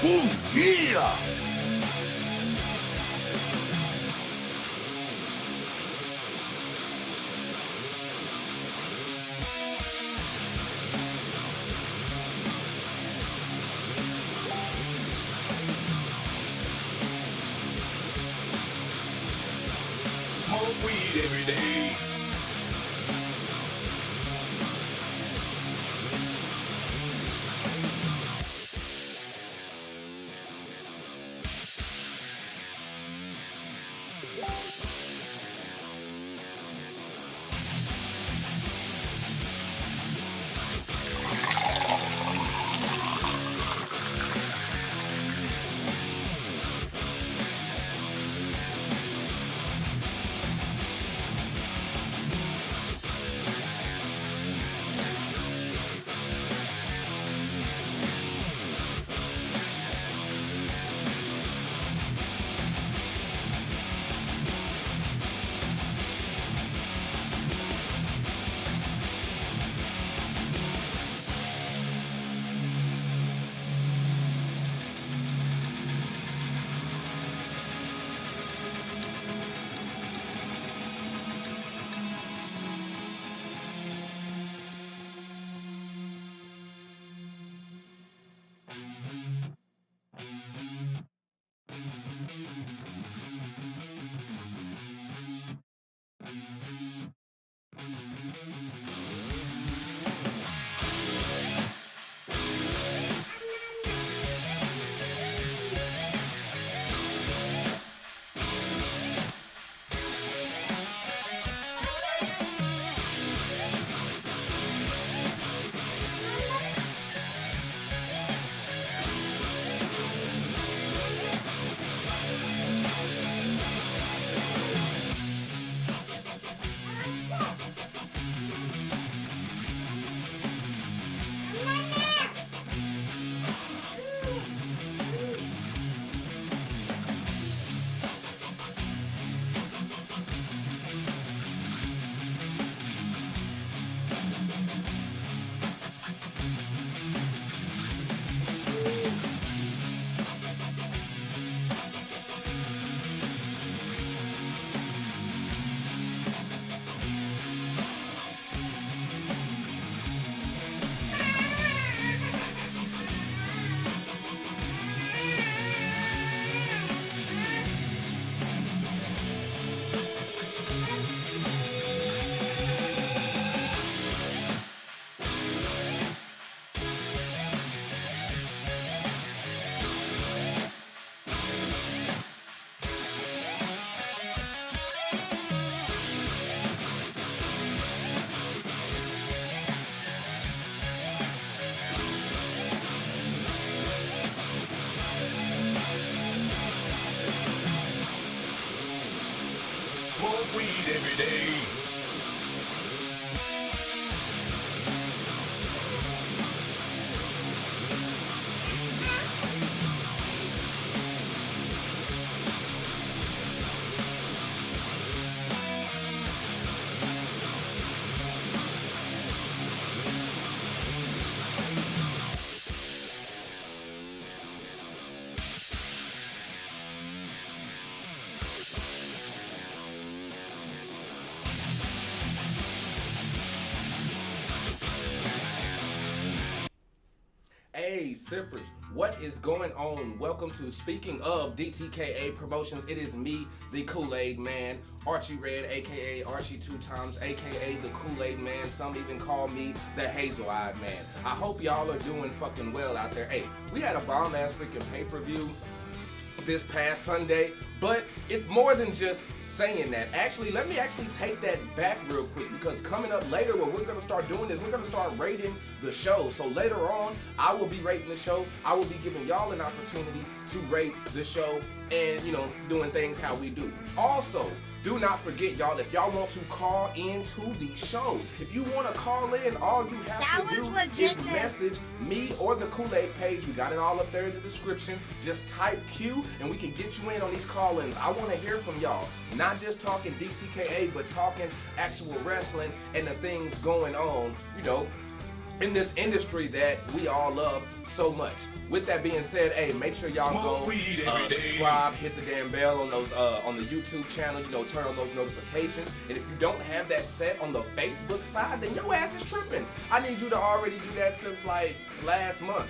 Ooh, yeah! Smoke weed every day. Smoke weed every day. Hey Sippers, what is going on? Welcome to Speaking of DTKA Promotions. It is me, the Kool-Aid Man, Archie Red, aka Archie 2 times, aka the Kool-Aid Man. Some even call me the Hazel-Eyed Man. I hope y'all are doing fucking well out there. Hey, we had a bomb-ass freaking pay-per-view this past Sunday, but it's more than just saying that. Actually, let me take that back real quick, because coming up later, what we're going to start doing is we're going to start rating the show. So later on, I will be rating the show. I will be giving y'all an opportunity to rate the show and, doing things how we do. Also, do not forget, y'all, if y'all want to call into the show, if you want to call in, all you have to do is message me or the Kool-Aid page. We got it all up there in the description. Just type Q and we can get you in on these call-ins. I want to hear from y'all. Not just talking DTKA, but talking actual wrestling and the things going on, in this industry that we all love so much. With that being said, hey, make sure y'all Smoke go weed every day. subscribe, hit the damn bell on those on the YouTube channel, turn on those notifications. And if you don't have that set on the Facebook side, then your ass is tripping. I need you to already do that since like last month.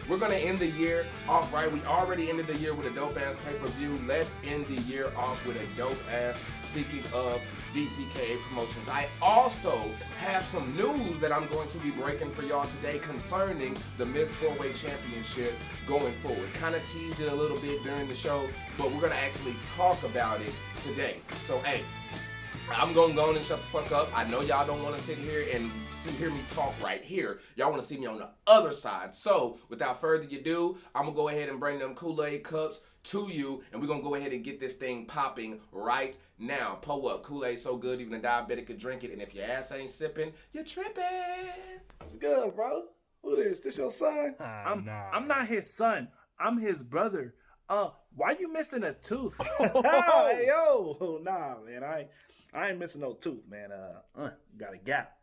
We're gonna end the year off right. We already ended the year with a dope ass pay-per-view. Let's end the year off with a dope ass. Speaking of DTKA Promotions, I also have some news that I'm going to be breaking for y'all today concerning the Miss 4-Way Championship going forward. Kind of teased it a little bit during the show, but we're gonna actually talk about it today. So hey, I'm gonna go on and shut the fuck up. I know y'all don't want to sit here and hear me talk right here. Y'all want to see me on the other side. So without further ado, I'm gonna go ahead and bring them Kool-Aid cups to you, and we're gonna go ahead and get this thing popping right now. Pull up. Kool-Aid so good even a diabetic could drink it, and if your ass ain't sipping, you're tripping. What's good, bro? Who this? This your son? I'm not his son. I'm his brother. Why you missing a tooth? Hey, yo, nah, man. I ain't missing no tooth, man. Got a gap.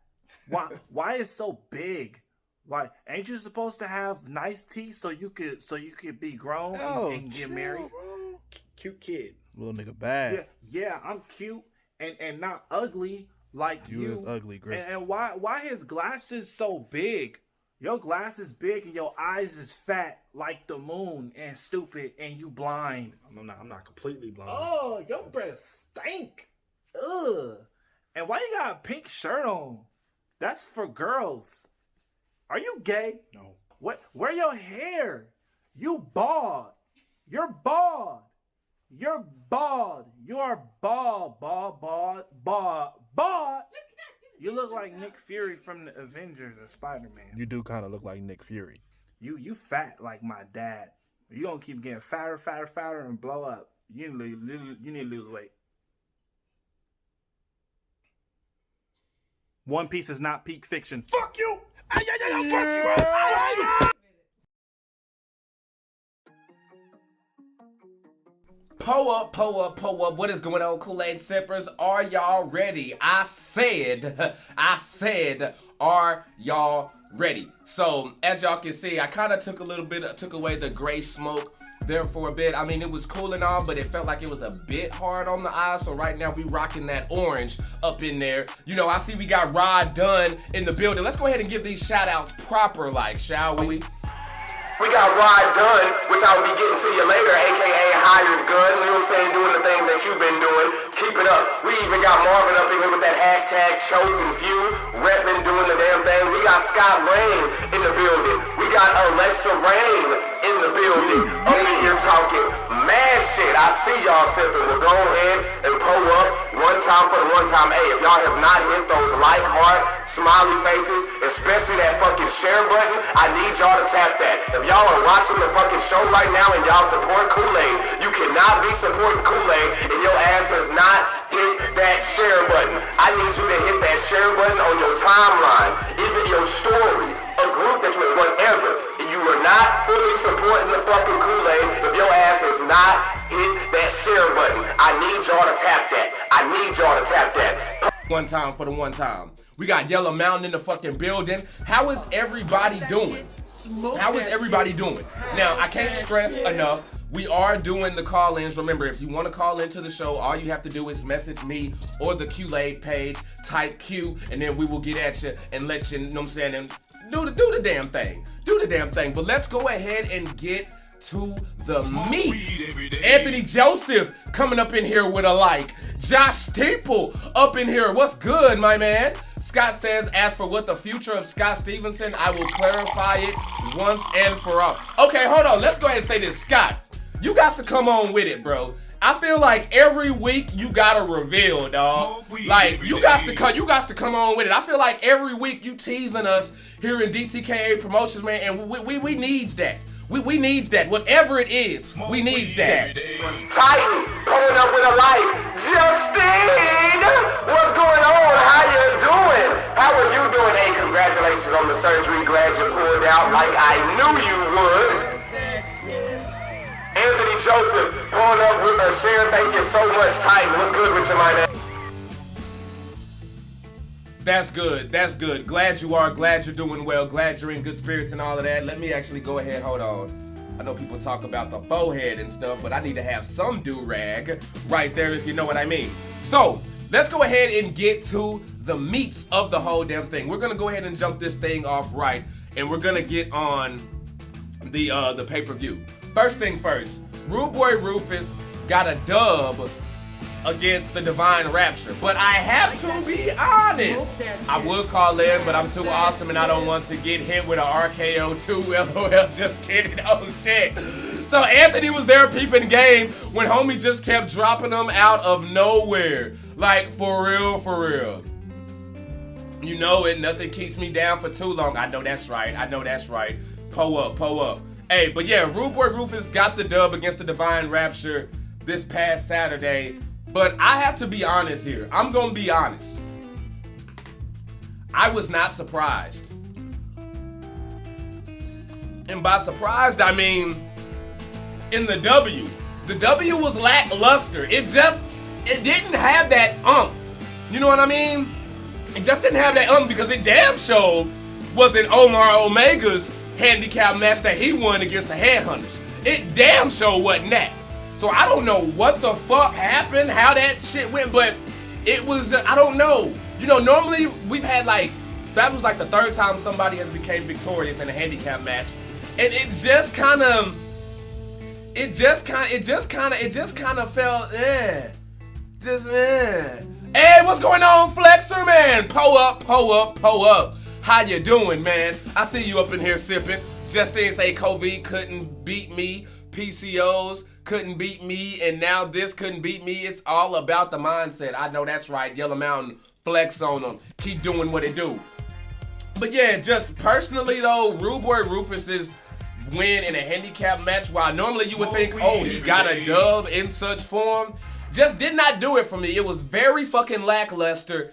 Why is so big? Why ain't you supposed to have nice teeth so you could be grown and get married? Bro. Cute kid. Little nigga bad. Yeah, I'm cute and not ugly like you. You is ugly, Greg. And why his glasses so big? Your glasses big and your eyes is fat like the moon and stupid and you blind. I'm not completely blind. Oh, your breath stink. Ugh. And why you got a pink shirt on? That's for girls. Are you gay? No. Where your hair? You bald. You're bald. You're bald. You are bald. You look like Nick Fury from the Avengers or Spider-Man. You do kind of look like Nick Fury. You fat like my dad. You gonna keep getting fatter and blow up. You need to lose weight. One Piece is not peak fiction. Fuck you! Fuck you! Po up. What is going on, Kool-Aid sippers? Are y'all ready? I said, are y'all ready? So, as y'all can see, I kind of took away the gray smoke there for a bit. I mean, it was cool and all, but it felt like it was a bit hard on the eyes. So right now we rocking that orange up in there. I see we got Rod Dunn in the building. Let's go ahead and give these shout outs proper like, shall we? We got Rod Dunn, which I will be getting to you later, aka Hired Gun, you know what I'm saying, doing the thing that you've been doing. Keep it up. We even got Marvin up in here with that hashtag Chosen Few, repping, doing the damn thing. We got Scott Rain in the building. We got Alexa Rain in the building. Up in here talking mad shit. I see y'all sipping. Well, go ahead and pull up one time for the one time. Hey, if y'all have not hit those like, heart, smiley faces, especially that fucking share button, I need y'all to tap that. If y'all are watching the fucking show right now and y'all support Kool-Aid, you cannot be supporting Kool-Aid if your ass has not hit that share button. I need you to hit that share button on your timeline, even your story, a group that you whatever. You are not fully supporting the fucking Kool-Aid if your ass has not hit that share button. I need y'all to tap that. One time for the one time. We got Yellow Mountain in the fucking building. How is everybody doing? Now, I can't stress enough, we are doing the call-ins. Remember, if you want to call into the show, all you have to do is message me or the Kool-Aid page, type Q, and then we will get at you and let you, know what I'm saying, and do the damn thing. But let's go ahead and get to the meat. Anthony Joseph coming up in here with a like. Josh Steeple up in here. What's good, my man? Scott says, as for what the future of Scott Stevenson, I will clarify it once and for all. Okay, hold on. Let's go ahead and say this. Scott, you got to come on with it, bro. I feel like every week you gotta reveal, dog. Like you got to come on with it. I feel like every week you teasing us here in DTKA Promotions, man, and we needs that. We needs that. Whatever it is, we needs that. Titan pulling up with a light. Justine, what's going on? How you doing? How are you doing? Hey, congratulations on the surgery. Glad you pulled out like I knew you would. Anthony Joseph pulling up with a share. Thank you so much, Titan. What's good with you, my man? That's good. That's good. Glad you are. Glad you're doing well. Glad you're in good spirits and all of that. Let me actually go ahead. Hold on. I know people talk about the forehead and stuff, but I need to have some do-rag right there, if you know what I mean. So, let's go ahead and get to the meats of the whole damn thing. We're gonna go ahead and jump this thing off right, and we're gonna get on the pay-per-view. First thing first, Rude Boy Rufus got a dub against the Divine Rapture. But I have to be honest. I would call in, but I'm too awesome and I don't want to get hit with an RKO too. LOL, just kidding. Oh shit. So Anthony was there peeping game when homie just kept dropping them out of nowhere. Like, for real, for real. You know it, nothing keeps me down for too long. I know that's right, I know that's right. Pull up, pull up. Hey, but yeah, Rude Boy Rufus got the dub against the Divine Rapture this past Saturday. But I have to be honest here. I'm gonna be honest. I was not surprised. And by surprised, I mean in the W. The W was lackluster. It didn't have that umph. You know what I mean? It just didn't have that umph because it damn sure wasn't Omar Omega's handicap match that he won against the Headhunters. It damn sure wasn't that. So I don't know what the fuck happened, how that shit went, but it was, I don't know. You know, normally we've had like, that was like the third time somebody has became victorious in a handicap match. And it just kind of felt, Hey, what's going on, Flexer, man? Po up, po up, po up. How you doing, man? I see you up in here sipping. Justine say COVID couldn't beat me. PCOs couldn't beat me, and now this couldn't beat me. It's all about the mindset. I know that's right. Yellow Mountain, flex on them. Keep doing what it do. But yeah, just personally though, Rude Boy Rufus's win in a handicap match, while normally you would think, oh, he got a dub in such form, just did not do it for me. It was very fucking lackluster.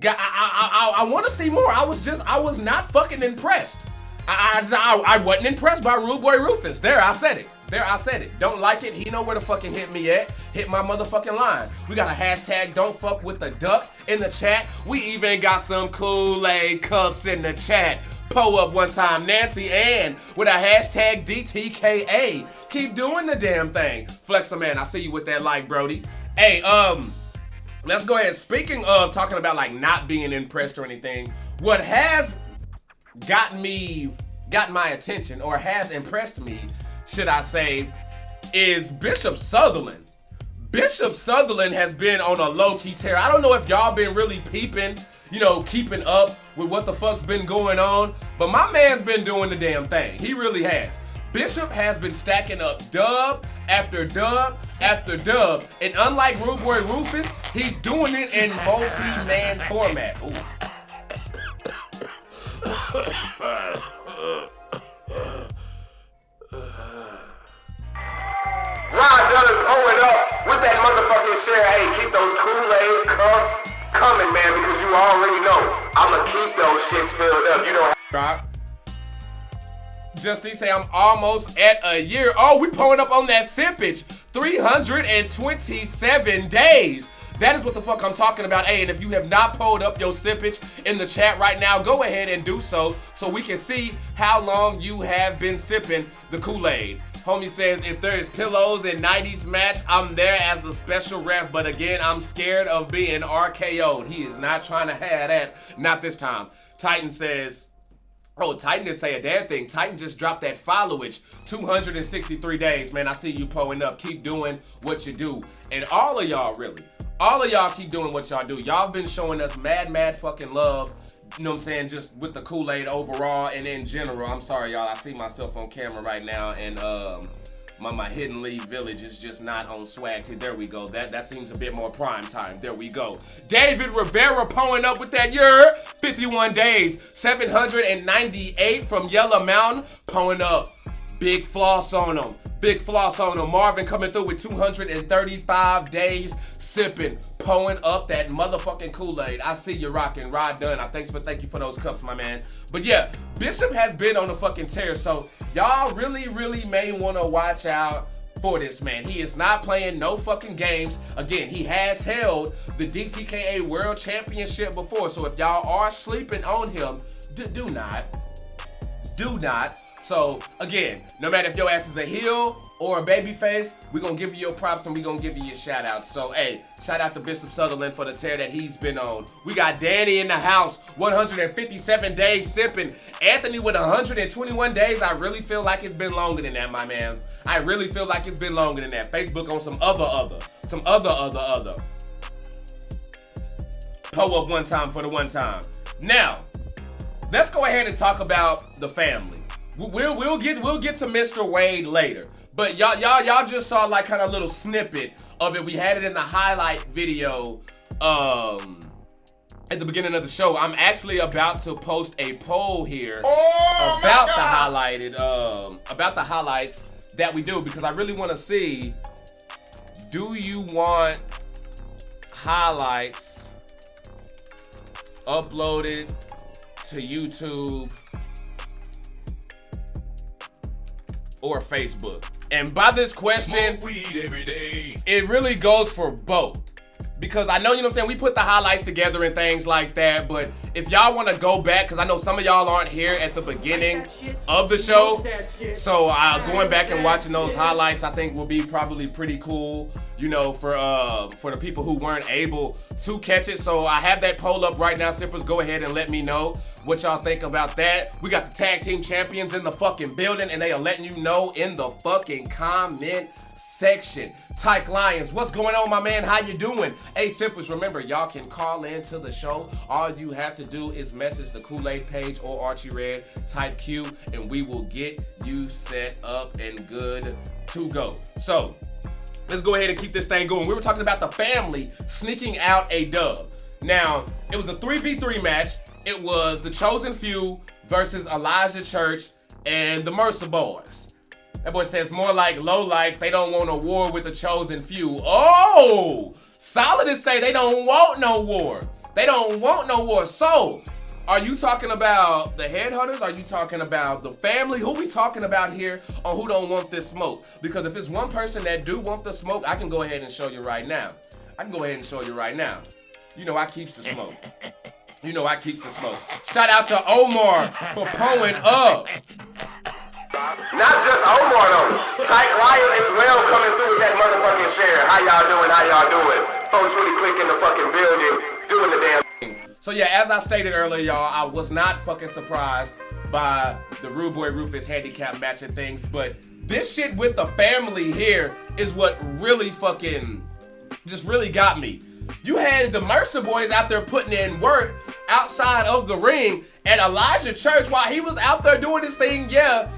I want to see more. I was not fucking impressed. I wasn't impressed by Rude Boy Rufus. There, I said it. There, I said it. Don't like it? He know where to fucking hit me at. Hit my motherfucking line. We got a hashtag don't fuck with the duck in the chat. We even got some Kool-Aid cups in the chat. Po up one time, Nancy Ann, with a hashtag DTKA. Keep doing the damn thing. Flexer man, I see you with that like, Brody. Hey, let's go ahead. Speaking of talking about like not being impressed or anything, what has gotten my attention, or has impressed me, should I say, is Bishop Sutherland. Bishop Sutherland has been on a low-key tear. I don't know if y'all been really peeping, you know, keeping up with what the fuck's been going on, but my man's been doing the damn thing. He really has. Bishop has been stacking up dub after dub after dub, and unlike Rude Boy Rufus, he's doing it in multi-man format. Ooh. Ron Dunn pulling up with that motherfucking share. Hey, keep those Kool-Aid cups coming, man, because you already know I'ma keep those shits filled up. You know. Right. Justine say I'm almost at a year. Oh, we pulling up on that sippage. 327 days. That is what the fuck I'm talking about. Hey, and if you have not pulled up your sippage in the chat right now, go ahead and do so we can see how long you have been sipping the Kool-Aid. Homie says, if there is pillows in 90s match, I'm there as the special ref, but again, I'm scared of being RKO'd. He is not trying to have that, not this time. Titan says, oh, Titan didn't say a damn thing. Titan just dropped that followage. 263 days, man. I see you pulling up. Keep doing what you do. And all of y'all, really, all of y'all keep doing what y'all do. Y'all been showing us mad fucking love. You know what I'm saying? Just with the Kool-Aid overall and in general. I'm sorry, y'all. I see myself on camera right now, and my Hidden League Village is just not on swag. There we go. That seems a bit more prime time. There we go. David Rivera pulling up with that year. 51 days. 798 from Yellow Mountain. Pulling up. Big floss on them. Big floss on them. Marvin coming through with 235 days sipping, pulling up that motherfucking Kool-Aid. I see you rocking. Rod Dunn. Thank you for those cups, my man. But yeah, Bishop has been on a fucking tear, so y'all really may want to watch out for this man. He is not playing no fucking games. Again, he has held the DTKA World Championship before. So if y'all are sleeping on him, do not. So again, no matter if your ass is a heel or a babyface, we're gonna give you your props and we're gonna give you your shout out. So hey, shout out to Bishop Sutherland for the tear that he's been on. We got Danny in the house, 157 days sipping. Anthony with 121 days. I really feel like it's been longer than that, my man. I really feel like it's been longer than that. Facebook on some other. Pull up one time for the one time. Now, let's go ahead and talk about the family. We'll get to Mr. Wade later. But y'all just saw like kind of a little snippet of it. We had it in the highlight video at the beginning of the show. I'm actually about to post a poll here about the highlights that we do, because I really want to see, do you want highlights uploaded to YouTube or Facebook? And by this question, Smoke weed every day. it really goes for both. Because I know, you know what I'm saying, we put the highlights together and things like that, but if y'all want to go back, because I know some of y'all aren't here at the beginning of the show, so going back and watching those highlights, I think will be probably pretty cool, you know, for the people who weren't able to catch it. So I have that poll up right now. Sippers, go ahead and let me know what y'all think about that. We got the tag team champions in the fucking building, and they are letting you know in the fucking comment section. Tyke Lions, what's going on, my man? How you doing? Hey, Sippers, remember, y'all can call into the show. All you have to do is message the Kool-Aid page or Archie Red, type Q, and we will get you set up and good to go. So, let's go ahead and keep this thing going. We were talking about the family sneaking out a dub. Now, it was a 3v3 match. It was the Chosen Few versus Elijah Church and the Mercer Boys. That boy says more like lowlights. They don't want a war with the Chosen Few. Oh, Solid is say they don't want no war. They don't want no war. So, are you talking about the headhunters? Are you talking about the family? Who we talking about here on who don't want this smoke? Because if it's one person that do want the smoke, I can go ahead and show you right now. You know I keeps the smoke. Shout out to Omar for pulling up. Not just Omar though. Tyke Lion as well coming through with that motherfucking share. How y'all doing? 420 click in the fucking building, doing the damn. So yeah, as I stated earlier, y'all, I was not fucking surprised by the Rude Boy Rufus handicap match and things, but this shit with the family here is what really fucking just really got me. You had the Mercer Boys out there putting in work outside of the ring, and Elijah Church, while he was out there doing his thing, yeah,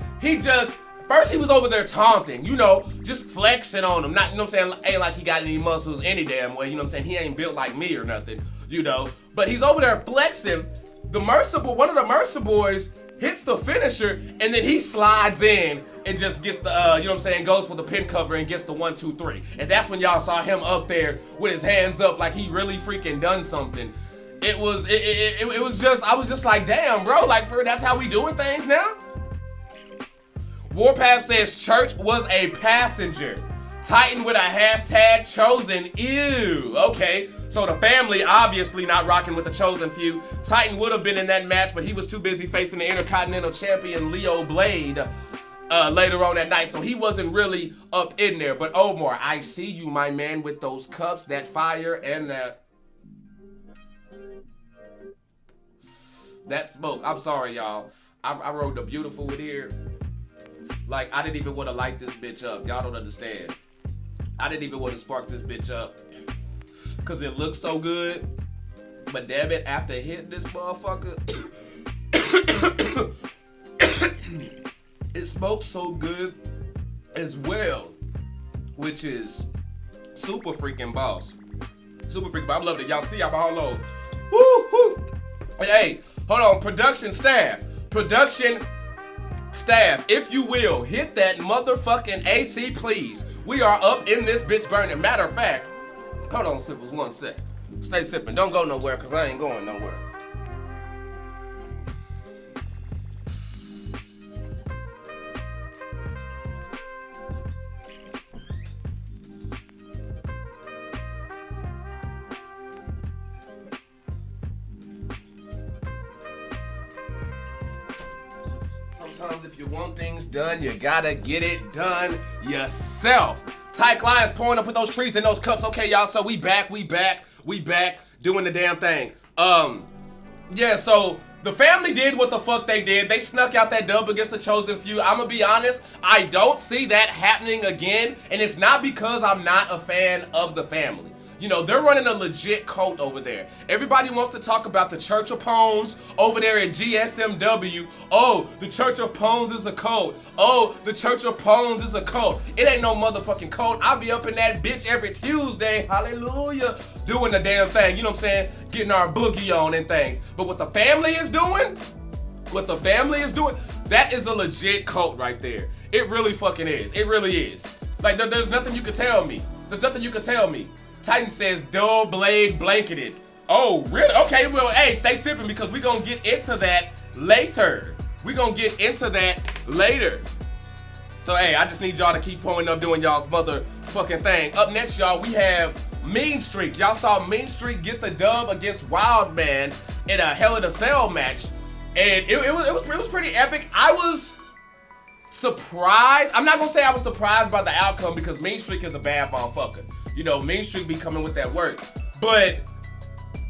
first he was over there taunting, you know, just flexing on him. Not, you know what I'm saying, ain't like he got any muscles any damn way, you know what I'm saying? He ain't built like me or nothing, you know. But he's over there flexing. One of the Mercer Boys hits the finisher, and then he slides in and just gets the, you know what I'm saying, goes for the pin cover and gets the 1, 2, 3. And that's when y'all saw him up there with his hands up like he really freaking done something. It was just, I was just like, damn, bro, like, that's how we doing things now? Warpath says Church was a passenger. Titan with a hashtag chosen. Ew. Okay. So the family obviously not rocking with the Chosen Few. Titan would have been in that match, but he was too busy facing the Intercontinental Champion Leo Blade later on that night. So he wasn't really up in there. But Omar, I see you, my man, with those cups, that fire, and that smoke. I'm sorry, y'all. I rode the beautiful with here. Like, I didn't even want to light this bitch up. Y'all don't understand. I didn't even want to spark this bitch up because it looks so good. But damn it, after hitting this motherfucker, it smokes so good as well, which is super freaking boss. Super freaking boss. I love it. Y'all see, I'm all over. Woo, woo. And hey, hold on. Production staff, if you will, hit that motherfucking AC, please. We are up in this bitch burning. Matter of fact, hold on, sippers, one sec. Stay sipping. Don't go nowhere, because I ain't going nowhere. Sometimes if you want things done, you gotta get it done yourself. Tyke Lions pouring up with those trees in those cups. Okay, y'all, so we back doing the damn thing. Yeah, so the family did what the fuck they did. They snuck out that dub against the Chosen Few. I'm gonna be honest, I don't see that happening again, and it's not because I'm not a fan of the family. You know, they're running a legit cult over there. Everybody wants to talk about the Church of Pones over there at GSMW. Oh, the Church of Pones is a cult. Oh, the Church of Pones is a cult. It ain't no motherfucking cult. I'll be up in that bitch every Tuesday, hallelujah, doing the damn thing, you know what I'm saying? Getting our boogie on and things. But what the family is doing, that is a legit cult right there. It really fucking is. It really is. Like, there's nothing you can tell me. Titan says, dull blade blanketed. Oh, really? Okay, well, hey, stay sipping because we're going to get into that later. So, hey, I just need y'all to keep pulling up doing y'all's motherfucking thing. Up next, y'all, we have Mean Streak. Y'all saw Mean Streak get the dub against Wildman in a Hell in a Cell match. And it was pretty epic. I was surprised. I'm not going to say I was surprised by the outcome because Mean Streak is a bad motherfucker. You know, Mean Streak be coming with that work. But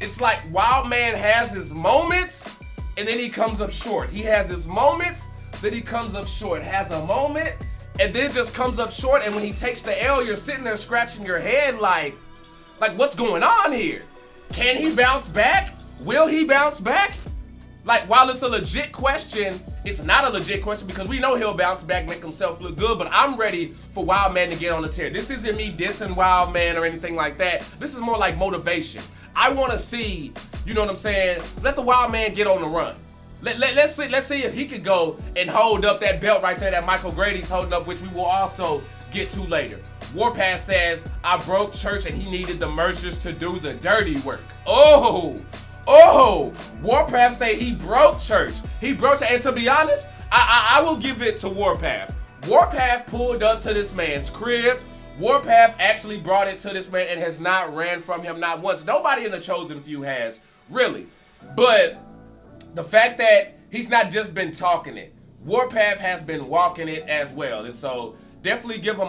it's like Wildman has his moments and then he comes up short. He has his moments, then he comes up short. Has a moment and then just comes up short. And when he takes the L, you're sitting there scratching your head like what's going on here? Can he bounce back? Will he bounce back? Like, while it's a legit question, it's not a legit question because we know he'll bounce back, make himself look good, but I'm ready for Wildman to get on the tear. This isn't me dissing Wildman or anything like that. This is more like motivation. I want to see, you know what I'm saying, let the Wildman get on the run. Let's see if he could go and hold up that belt right there that Michael Grady's holding up, which we will also get to later. Warpath says, I broke church and he needed the merchants to do the dirty work. Oh, Warpath say he broke church. And to be honest, I will give it to Warpath. Warpath pulled up to this man's crib. Warpath actually brought it to this man and has not ran from him, not once. Nobody in the Chosen Few has, really. But the fact that he's not just been talking it, Warpath has been walking it as well. And so definitely give him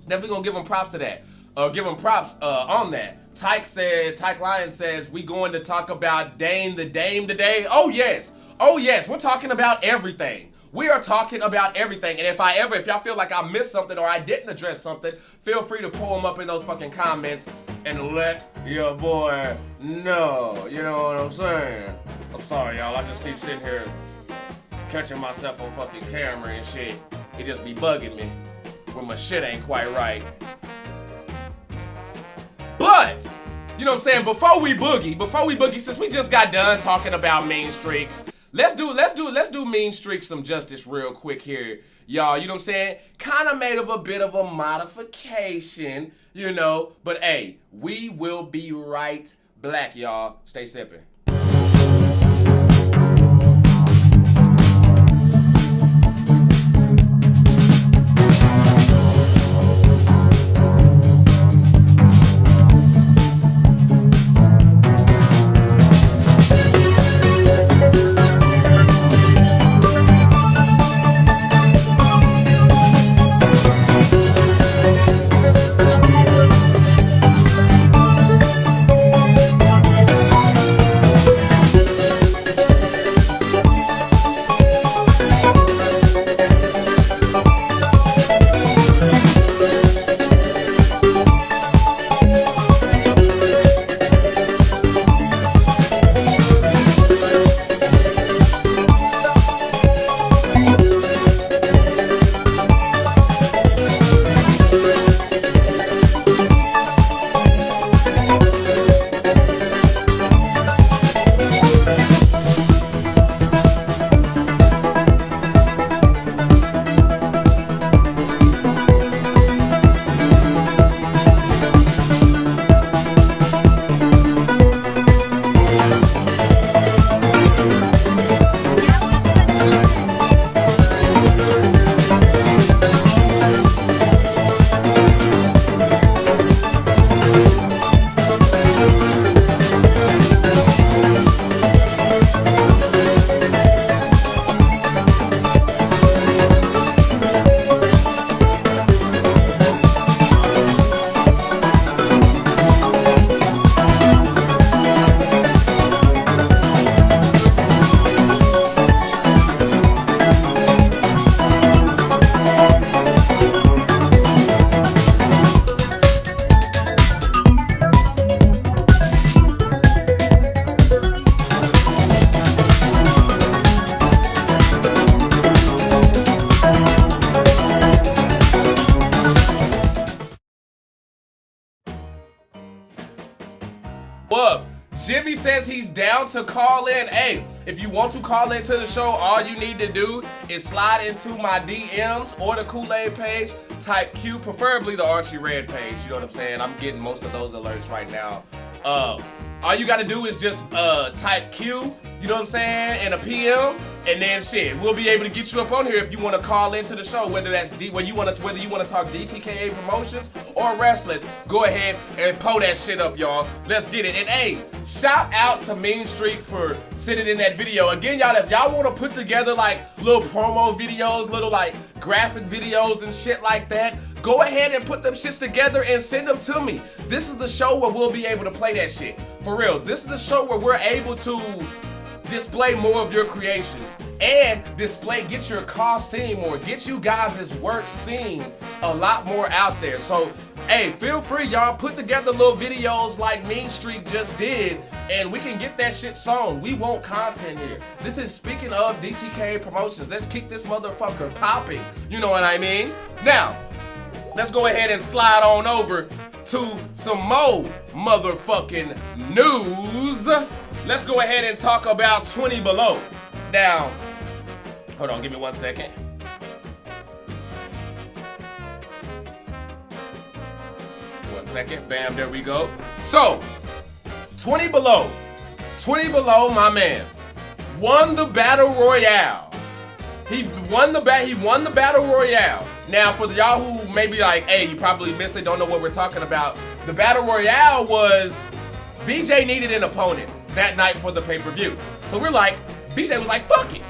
definitely gonna give him props to that. Give him props on that. Tyke Lion says, we going to talk about Dame the Dame today? Oh yes, we're talking about everything. We are talking about everything. And if y'all feel like I missed something or I didn't address something, feel free to pull them up in those fucking comments and let your boy know. You know what I'm saying? I'm sorry, y'all. I just keep sitting here catching myself on fucking camera and shit. It just be bugging me when my shit ain't quite right. But, you know what I'm saying, before we boogie, since we just got done talking about Mean Streak, let's do Mean Streak some justice real quick here, y'all. You know what I'm saying? Kind of made of a bit of a modification, you know, but hey, we will be right back, y'all. Stay sipping. says he's down to call in. Hey, if you want to call into the show, all you need to do is slide into my DMs or the Kool-Aid page, type Q, preferably the Archie Red page. You know what I'm saying? I'm getting most of those alerts right now. All you gotta do is just type Q, you know what I'm saying, and a PM, and then shit, we'll be able to get you up on here if you want to call into the show, whether that's whether you want to talk DTKA promotions or wrestling. Go ahead and pull that shit up, y'all. Let's get it. And hey, shout out to Mean Streak for sitting in that video. Again, y'all, if y'all want to put together like little promo videos, little like graphic videos and shit like that, go ahead and put them shits together and send them to me. This is the show where we'll be able to play that shit. For real, this is the show where we're able to display more of your creations and get your cause seen more, get you guys' work seen a lot more out there. So, hey, feel free, y'all, put together little videos like Mean Streak just did, and we can get that shit sown. We want content here. This is speaking of DTKA Promotions. Let's keep this motherfucker popping. You know what I mean? Now, let's go ahead and slide on over to some more motherfucking news. Let's go ahead and talk about 20 Below. Now, hold on, give me 1 second. One second, bam, there we go. So, 20 Below, my man, won the Battle Royale. He won the Battle Royale. Now, for y'all who may be like, hey, you probably missed it, don't know what we're talking about. The Battle Royale was, VJ needed an opponent that night for the pay-per-view. So we're like, VJ was like, fuck it.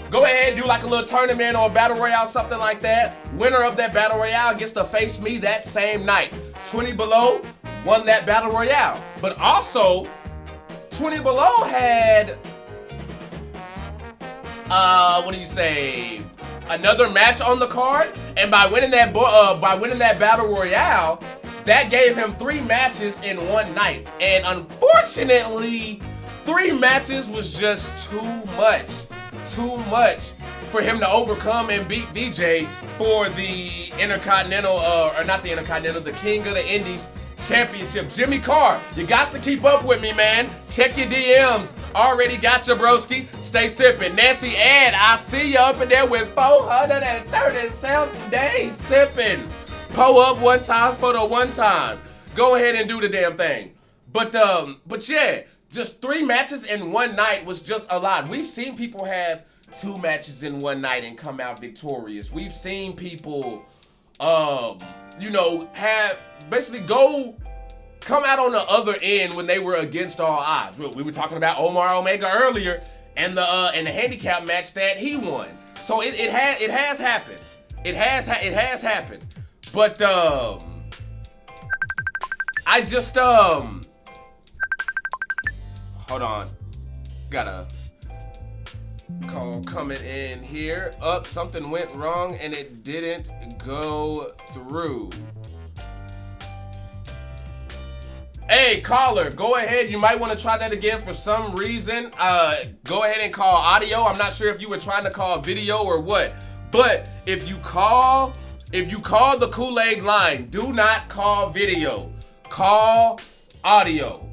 Go ahead, do like a little tournament or a Battle Royale, something like that. Winner of that Battle Royale gets to face me that same night. 20 Below won that Battle Royale. But also, 20 Below had, what do you say, another match on the card, and by winning that Battle Royale, that gave him 3 matches in one night. And unfortunately, 3 matches was just too much for him to overcome and beat VJ for the Intercontinental, or not the Intercontinental, the King of the Indies Championship. Jimmy Carr, you got to keep up with me, man. Check your DMs. Already got your broski. Stay sipping. Nancy Ann, I see you up in there with 437 days sipping. Pull up one time for the one time. Go ahead and do the damn thing. But yeah, just 3 matches in one night was just a lot. We've seen people have 2 matches in one night and come out victorious. We've seen people, you know, have basically come out on the other end when they were against all odds. We were talking about Omar Omega earlier and the handicap match that he won. So it has happened. It has happened. But I just hold on. Got a call coming in here. Something went wrong and it didn't go through. Hey, caller, go ahead. You might want to try that again for some reason. Go ahead and call audio. I'm not sure if you were trying to call video or what. But if you call the Kool-Aid line, do not call video. Call audio.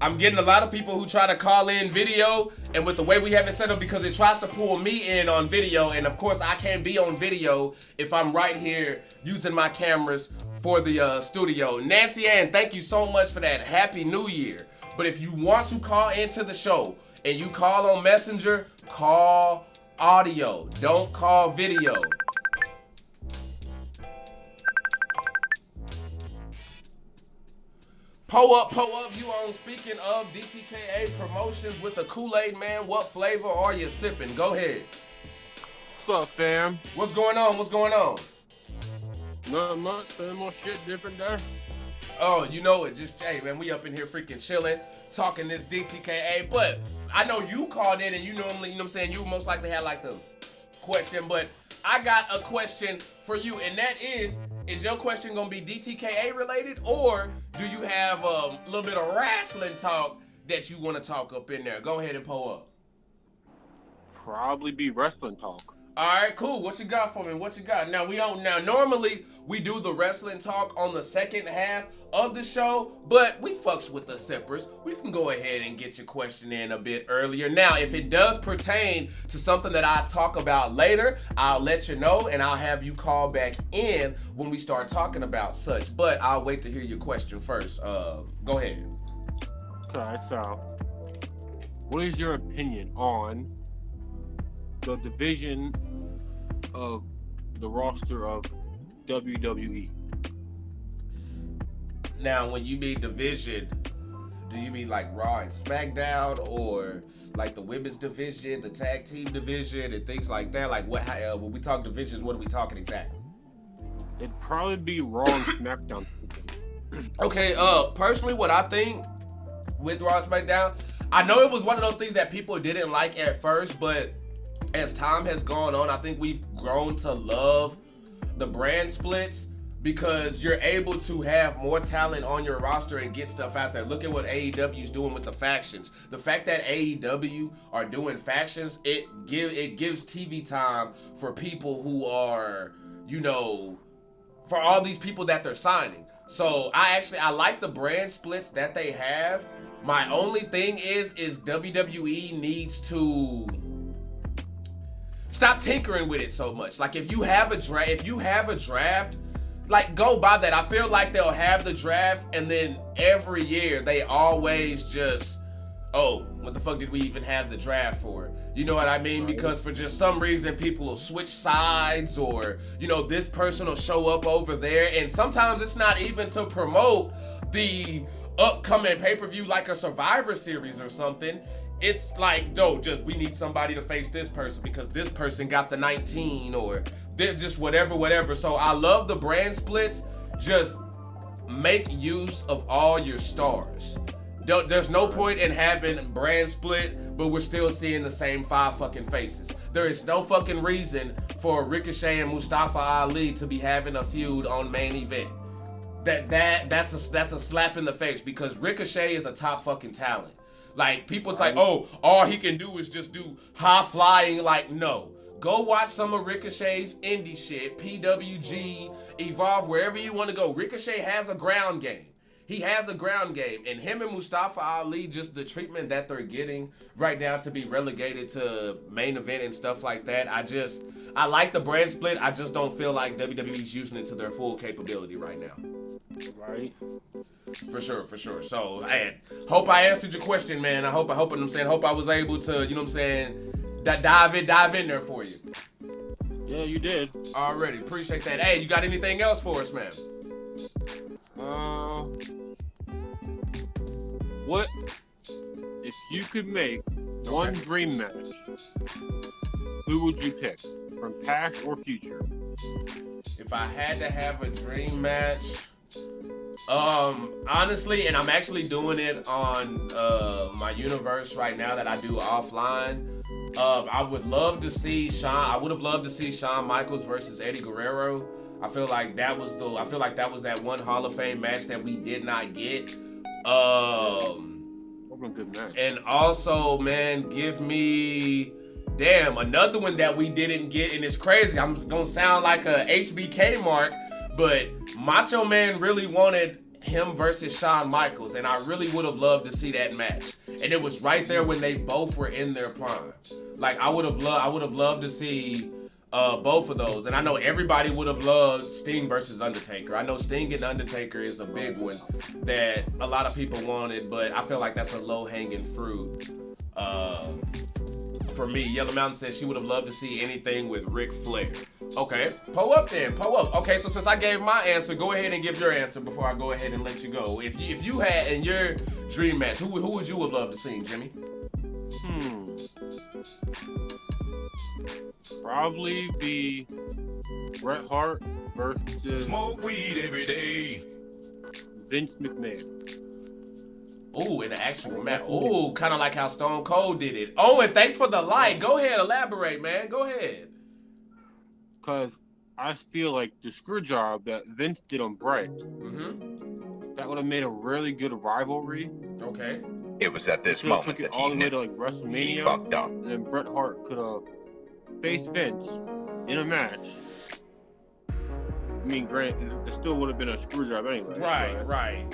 I'm getting a lot of people who try to call in video, and with the way we have it set up, because it tries to pull me in on video, and of course I can't be on video if I'm right here using my cameras for the studio. Nancy Ann, thank you so much for that. Happy New Year. But if you want to call into the show and you call on Messenger, call audio. Don't call video. Pull up, you on speaking of DTKA Promotions with the Kool-Aid Man. What flavor are you sipping? Go ahead. What's up, fam? What's going on? Not much, same more shit, different day. Oh, you know it. Just, hey, man, we up in here freaking chilling, talking this DTKA. But I know you called in and you normally, you know what I'm saying, you most likely had like the question. But I got a question for you, and that is your question going to be DTKA related, or do you have a little bit of wrestling talk that you want to talk up in there? Go ahead and pull up. Probably be wrestling talk. All right, cool. What you got for me? What you got? Now normally we do the wrestling talk on the second half of the show, but we fucks with the sippers. We can go ahead and get your question in a bit earlier. Now, if it does pertain to something that I talk about later, I'll let you know and I'll have you call back in when we start talking about such. But I'll wait to hear your question first. Go ahead. Okay, so what is your opinion on the division of the roster of WWE? Now, when you mean division, do you mean like Raw and SmackDown, or like the women's division, the tag team division, and things like that? Like what? When we talk divisions, what are we talking exactly? It'd probably be Raw and SmackDown. Okay, personally, what I think with Raw and SmackDown, I know it was one of those things that people didn't like at first, but as time has gone on, I think we've grown to love the brand splits because you're able to have more talent on your roster and get stuff out there. Look at what AEW is doing with the factions. The fact that AEW are doing factions, it gives TV time for people who are, for all these people that they're signing. So I like the brand splits that they have. My only thing is WWE needs to stop tinkering with it so much. Like if you have a draft, like go by that. I feel like they'll have the draft and then every year they always just, oh, what the fuck did we even have the draft for? You know what I mean? Because for just some reason people will switch sides, or this person will show up over there, and sometimes it's not even to promote the upcoming pay-per-view like a Survivor Series or something. It's like, we need somebody to face this person because this person got the 19 or just whatever. So I love the brand splits. Just make use of all your stars. There's no point in having brand split, but we're still seeing the same 5 fucking faces. There is no fucking reason for Ricochet and Mustafa Ali to be having a feud on main event. That's a slap in the face because Ricochet is a top fucking talent. Like, people like, oh, all he can do is just do high flying. Like, no. Go watch some of Ricochet's indie shit, PWG, Evolve, wherever you want to go. Ricochet has a ground game. He has a ground game. And him and Mustafa Ali, just the treatment that they're getting right now to be relegated to main event and stuff like that. I like the brand split. I just don't feel like WWE's using it to their full capability right now. Right. For sure. So, I hope I answered your question, man. I hope I was able to, dive in there for you. Yeah, you did. Already. Appreciate that. Hey, you got anything else for us, man? What if you could make one dream match? Who would you pick, from past or future? If I had to have a dream match, honestly, and I'm actually doing it on my universe right now that I do offline. I would love to see Shawn. I would have loved to see Shawn Michaels versus Eddie Guerrero. I feel like that was that one Hall of Fame match that we did not get. Good match. And also, man, give me another one that we didn't get, and it's crazy. I'm gonna sound like a HBK mark, but Macho Man really wanted him versus Shawn Michaels, and I really would have loved to see that match. And it was right there when they both were in their prime. Like I would have loved to see both of those. And I know everybody would have loved Sting versus Undertaker. I know Sting and Undertaker is a big one that a lot of people wanted, but I feel like that's a low-hanging fruit. For me, Yellow Mountain says she would have loved to see anything with Ric Flair. Okay, pull up. Okay, so since I gave my answer, go ahead and give your answer before I go ahead and let you go. If you had in your dream match, who would you have loved to see, Jimmy? Probably be Bret Hart versus Smoke weed every day. Vince McMahon. Ooh, in an actual match. Ooh, kind of like how Stone Cold did it. Owen, thanks for the like. Go ahead, elaborate, man. Go ahead. Because I feel like the screw job that Vince did on Bret, that would have made a really good rivalry. Okay. It was at this Still moment took it that all the way he to like WrestleMania. fucked up. And then Bret Hart could have face Vince in a match, I mean, granted, it still would have been a screw job anyway. Right.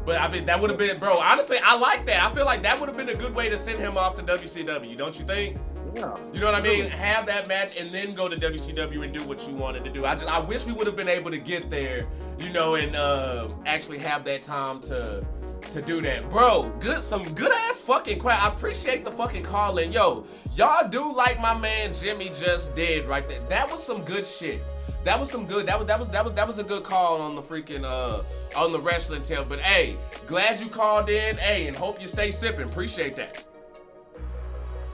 But I mean, that would have been, bro. Honestly, I like that. I feel like that would have been a good way to send him off to WCW. Don't you think? Yeah. You know what I mean? Have that match and then go to WCW and do what you wanted to do. I wish we would have been able to get there, you know, and actually have that time to do that. Bro, some good ass fucking crowd. I appreciate the fucking call in. Yo, y'all do like my man Jimmy just did right there. That was some good shit. That was some good. That was a good call on the freaking on the wrestling tip. But hey, glad you called in. Hey, and hope you stay sipping. Appreciate that.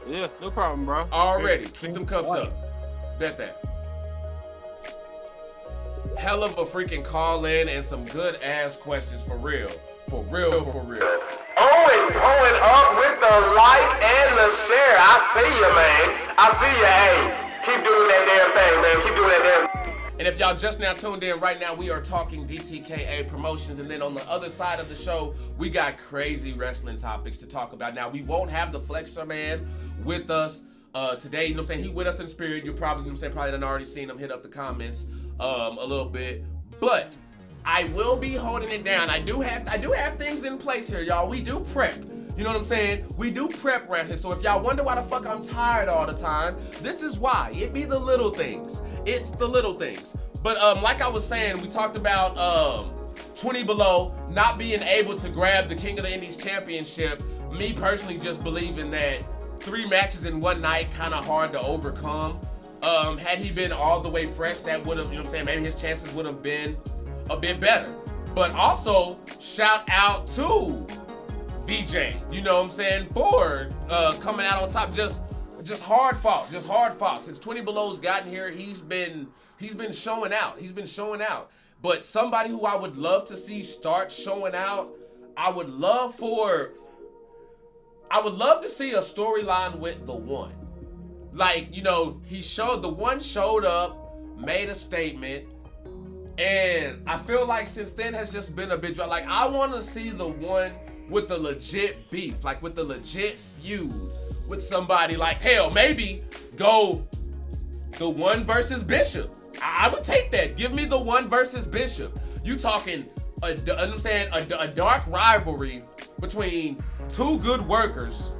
Yeah, no problem, bro. Already. Keep them cups up. Bet that. Hell of a freaking call in and some good ass questions for real. For real. Owen pulling up with the like and the share. I see you, man. I see you. Hey, keep doing that damn thing, man. Keep doing that damn. And if y'all just now tuned in, right now we are talking DTKA Promotions, and then on the other side of the show, we got crazy wrestling topics to talk about. Now, we won't have the Flexor Man with us today, you know what I'm saying? He with us in spirit. You probably, you know what I'm saying, probably done already seen him hit up the comments a little bit. But I will be holding it down. I do have things in place here, y'all. We do prep. You know what I'm saying? We do prep around here. So if y'all wonder why the fuck I'm tired all the time, this is why. It be the little things. It's the little things. But like I was saying, we talked about 20 Below not being able to grab the King of the Indies championship. Me personally just believing that 3 matches in one night kind of hard to overcome. Had he been all the way fresh, that would have, you know what I'm saying, maybe his chances would have been a bit better. But also, shout out to VJ, you know what I'm saying, for coming out on top. Just hard fought. Since 20 Below's gotten here, he's been showing out. But somebody who I would love to see start showing out, I would love to see a storyline with the One. Like, you know, the One showed up, made a statement, and I feel like since then has just been a bit dry. Like, I want to see the One with the legit beef, like with the legit feud with somebody. Like, hell, maybe go the One versus Bishop. I would take that. Give me the One versus Bishop. You talking a dark rivalry between 2 good workers,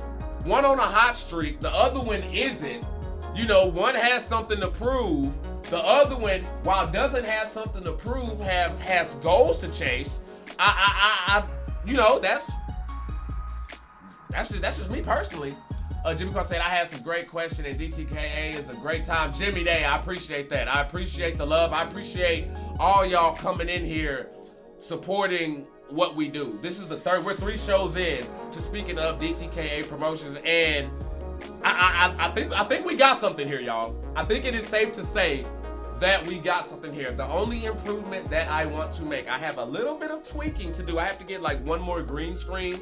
one on a hot streak, the other one isn't. You know, one has something to prove, the other one, while doesn't have something to prove, has goals to chase. You know, that's just me personally. Jimmy Cross said I had some great questions, and DTKA is a great time. Jimmy Day, I appreciate that. I appreciate the love. I appreciate all y'all coming in here supporting what we do. This is we're 3 shows in to speaking of DTKA Promotions, and I think we got something here, y'all. I think it is safe to say that we got something here. The only improvement that I want to make, I have a little bit of tweaking to do. I have to get like one more green screen.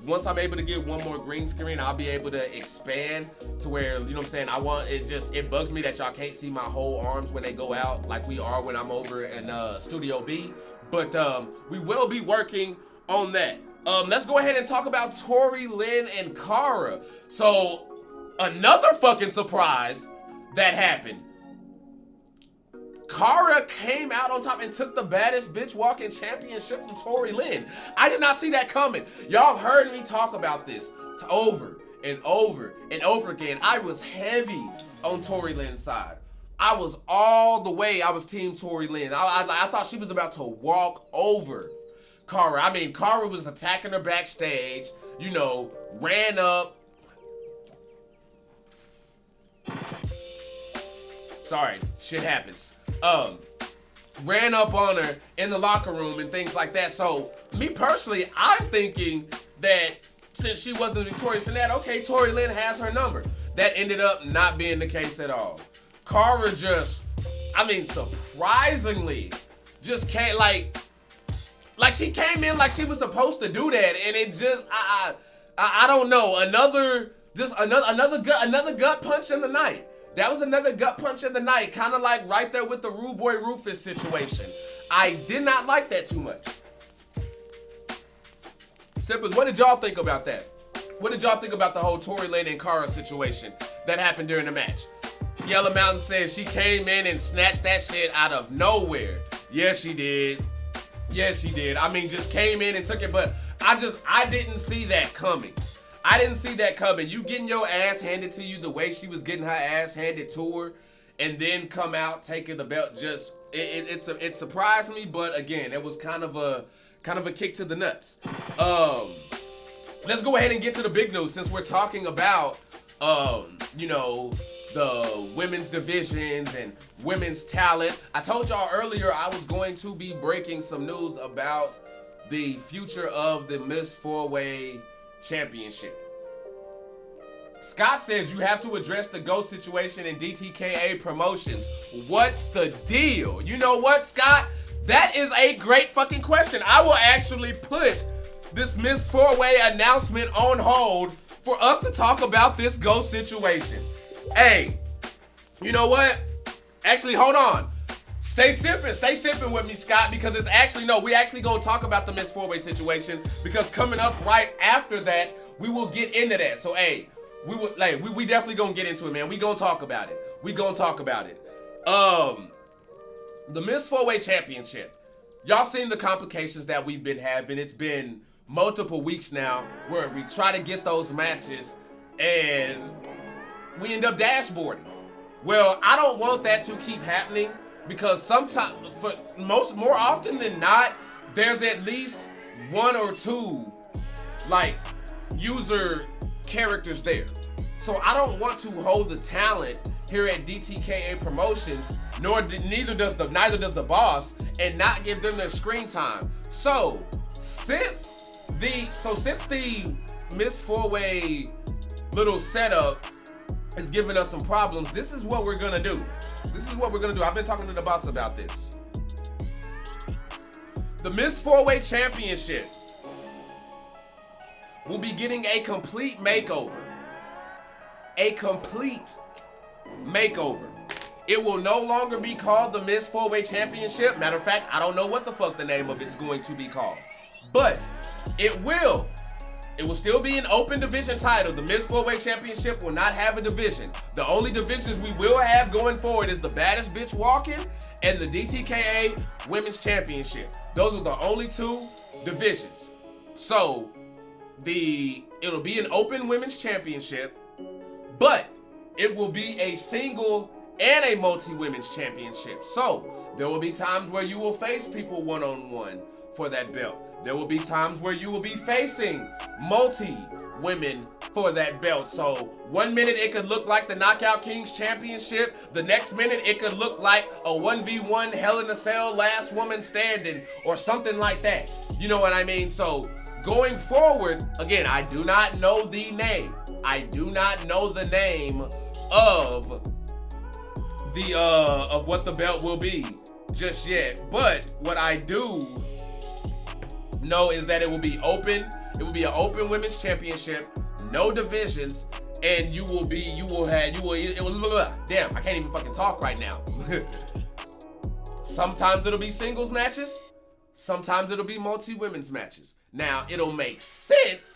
Once I'm able to get one more green screen, I'll be able to expand to where, you know what I'm saying, it bugs me that y'all can't see my whole arms when they go out like we are when I'm over in Studio B. But we will be working on that. Let's go ahead and talk about Tori, Lynn, and Cara. So, another fucking surprise that happened. Cara came out on top and took the baddest bitch walking championship from Tori Lynn. I did not see that coming. Y'all heard me talk about this over and over and over again. I was heavy on Tori Lynn's side. I was team Tori Lynn. I thought she was about to walk over Cara. I mean, Cara was attacking her backstage, you know, ran up. Sorry, shit happens. Ran up on her in the locker room and things like that. So, me personally, I'm thinking that since she wasn't victorious in that, okay, Tori Lynn has her number. That ended up not being the case at all. Cara surprisingly, just can't like she came in like she was supposed to do that, and it just, I don't know, another gut punch in the night. That was another gut punch in the night, kind of like right there with the Rude Boy Rufus situation. I did not like that too much. Sippers, what did y'all think about that? What did y'all think about the whole Tori Lynn and Cara situation that happened during the match? Yellow Mountain says she came in and snatched that shit out of nowhere. Yes, she did. Yes, she did. I mean, just came in and took it, but I didn't see that coming. I didn't see that coming. You getting your ass handed to you the way she was getting her ass handed to her, and then come out taking the belt. Just it surprised me, but again, it was kind of a kick to the nuts. Let's go ahead and get to the big news since we're talking about you know, the women's divisions and women's talent. I told y'all earlier I was going to be breaking some news about the future of the Miss 4-Way Championship. Scott says you have to address the GOAT situation in DTKA Promotions. What's the deal? You know what, Scott? That is a great fucking question. I will actually put this Miss 4-Way announcement on hold for us to talk about this GOAT situation. Hey, you know what? Actually, hold on. Stay sipping with me, Scott, because it's actually, no, we actually gonna talk about the Miss 4-Way situation, because coming up right after that, we will get into that. So, hey, we definitely gonna get into it, man. We gonna talk about it. The Miss 4-Way Championship. Y'all seen the complications that we've been having. It's been multiple weeks now where we try to get those matches and we end up dashboarding. Well, I don't want that to keep happening, because sometimes, more often than not, there's at least one or two like user characters there. So I don't want to hold the talent here at DTKA Promotions, neither does the boss, and not give them their screen time. So since the Miss 4-Way little setup is giving us some problems, this is what we're gonna do. I've been talking to the boss about this. The Miss 4-Way Championship will be getting a complete makeover. It will no longer be called the Miss 4-Way Championship. Matter of fact, I don't know what the fuck the name of it's going to be called. But it will still be an open division title. The Miss 4-Way Championship will not have a division. The only divisions we will have going forward is the Baddest Bitch Walking and the DTKA Women's Championship. Those are the only two divisions. So it'll be an open women's championship, but it will be a single and a multi-women's championship. So there will be times where you will face people one-on-one for that belt. There will be times where you will be facing multi-women for that belt. So 1 minute it could look like the Knockout Kings Championship. The next minute it could look like a 1v1 Hell in a Cell Last Woman Standing or something like that. You know what I mean? So going forward, again, I do not know the name. Of what the belt will be just yet. But what I do know is that it will be open. It will be an open women's championship, no divisions, and damn, I can't even fucking talk right now. Sometimes it'll be singles matches, sometimes it'll be multi-women's matches. Now, it'll make sense,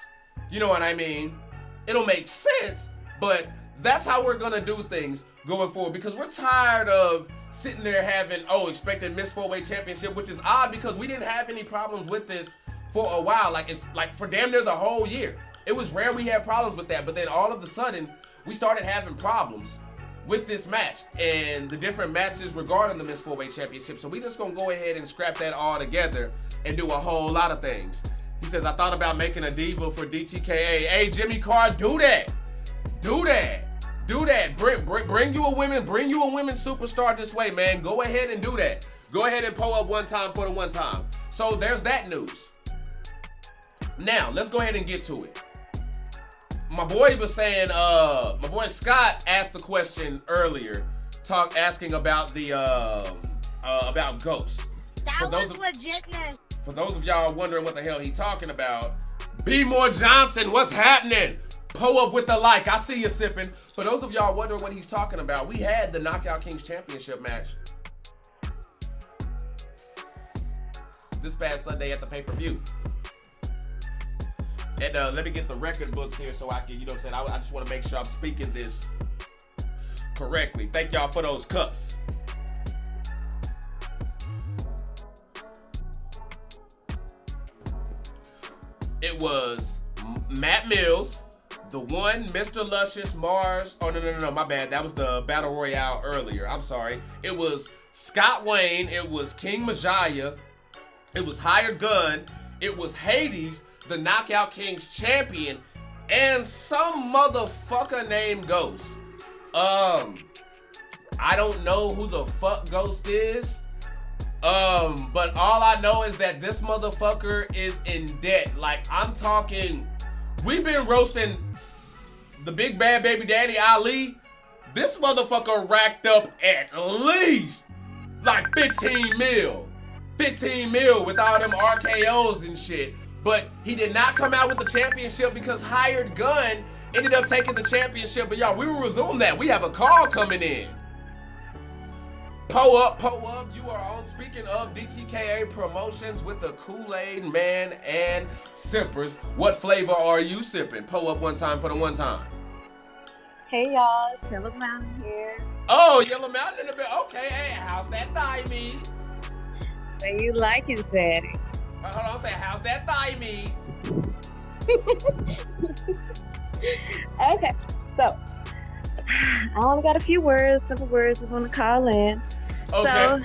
you know what I mean? It'll make sense, but that's how we're gonna do things going forward, because we're tired of sitting there expecting Miss 4-Way Championship, which is odd because we didn't have any problems with this for a while. Like, it's like for damn near the whole year. It was rare we had problems with that, but then all of a sudden we started having problems with this match and the different matches regarding the Miss 4-Way Championship. So we just gonna go ahead and scrap that all together and do a whole lot of things. He says, I thought about making a diva for DTKA. Hey, Jimmy Carr, do that. Bring you a women superstar this way, man. Go ahead and do that. Go ahead and pull up one time for the one time. So there's that news. Now, let's go ahead and get to it. My boy was saying, my boy Scott asked the question earlier, asking about the, about Ghost. That was legitness. For those of y'all wondering what the hell he talking about, B. More Johnson, what's happening? Pull up with the like. I see you sipping. For those of y'all wondering what he's talking about, we had the Knockout Kings Championship match this past Sunday at the pay-per-view. And let me get the record books here so I can, you know what I'm saying, I just want to make sure I'm speaking this correctly. Thank y'all for those cups. It was Matt Mills, the one, Mr. Luscious, Mars. Oh, no, my bad. That was the Battle Royale earlier. I'm sorry. It was Scott Wayne. It was King Majaya. It was Hired Gun. It was Hades, the Knockout Kings champion, and some motherfucker named Ghost. I don't know who the fuck Ghost is. But all I know is that this motherfucker is in debt. Like, I'm talking, we've been roasting the big bad baby daddy Ali. This motherfucker racked up at least like 15 mil. 15 mil with all them RKOs and shit. But he did not come out with the championship because Hired Gun ended up taking the championship. But y'all, we will resume that. We have a call coming in. Po up. You are on. Speaking of DTKA Promotions with the Kool-Aid Man and Sippers. What flavor are you sipping? Po up one time for the one time. Hey y'all, it's Yellow Mountain here. Oh, Yellow Mountain in the bit. Okay, hey, how's that thigh meat? How you like it, Daddy? Hold on, say how's that thigh meat? Okay, so I only got a few words, simple words. Just want to call in. Okay. So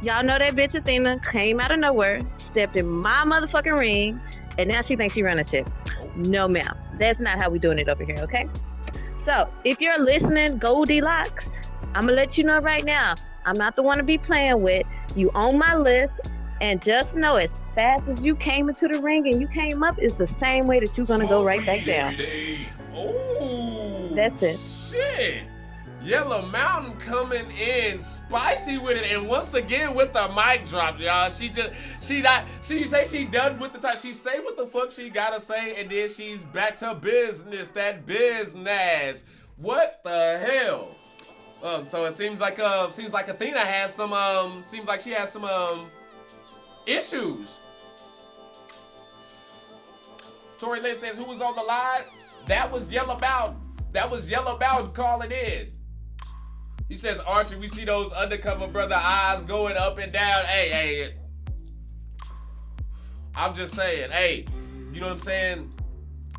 y'all know that bitch Athena came out of nowhere, stepped in my motherfucking ring, and now she thinks she running shit. No, ma'am. That's not how we doing it over here, okay? So if you're listening, Goldilocks, I'm gonna let you know right now, I'm not the one to be playing with. You on my list, and just know as fast as you came into the ring and you came up is the same way that you're gonna go right back down. Oh, that's it. Shit. Yellow Mountain coming in spicy with it, and once again with the mic drop, y'all. She say she done with the time. She say what the fuck she gotta say, and then she's back to business. That business. What the hell? So it seems like Athena has some seems like she has some issues. Tori Lynn says, who was on the line? That was Yellow Mountain. That was Yellow Mountain calling in. He says, Archie, we see those undercover brother eyes going up and down. Hey, I'm just saying, hey, you know what I'm saying?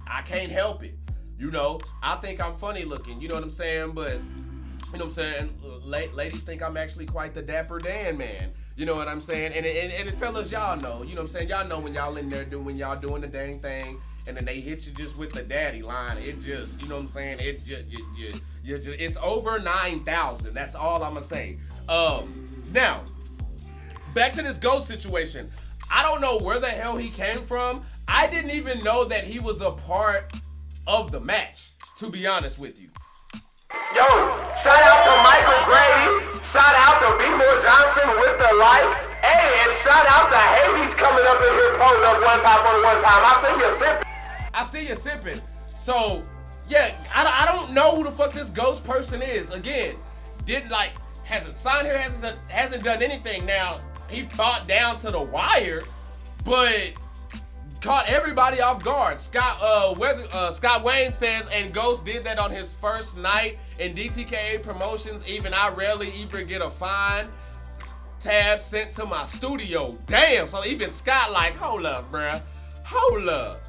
I can't help it. You know, I think I'm funny looking, you know what I'm saying? But, you know what I'm saying? Ladies think I'm actually quite the Dapper Dan man. You know what I'm saying? And fellas, y'all know, you know what I'm saying? Y'all know when y'all in there doing the dang thing, and then they hit you just with the daddy line. It just, you know what I'm saying? It just, it's over 9,000. That's all I'm gonna say. Now, back to this Ghost situation. I don't know where the hell he came from. I didn't even know that he was a part of the match, to be honest with you. Yo, shout out to Michael Grady. Shout out to B-More Johnson with the like. Hey, and shout out to Hades coming up in here pulling up one time for the one time. I see you sipping. So, yeah, I don't know who the fuck this Ghost person is. Again, hasn't signed here, hasn't done anything. Now, he fought down to the wire, but caught everybody off guard. Scott Wayne says, and Ghost did that on his first night in DTKA Promotions. Even I rarely even get a fine tab sent to my studio. Damn, so even Scott like, hold up, bruh. Hold up.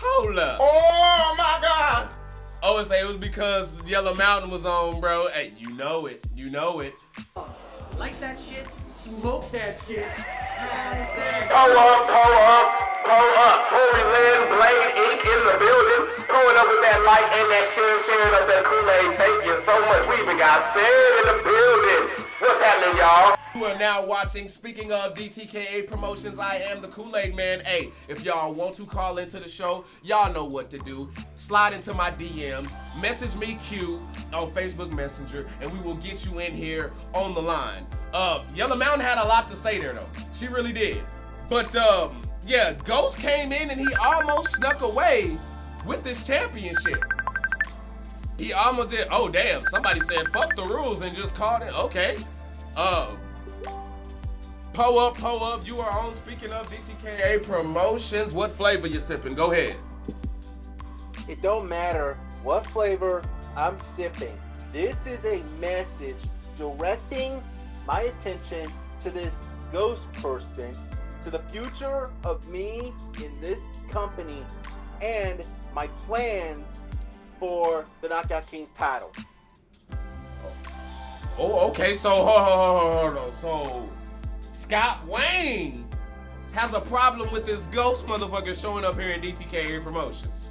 Oh my God. Oh, and say it was because Yellow Mountain was on, bro. Hey, you know it. Like that shit, smoke that shit. Pull up. Tori Lynn, Blade Inc. in the building. Pulling up with that like and that sharing up that Kool-Aid. Thank you so much. We even got Sid in the building. What's happening, y'all? You are now watching, speaking of DTKA Promotions, I am the Kool-Aid Man. Hey, if y'all want to call into the show, y'all know what to do. Slide into my DMs, message me Q on Facebook Messenger, and we will get you in here on the line. Yellow Mountain had a lot to say there, though. She really did. But, yeah, Ghost came in and he almost snuck away with this championship. He almost did. Oh, damn. Somebody said, fuck the rules and just called it. Okay. Po up. You are on. Speaking of DTKA Promotions, what flavor you sipping? Go ahead. It don't matter what flavor I'm sipping. This is a message directing my attention to this ghost person, to the future of me in this company, and my plans for the Knockout Kings title. Oh, okay. So, hold on. So, Scott Wayne has a problem with this ghost motherfucker showing up here in DTKA Promotions.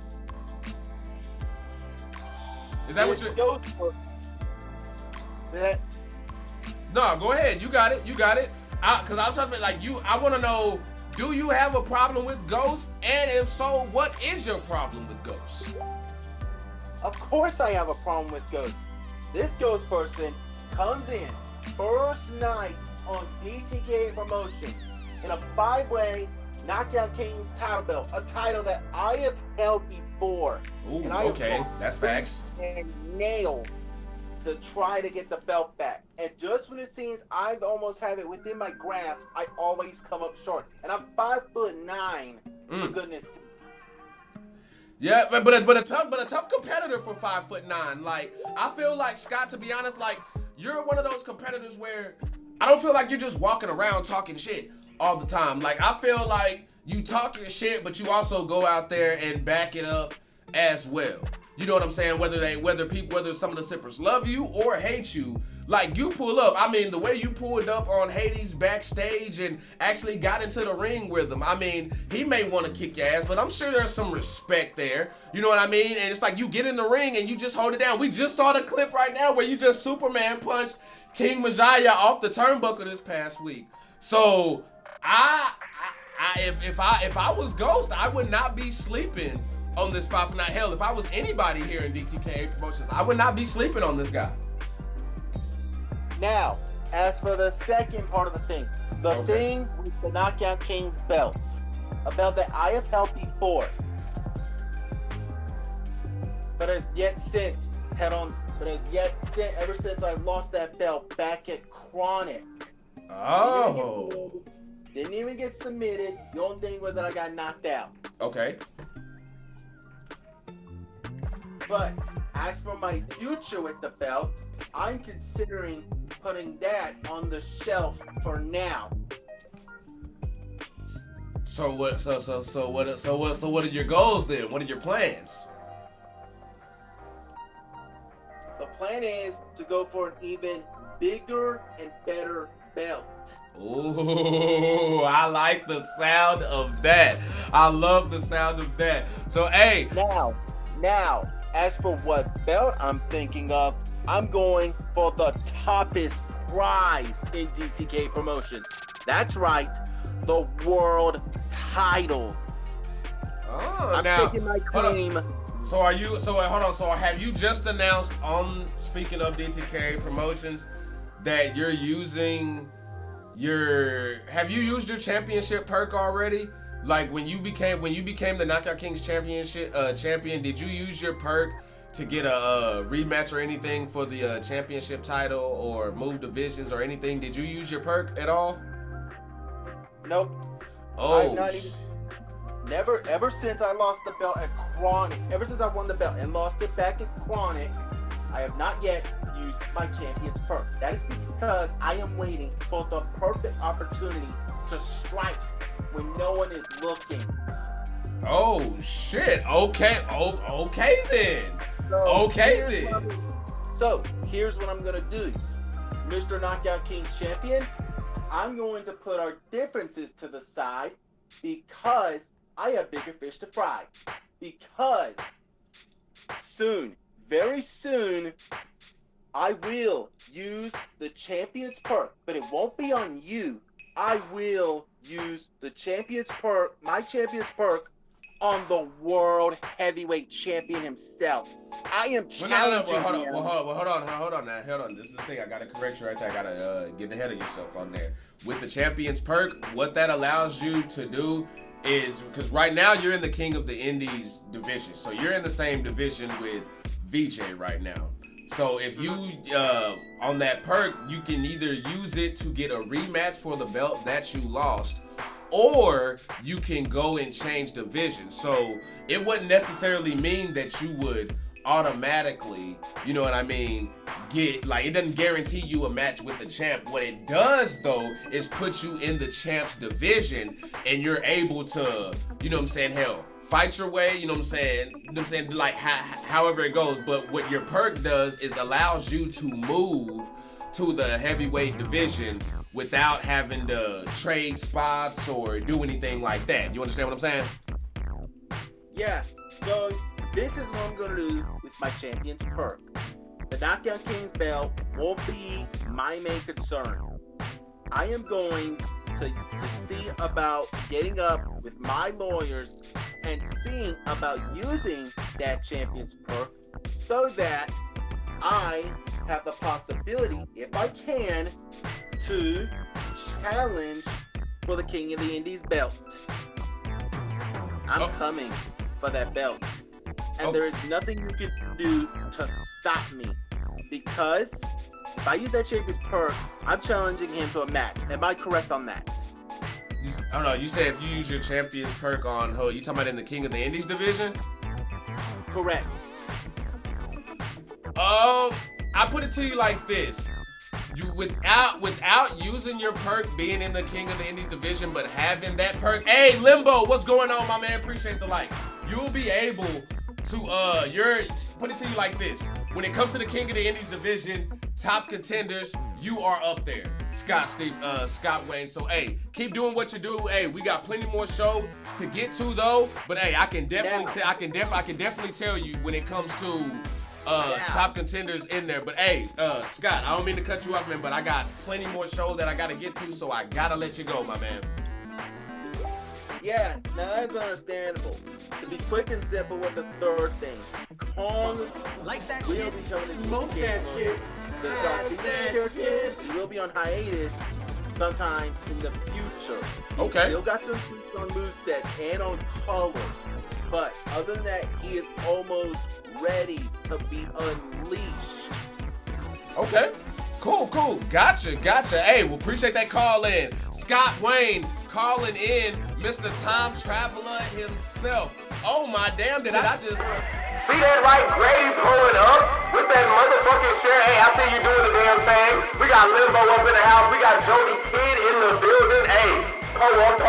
Is that what you're... No, go ahead. You got it. Because I'm trying to, like, I want to know, do you have a problem with ghosts? And if so, what is your problem with ghosts? Of course I have a problem with ghosts. This ghost person comes in first night on DTKA Promotions in a 5-way Knockout Kings title belt, a title that I have held before. Ooh, and I okay, that's facts. And nailed to try to get the belt back. And just when it seems I almost have it within my grasp, I always come up short. And I'm 5'9", for goodness sakes. Yeah, but a tough competitor for 5'9". Like, I feel like, Scott, to be honest, like, you're one of those competitors where I don't feel like you're just walking around talking shit all the time. Like, I feel like you talk your shit, but you also go out there and back it up as well. You know what I'm saying? Whether some of the sippers love you or hate you, like, you pull up. I mean, the way you pulled up on Hades backstage and actually got into the ring with him, I mean, he may want to kick your ass, but I'm sure there's some respect there. You know what I mean? And it's like you get in the ring and you just hold it down. We just saw the clip right now where you just Superman punched King Majaya off the turnbuckle this past week. So, if I was Ghost, I would not be sleeping on this 5'9". Hell, if I was anybody here in DTKA Promotions, I would not be sleeping on this guy. Now, as for the second part of the thing, the thing with the Knockout Kings belt, a belt that I have held before, but has yet since ever since I lost that belt back at Chronic. Oh. Didn't even get submitted. The only thing was that I got knocked out. Okay. But as for my future with the belt, I'm considering putting that on the shelf for now. So what are your goals then? What are your plans? The plan is to go for an even bigger and better belt. Ooh, I like the sound of that. I love the sound of that. So, hey. Now, as for what belt I'm thinking of, I'm going for the toppest prize in DTK Promotions. That's right, the world title. Oh, I'm taking my claim. So have you just announced speaking of DTK Promotions, that you're using have you used your championship perk already? Like, when you became the Knockout Kings champion, did you use your perk to get a rematch or anything for the championship title or move divisions or anything? Did you use your perk at all? Nope. Oh. Never, ever since I lost the belt at Chronic, ever since I won the belt and lost it back at Chronic, I have not yet used my champion's perk. That is because I am waiting for the perfect opportunity to strike when no one is looking. Oh shit! Okay then. So here's what I'm gonna do, Mr. Knockout Kings champion. I'm going to put our differences to the side because I have bigger fish to fry. Because soon, very soon, I will use the champion's perk, but it won't be on you. I will use the champion's perk, my champion's perk, on the world heavyweight champion himself. I am challenging him. Hold on now. This is the thing. I gotta correct you right there. I gotta get ahead of yourself on there. With the champion's perk, what that allows you to do is, because right now you're in the King of the Indies division, so you're in the same division with VJ right now. So if you, on that perk, you can either use it to get a rematch for the belt that you lost, or you can go and change division. So it wouldn't necessarily mean that you would automatically, you know what I mean, it doesn't guarantee you a match with the champ. What it does though is put you in the champ's division, and you're able to, you know what I'm saying, hell, fight your way, you know what I'm saying, like however it goes. But what your perk does is allows you to move to the heavyweight division without having to trade spots or do anything like that. You understand what I'm saying? Yeah, so this is what I'm going to do with my champion's perk. The Knockout Kings belt won't be my main concern. I am going to see about getting up with my lawyers and seeing about using that champion's perk so that I have the possibility, if I can, to challenge for the King of the Indies belt. I'm coming for that belt. And there is nothing you can do to stop me. Because if I use that champion's perk, I'm challenging him to a match. Am I correct on that? I don't know, you said if you use your champion's perk on who? You talking about in the King of the Indies division? Correct. I put it to you like this. You without using your perk being in the King of the Indies division, but having that perk. Hey, Limbo, what's going on, my man? Appreciate the like. You'll be able to put it to you like this. When it comes to the King of the Indies division, top contenders, you are up there. Scott Wayne. So hey, keep doing what you do. Hey, we got plenty more show to get to though. But hey, I can definitely tell you when it comes to top contenders in there. But hey, Scott, I don't mean to cut you off, man, but I got plenty more show that I gotta get to, so I gotta let you go, my man. Yeah, now that's understandable. To be quick and simple with the third thing, Kong like that will shit. be coming to Smoke that shit. He will be on hiatus sometime in the future. Okay. He still got some tweaks on moveset and on color, but other than that, he is almost ready to be unleashed. Okay. Cool. Gotcha. Hey, well, appreciate that call in. Scott Wayne calling in, Mr. Time Traveler himself. Oh my damn, did I just... See that right? Grady pulling up with that motherfucking share. Hey, I see you doing the damn thing. We got Limbo up in the house. We got Jody Kidd in the building. Hey, pull up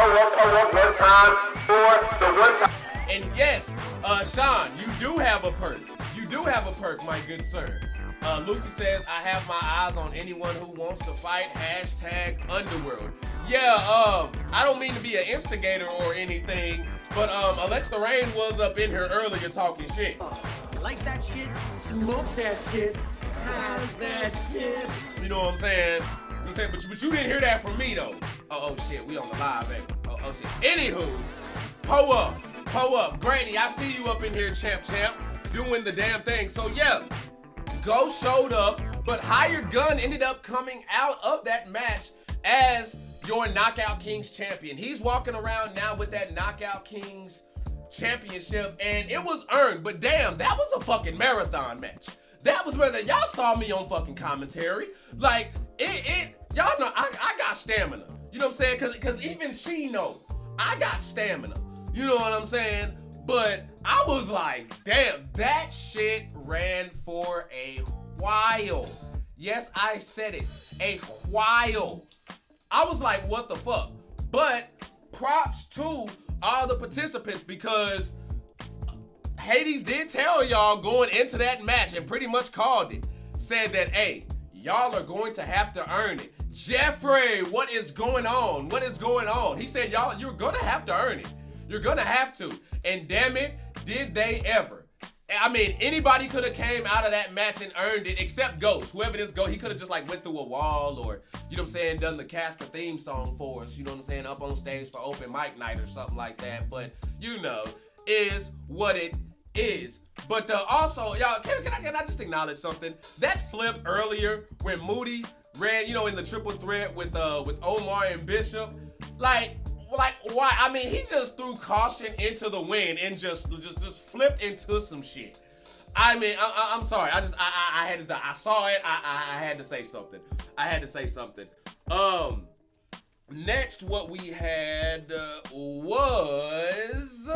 one time for the one time. And yes, Shawn, you do have a perk. My good sir. Lucy says, I have my eyes on anyone who wants to fight. #Underworld. Yeah, I don't mean to be an instigator or anything, but Alexa Rain was up in here earlier talking shit. Like that shit, smoke that shit, has that shit. You know what I'm saying? But you didn't hear that from me though. Oh shit, we on the live, baby. Oh shit. Anywho, pull up. Granny, I see you up in here, champ, doing the damn thing. So yeah. Ghost showed up, but Hired Gun ended up coming out of that match as your Knockout Kings champion. He's walking around now with that Knockout Kings championship, and it was earned, but damn, that was a fucking marathon match. That was where y'all saw me on fucking commentary. Like, y'all know I got stamina. You know what I'm saying? Cause even she know I got stamina. You know what I'm saying? But I was like, damn, that shit ran for a while. Yes, I said it, a while. I was like, what the fuck? But props to all the participants, because Hades did tell y'all going into that match and pretty much called it. Said that, hey, y'all are going to have to earn it. Jeffrey, what is going on? He said, you're gonna have to earn it. You're gonna have to. And damn it, did they ever. I mean, anybody could have came out of that match and earned it except Ghost. Whoever this Ghost, he could have just like went through a wall or, you know what I'm saying, done the Casper theme song for us, you know what I'm saying, up on stage for open mic night or something like that. But, you know, is what it is. But also, y'all, can I just acknowledge something? That flip earlier when Moody ran, you know, in the triple threat with Omar and Bishop, like why? I mean, he just threw caution into the wind and just flipped into some shit. I mean, I'm sorry. I had to. I saw it. I had to say something. Next, what we had was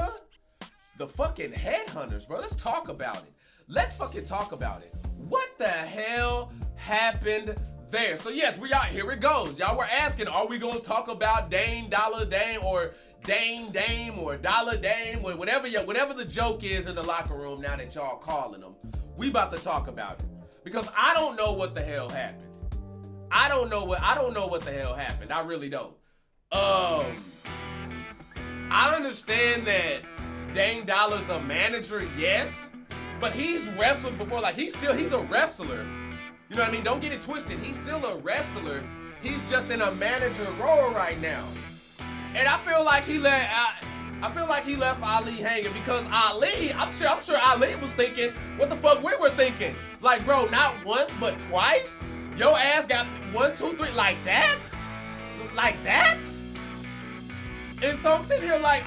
the fucking Headhunters, bro. Let's talk about it. Let's fucking talk about it. What the hell happened there? So yes, we out. Here it goes. Y'all were asking, are we gonna talk about Dame, Dollar Dame, or Dame, or Dollar Dame, or whatever the joke is in the locker room now that y'all calling them? We about to talk about it because I don't know what the hell happened. I don't know what the hell happened. I really don't. I understand that Dame Dollar's a manager, yes, but he's wrestled before. Like he's a wrestler. You know what I mean? Don't get it twisted. He's still a wrestler. He's just in a manager role right now. And I feel like he left Ali hanging because Ali, I'm sure Ali was thinking what the fuck we were thinking. Like, bro, not once but twice. Your ass got 1, 2, 3 like that? Like that? And so I'm sitting here like,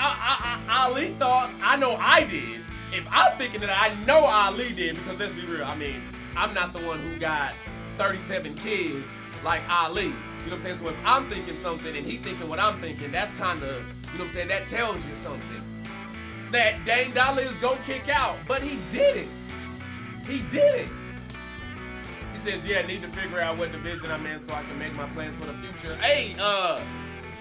Ali thought, I know I did. If I'm thinking that, I know Ali did, because let's be real, I mean, I'm not the one who got 37 kids like Ali. You know what I'm saying? So if I'm thinking something and he thinking what I'm thinking, that's kind of, you know what I'm saying, that tells you something. That Dame Dollar is gonna kick out, but he didn't. He didn't. He says, yeah, I need to figure out what division I'm in so I can make my plans for the future. Hey,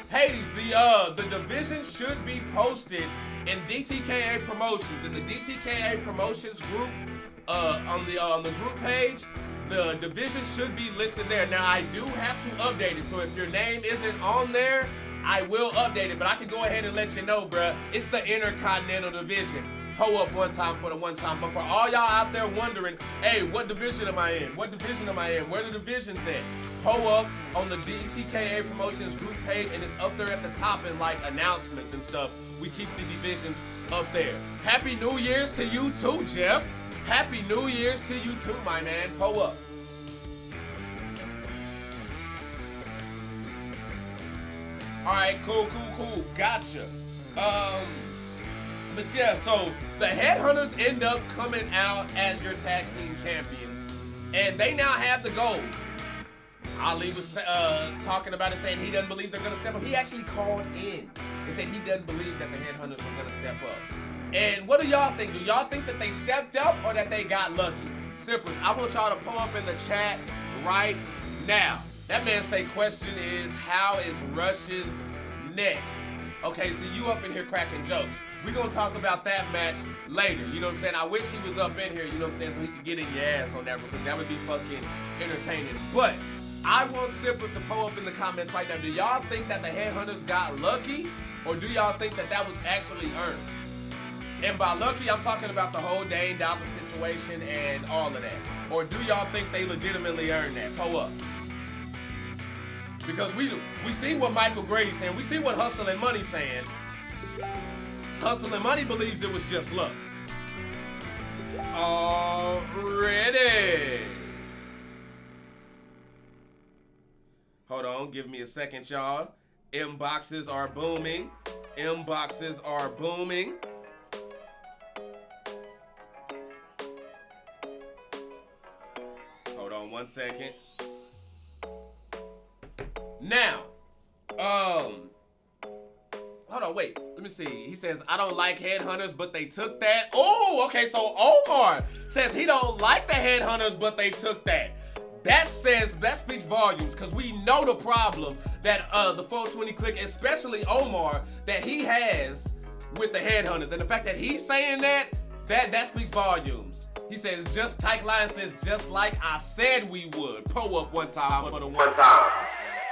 Hades, the division should be posted in DTKA Promotions, in the DTKA Promotions group, on the group page. The division should be listed there. Now, I do have to update it, so if your name isn't on there, I will update it, but I can go ahead and let you know, bruh. It's the Intercontinental Division. Pull up one time for the one time. But for all y'all out there wondering, hey, what division am I in? What division am I in? Where the division's at? Pull up on the DTKA Promotions group page, and it's up there at the top in like announcements and stuff. We keep the divisions up there. Happy New Year's to you too, Jeff. Happy New Year's to you too, my man. Pull up. All right, cool. Gotcha. But yeah, so the Headhunters end up coming out as your tag team champions, and they now have the gold. Ali was talking about it, saying he doesn't believe they're gonna step up. He actually called in and said he doesn't believe that the Headhunters were gonna step up. And what do y'all think? Do y'all think that they stepped up or that they got lucky? Sippers, I want y'all to pull up in the chat right now. That man say, question is, how is Rush's neck? Okay, so you up in here cracking jokes. We gonna talk about that match later, you know what I'm saying? I wish he was up in here, you know what I'm saying, so he could get in your ass on that, because that would be fucking entertaining. But I want Sippers to pull up in the comments right now. Do y'all think that the Headhunters got lucky, or do y'all think that that was actually earned? And by lucky, I'm talking about the whole Dame Dollar situation and all of that. Or do y'all think they legitimately earned that? Pull up. Because we see what Michael Grady's saying. We see what Hustle and Money saying. Hustle and Money believes it was just luck. Already. Hold on, give me a second, y'all. Inboxes are booming. Inboxes are booming. Hold on 1 second. Now, hold on, wait, let me see. He says, I don't like Headhunters, but they took that. Oh, okay, so Omar says he don't like the Headhunters, but they took that. That speaks volumes, because we know the problem that the 420 Click, especially Omar, that he has with the Headhunters. And the fact that he's saying that speaks volumes. He says, Tyke Lion says, just like I said we would. Pull up one time for the one time.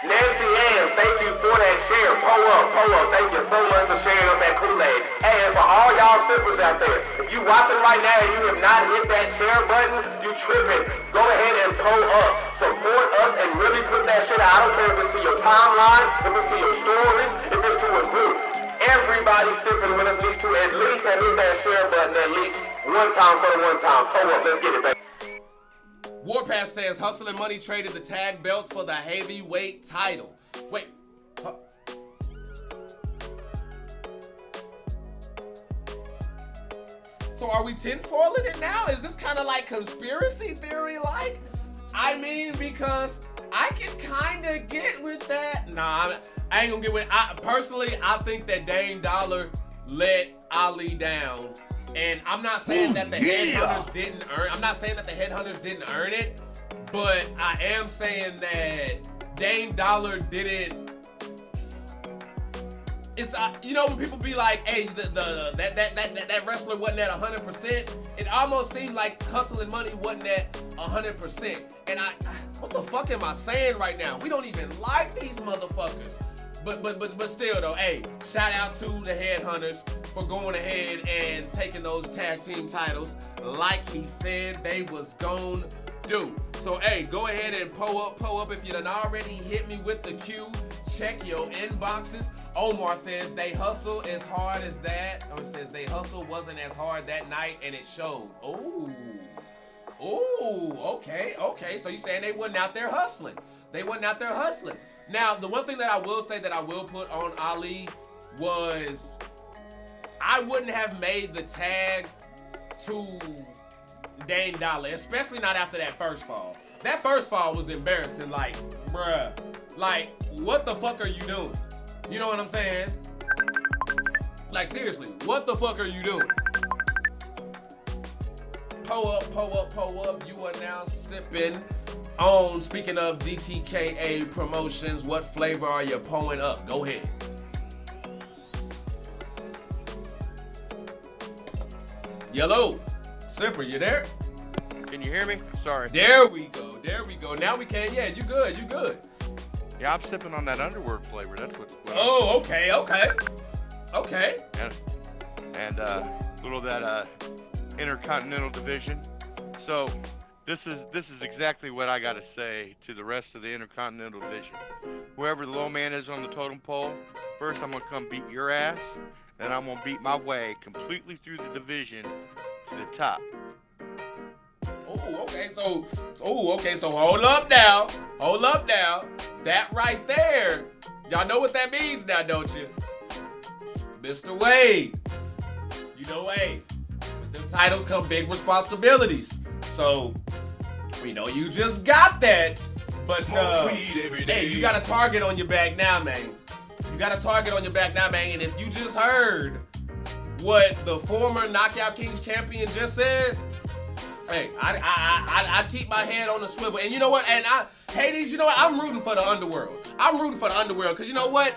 Nancy Ann, thank you for that share. Pull up. Thank you so much for sharing up that Kool-Aid. Hey, and for all y'all sippers out there, if you watching right now and you have not hit that share button, you tripping. Go ahead and pull up. Support us and really put that shit out. I don't care if it's to your timeline, if it's to your stories, if it's to a group. Everybody sipping with us needs to at least have hit that share button at least one time for the one time. Pull up. Let's get it, baby. Warpath says Hustle and Money traded the tag belts for the heavyweight title. Wait. So are we tinfoiling it now? Is this kind of like conspiracy theory like? I mean, because I can kind of get with that. Nah, I ain't gonna get with it. Personally, I think that Dame Dollar let Ali down And I'm not saying that the headhunters didn't earn. I'm not saying that the headhunters didn't earn it, but I am saying that Dame Dollar didn't. It's you know when people be like, hey, that wrestler wasn't at 100%. It almost seemed like Hustling Money wasn't at 100%. And I what the fuck am I saying right now? We don't even like these motherfuckers. But still though, hey, shout out to the headhunters for going ahead and taking those tag team titles like he said they was gon' do. So hey, go ahead and pull up if you done already hit me with the cue. Check your inboxes. Omar says they hustle as hard as that. Or says they hustle wasn't as hard that night and it showed. Okay. So you saying they wasn't out there hustling. Now, the one thing that I will say that I will put on Ali was I wouldn't have made the tag to Dame Dollar, especially not after that first fall. That first fall was embarrassing. Like, bruh. Like, what the fuck are you doing? You know what I'm saying? Like, seriously, what the fuck are you doing? Pull up. You are now sipping on, speaking of DTKA Promotions, what flavor are you pulling up? Go ahead. Yellow. Sipper, you there? Can you hear me? Sorry. There we go. Now we can. Yeah, you good. Yeah, I'm sipping on that underworld flavor. That's what's. Oh, okay. And little of that Intercontinental Division. So this is exactly what I gotta say to the rest of the Intercontinental Division. Whoever the low man is on the totem pole, first I'm gonna come beat your ass, then I'm gonna beat my way completely through the division to the top. Okay, so hold up now. That right there, y'all know what that means now, don't you? Mr. Wade. You know, hey, with them titles come big responsibilities. So, we know you just got that. But, hey, you got a target on your back now, man. And if you just heard what the former Knockout Kings champion just said, hey, I keep my head on the swivel. And you know what? And Hades, you know what? I'm rooting for the underworld. Because you know what?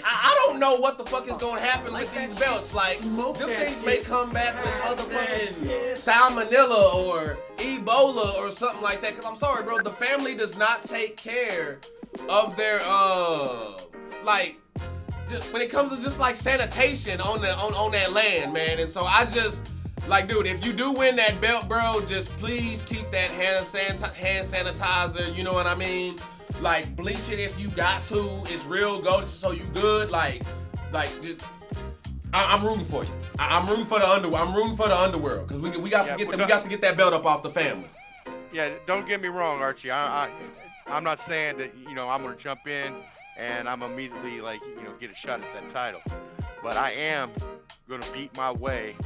I don't know what the fuck is going to happen with these belts. Like, them things may come back with motherfucking salmonella or Ebola or something like that. Because I'm sorry, bro. The family does not take care of their, when it comes to just like sanitation on that land, man. And so I just... Like, dude, if you do win that belt, bro, just please keep that hand sanitizer, you know what I mean? Like, bleach it if you got to. It's real gold, so you good. Just, I'm rooting for you. I'm rooting for the underworld, because we got to get that belt up off the family. Yeah, don't get me wrong, Archie. I'm not saying that, you know, I'm going to jump in and I'm immediately, like, you know, get a shot at that title. But I am going to beat my way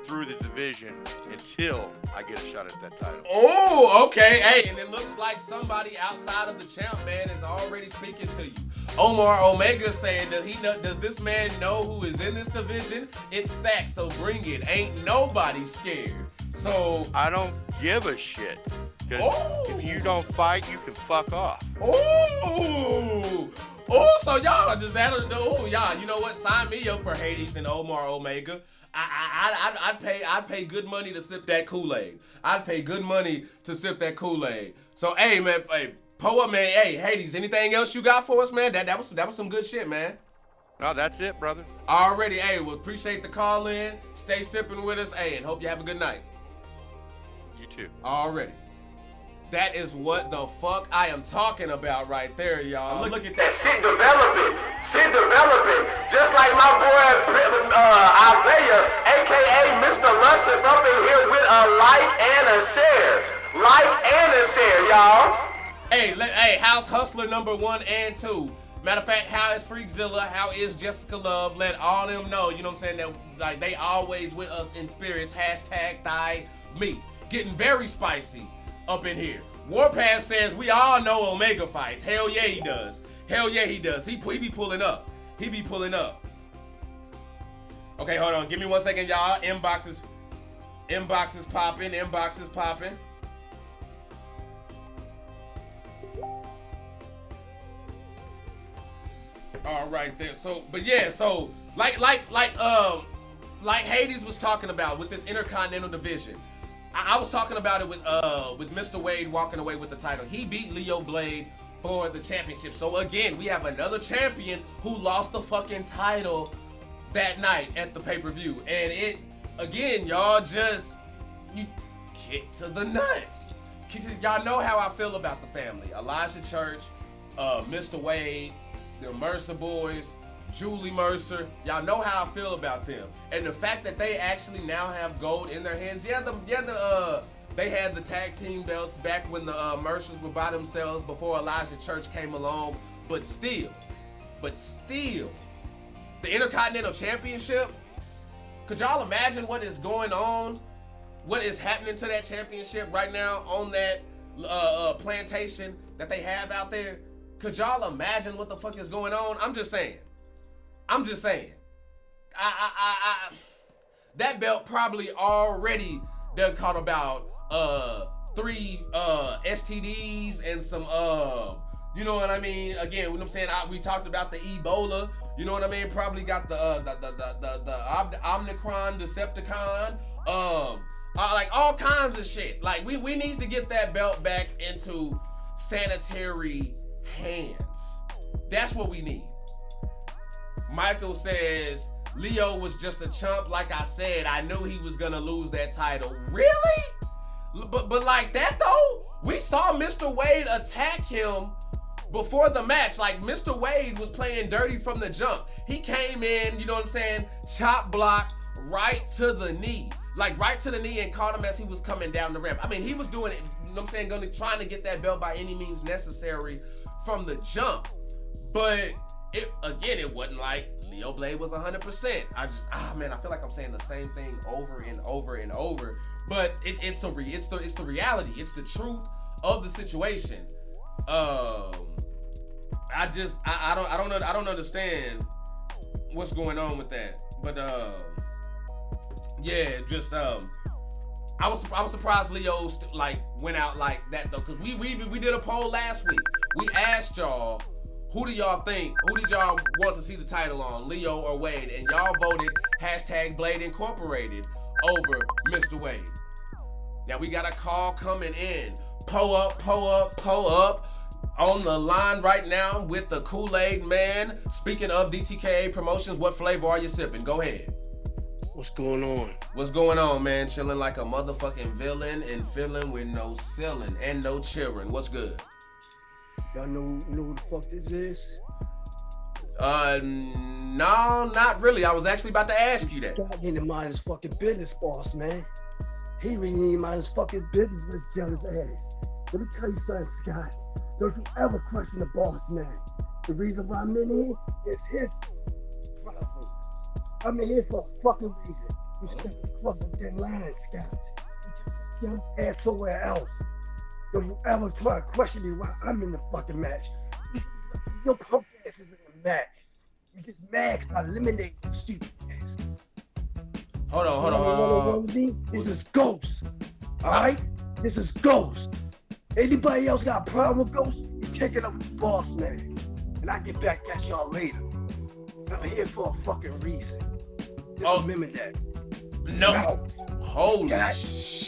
through the division until I get a shot at that title. Oh, okay. Hey, and it looks like somebody outside of the champ, man, is already speaking to you. Omar Omega saying, does this man know who is in this division? It's stacked, so bring it. Ain't nobody scared. So I don't give a shit. Because if you don't fight, you can fuck off. So y'all, y'all, you know what? Sign me up for Hades and Omar Omega. I'd pay good money to sip that Kool-Aid. So hey man, hey, Poa man, hey Hades, anything else you got for us, man? That was some good shit, man. No, that's it, brother. Already, hey, well, appreciate the call in. Stay sipping with us, hey, and hope you have a good night. You too. Already. That is what the fuck I am talking about right there, y'all. Look at that. Shit developing. Just like my boy Isaiah, aka Mr. Luscious, up in here with a like and a share. Y'all. Hey, how's Hustler number 1 and 2? Matter of fact, how is Freakzilla? How is Jessica Love? Let all them know, you know what I'm saying, that like they always with us in spirits. #thigh meat. Getting very spicy up in here. Warpath says we all know Omega fights. Hell yeah, he does. He be pulling up. Okay, hold on. Give me 1 second, y'all. Inboxes Inbox is popping. Inbox is popping. All right there. So, but yeah, so like Hades was talking about with this Intercontinental division. I was talking about it with Mr. Wade walking away with the title. He beat Leo Blade for the championship. So again, we have another champion who lost the fucking title that night at the pay-per-view. And it, again, y'all just, you kick to the nuts. Y'all know how I feel about the family. Elijah Church, Mr. Wade, the Mercer boys, Julie Mercer. Y'all know how I feel about them. And the fact that they actually now have gold in their hands. They had the tag team belts back when the Mercers were by themselves before Elijah Church came along. But still, the Intercontinental Championship, could y'all imagine what is going on? What is happening to that championship right now on that plantation that they have out there? Could y'all imagine what the fuck is going on? I'm just saying. That belt probably already done caught about 3 STDs and some you know what I mean? Again, what I'm saying, we talked about the Ebola. You know what I mean? Probably got the Omicron, Decepticon, like all kinds of shit. Like we need to get that belt back into sanitary hands. That's what we need. Michael says Leo was just a chump. Like I said, I knew he was gonna lose that title. Really? But like that though, we saw Mr. Wade attack him before the match. Like Mr. Wade was playing dirty from the jump. He came in, you know what I'm saying, chop block right to the knee. Like right to the knee and caught him as he was coming down the ramp. I mean, he was doing it, you know what I'm saying, trying to get that belt by any means necessary from the jump. But it wasn't like Leo Blade was 100%. I feel like I'm saying the same thing over and over and over. But it's the reality. It's the truth of the situation. I don't understand what's going on with that. But yeah, just I was surprised Leo went out like that though, because we did a poll last week. We asked y'all, who did y'all want to see the title on, Leo or Wade? And y'all voted #Blade Incorporated over Mr. Wade. Now we got a call coming in. Pull up on the line right now with the Kool-Aid Man. Speaking of DTKA Promotions, what flavor are you sipping? Go ahead. What's going on? What's going on, man? Chilling like a motherfucking villain and feeling with no ceiling and no children. What's good? Y'all know who the fuck this is? No, not really. I was actually about to ask you that. Scott didn't mind his fucking business, boss, man. He really didn't mind his fucking business with his jealous ass. Let me tell you something, Scott. Don't you ever question the boss, man. The reason why I'm in here is his problem. I'm in here for a fucking reason. You step across the thin line, Scott. You just get his ass somewhere else. Don't you ever try to question me while I'm in the fucking match. Your punk ass is in the match. You just mad because I eliminated your stupid ass. Hold on. This is Ghost. Alright? This is Ghost. Anybody else got a problem with Ghost? You take it up with the boss, man. And I get back at y'all later. I'm here for a fucking reason. Just remember that. No. Holy Scott,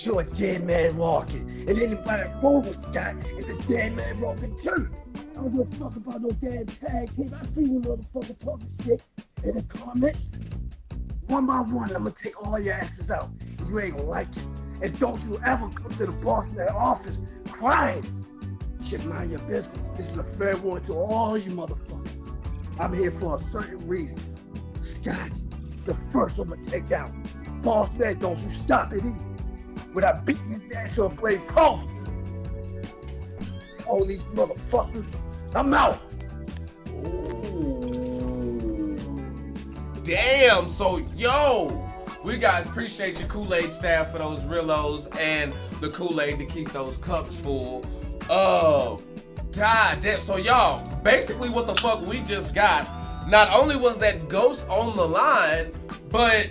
you're a dead man walking. And anybody that roll with Scott is a dead man walking too. I don't give a fuck about no damn tag team. I see you motherfucker talking shit in the comments. One by one, I'm gonna take all your asses out. You ain't gonna like it. And don't you ever come to the boss in that office crying. Shit, mind your business. This is a fair warning to all you motherfuckers. I'm here for a certain reason. Scott, the first one I'm gonna take out. Boss said, don't you stop it either. Without beating his ass on Blade Post. Police motherfucker. I'm out. Damn, so we appreciate your Kool-Aid staff for those Rillos and the Kool-Aid to keep those cups full. God damn. So y'all, basically what the fuck we just got, not only was that Ghost on the line, but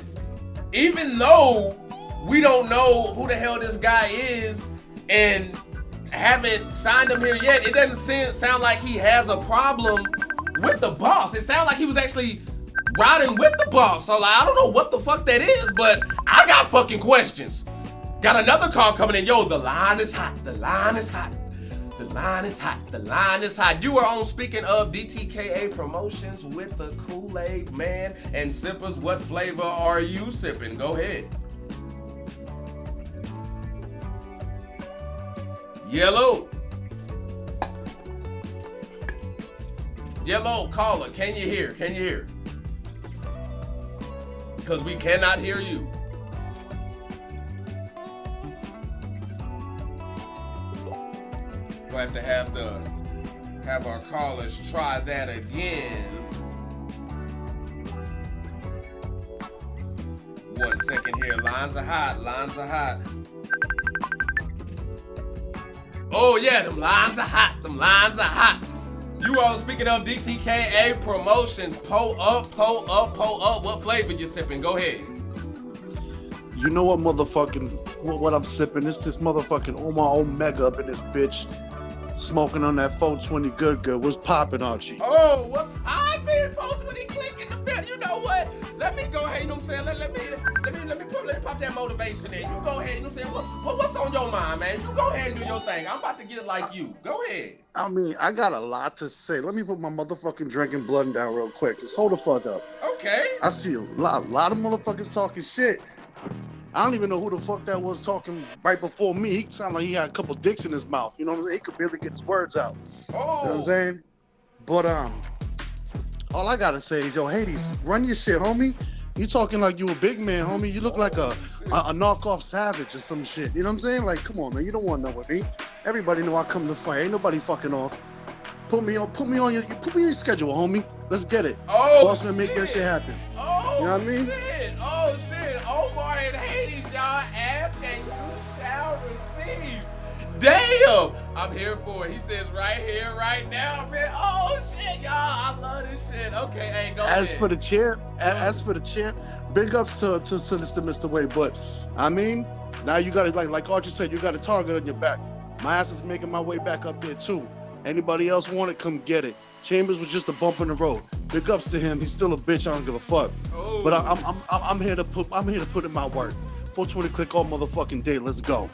even though we don't know who the hell this guy is and haven't signed him here yet. It doesn't sound like he has a problem with the boss. It sounds like he was actually riding with the boss. So like, I don't know what the fuck that is, but I got fucking questions. Got another call coming in. Yo, the line is hot. The line is hot. The line is hot. The line is hot. You are on Speaking of DTKA Promotions with the Kool-Aid Man and Sippers. What flavor are you sipping? Go ahead. Yellow. Yellow caller, can you hear? Can you hear? Because we cannot hear you. We'll have to have our callers try that again. 1 second here. Lines are hot. Lines are hot. Oh yeah, them lines are hot. Them lines are hot. You all Speaking of DTKA Promotions. Pull up, pull up, pull up. What flavor you sipping? Go ahead. You know what what I'm sipping? It's this motherfucking Omar Omega up in this bitch. Smoking on that 420 good. What's popping, Archie? Oh, what's popping? 420 click in the bed. You know what? Let me go ahead, you know what I'm saying? Let me pop that motivation in. You go ahead, you know what I'm saying? What's on your mind, man? You go ahead and do your thing. I'm about to get like you. Go ahead. I mean, I got a lot to say. Let me put my motherfucking drinking blood down real quick. Just hold the fuck up. Okay. I see a lot of motherfuckers talking shit. I don't even know who the fuck that was talking right before me. He sounded like he had a couple dicks in his mouth. You know what I'm saying? He could barely get his words out. Oh. You know what I'm saying? But all I gotta say is, yo, Hades, run your shit, homie. You talking like you a big man, homie. You look like a knockoff Savage or some shit. You know what I'm saying? Like, come on, man. You don't want to know with me. Everybody know I come to fight. Ain't nobody fucking off. Put me on your schedule, homie. Let's get it. Oh, Boss gonna make that shit happen. Oh, you know what I mean? Shit. Oh, shit. Omar and Hades, y'all ask and you shall receive. Damn. I'm here for it. He says right here, right now, man. Oh, shit, y'all. I love this shit. Okay, hey, go ahead. As for the champ, big ups to Mr. Wade. But, I mean, now you got to, like Archie said, you got a target on your back. My ass is making my way back up there, too. Anybody else want it, come get it. Chambers was just a bump in the road. Big ups to him. He's still a bitch. I don't give a fuck. Oh. But I'm here to put in my work. 420 click all motherfucking day. Let's go.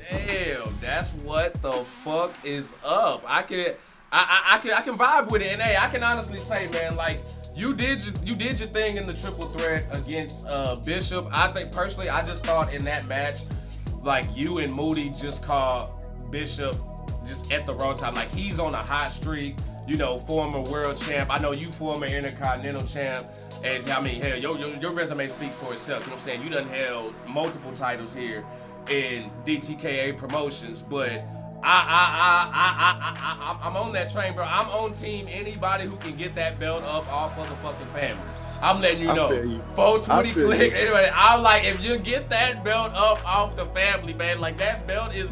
Damn, that's what the fuck is up. I can vibe with it, and hey, I can honestly say, man, like you did your thing in the triple threat against Bishop. I think personally, I just thought in that match, like you and Moody just caught Bishop just at the wrong time. Like he's on a hot streak, you know, former world champ. I know you former Intercontinental champ. And I mean, hell, your resume speaks for itself. You know what I'm saying? You done held multiple titles here in DTKA Promotions, but I'm on that train, bro. I'm on team anybody who can get that belt up off of the fucking family. I'm letting you know. 420 click. Anyway, I'm like, if you get that belt up off the family, man, like that belt is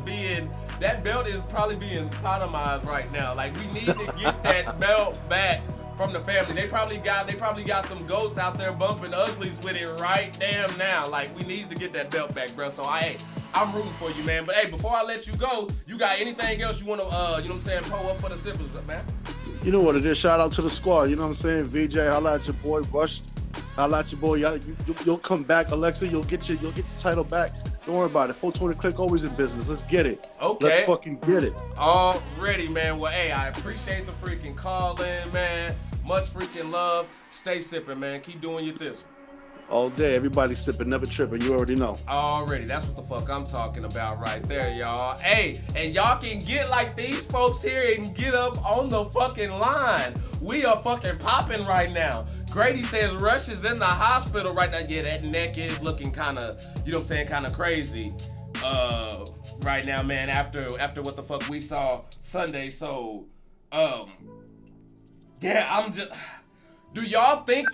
probably being sodomized right now. Like we need to get that belt back from the family. They probably got some goats out there bumping uglies with it right damn now. Like we need to get that belt back, bro. So I'm rooting for you, man. But hey, before I let you go, you got anything else you want to, you know what I'm saying, pull up for the sippers, man? You know what it is. Shout out to the squad. You know what I'm saying? VJ, holla at your boy. Rush, holla at your boy. You'll come back. Alexa, you'll get your title back. Don't worry about it. 420 click always in business. Let's get it. Okay. Let's fucking get it. Already, man. Well, hey, I appreciate the freaking call in, man. Much freaking love. Stay sipping, man. Keep doing your this. All day, everybody sipping, never tripping. You already know. Already, that's what the fuck I'm talking about right there, y'all. Hey, and y'all can get like these folks here and get up on the fucking line. We are fucking popping right now. Grady says Rush is in the hospital right now. Yeah, that neck is looking kind of, you know what I'm saying, kind of crazy right now, man, after what the fuck we saw Sunday. So, yeah, I'm just, do y'all think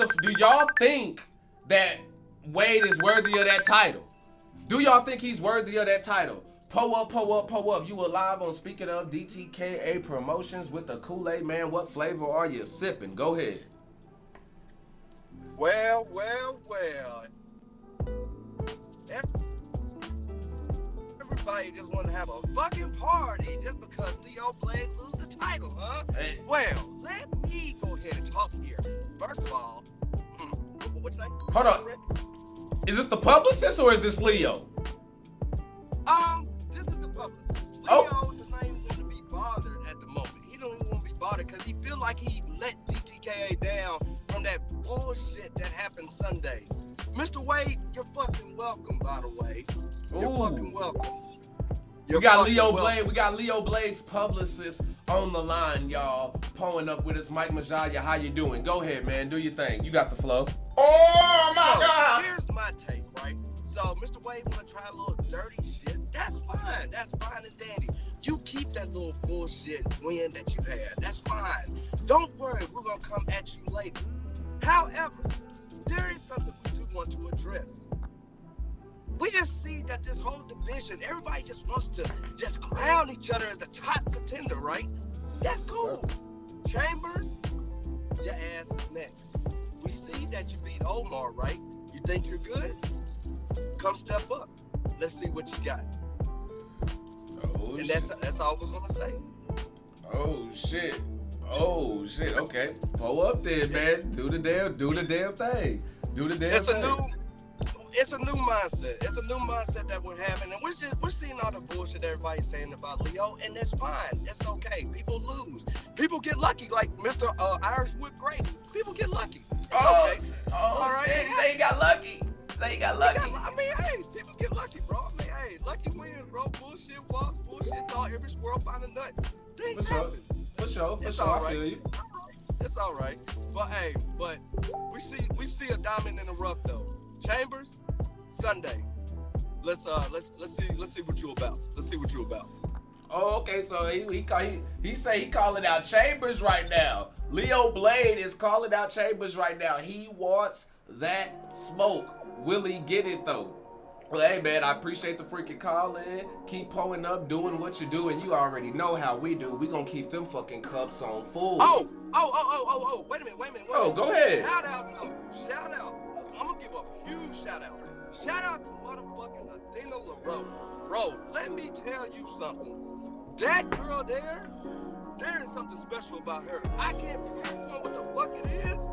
that Wade is worthy of that title? Do y'all think he's worthy of that title? Pull up. You are live on Speaking of DTKA Promotions with the Kool-Aid Man. What flavor are you sipping? Go ahead. Well. everybody just want to have a fucking party just because Leo Blade lose the title, huh? Hey. Well, let me go ahead and talk here. First of all, what's your name? Hold on. Is this the publicist or is this Leo? This is the publicist. Leo does not even want to be bothered at the moment. He don't even want to be bothered because he feel like he let DTKA down from that bullshit that happened Sunday. Mr. Wade, you're fucking welcome, by the way. You're fucking welcome. We got Leo Blade. We got Leo Blade's publicist on the line, y'all. Pulling up with us, Mike Majaya. How you doing? Go ahead, man. Do your thing. You got the flow. Oh my God! Here's my take, right? So, Mr. Wade wanna try a little dirty shit. That's fine. That's fine and dandy. You keep that little bullshit win that you had. That's fine. Don't worry. We're gonna come at you later. However, there is something we do want to address. We just see that this whole division, everybody just wants to just crown each other as the top contender, right? That's cool. Chambers, your ass is next. We see that you beat Omar, right? You think you're good? Come step up. Let's see what you got. And that's all we're gonna say. Oh shit. Oh shit. Okay. Pull up there, man. Do the damn thing. Do the damn thing. It's a new mindset. It's a new mindset that we're having, and we're seeing all the bullshit everybody's saying about Leo, and that's fine. It's okay. People lose. People get lucky, like Mr. Irish Whip Great. People get lucky. Oh, okay. All right. Shit, they got lucky. They got lucky. I mean, hey, people get lucky, bro. I mean, hey, lucky wins, bro. Bullshit walks, bullshit thought. Every squirrel find a nut. Things happen. For sure. It's I all right. feel you. It's all right. But hey, we see a diamond in the rough though. Chambers, Sunday. Let's see what you about. Let's see what you about. Oh, okay. So he say he calling out Chambers right now. Leo Blade is calling out Chambers right now. He wants that smoke. Will he get it though? Well, hey man, I appreciate the freaking call in. Keep pulling up, doing what you do, and you already know how we do. We gonna keep them fucking cups on full. Oh! Wait a minute. Oh, go ahead. Shout out. I'm gonna give a huge shout out. Shout out to motherfucking Athena LaRoe. Bro, let me tell you something. That girl there is something special about her. I can't pinpoint what the fuck it is,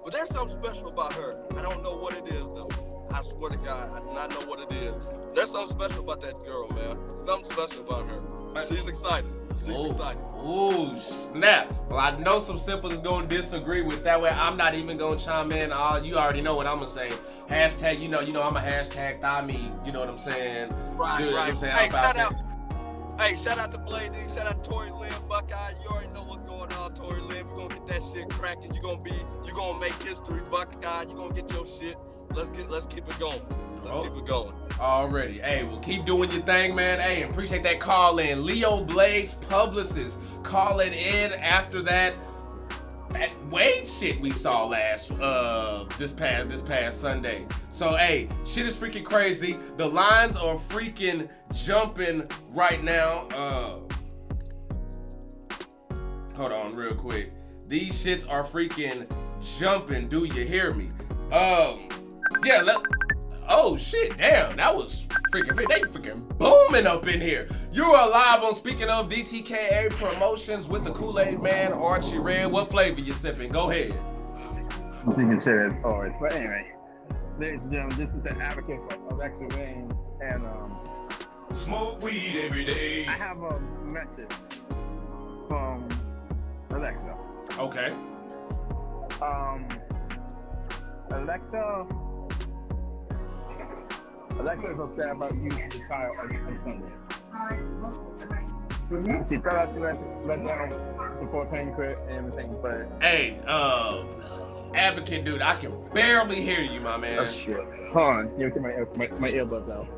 but there's something special about her. I don't know what it is though. I swear to God, I do not know what it is. There's something special about that girl, man. Something special about her. She's excited. Excited. Ooh, snap. Well, I know some simple is gonna disagree with that way. I'm not even gonna chime in. You already know what I'm gonna say. Hashtag, you know, I'm a hashtag thigh meat. You know what I'm saying? Right. You know what I'm saying? Hey, shout out to Blade D. Shout out to Tori, Lynn, Buckeye. You already know what's going on, Tori, Lynn. We're gonna get that shit cracking. You gonna make history, Buckeye. You gonna get your shit. Let's keep it going. Keep it going. Already. Hey, well, keep doing your thing, man. Hey, appreciate that call in. Leo Blade's publicist calling in after that Wade shit we saw this past Sunday. So hey, shit is freaking crazy. The lines are freaking jumping right now. Hold on real quick. These shits are freaking jumping. Do you hear me? Yeah, oh shit, damn, that was freaking, they freaking booming up in here. You are live on Speaking of DTKA Promotions with the Kool-Aid Man, Archie Red. What flavor you sipping? Go ahead. I'm thinking cherry orange, but anyway, ladies and gentlemen, this is the advocate of Alexa Wayne, and smoke weed every day. I have a message from Alexa. Okay. Alexa is upset about you to retire on Sunday. She thought I should let down before Tony quit and everything, but hey, advocate dude, I can barely hear you, my man. Oh shit. Hold on, give me my earbuds out.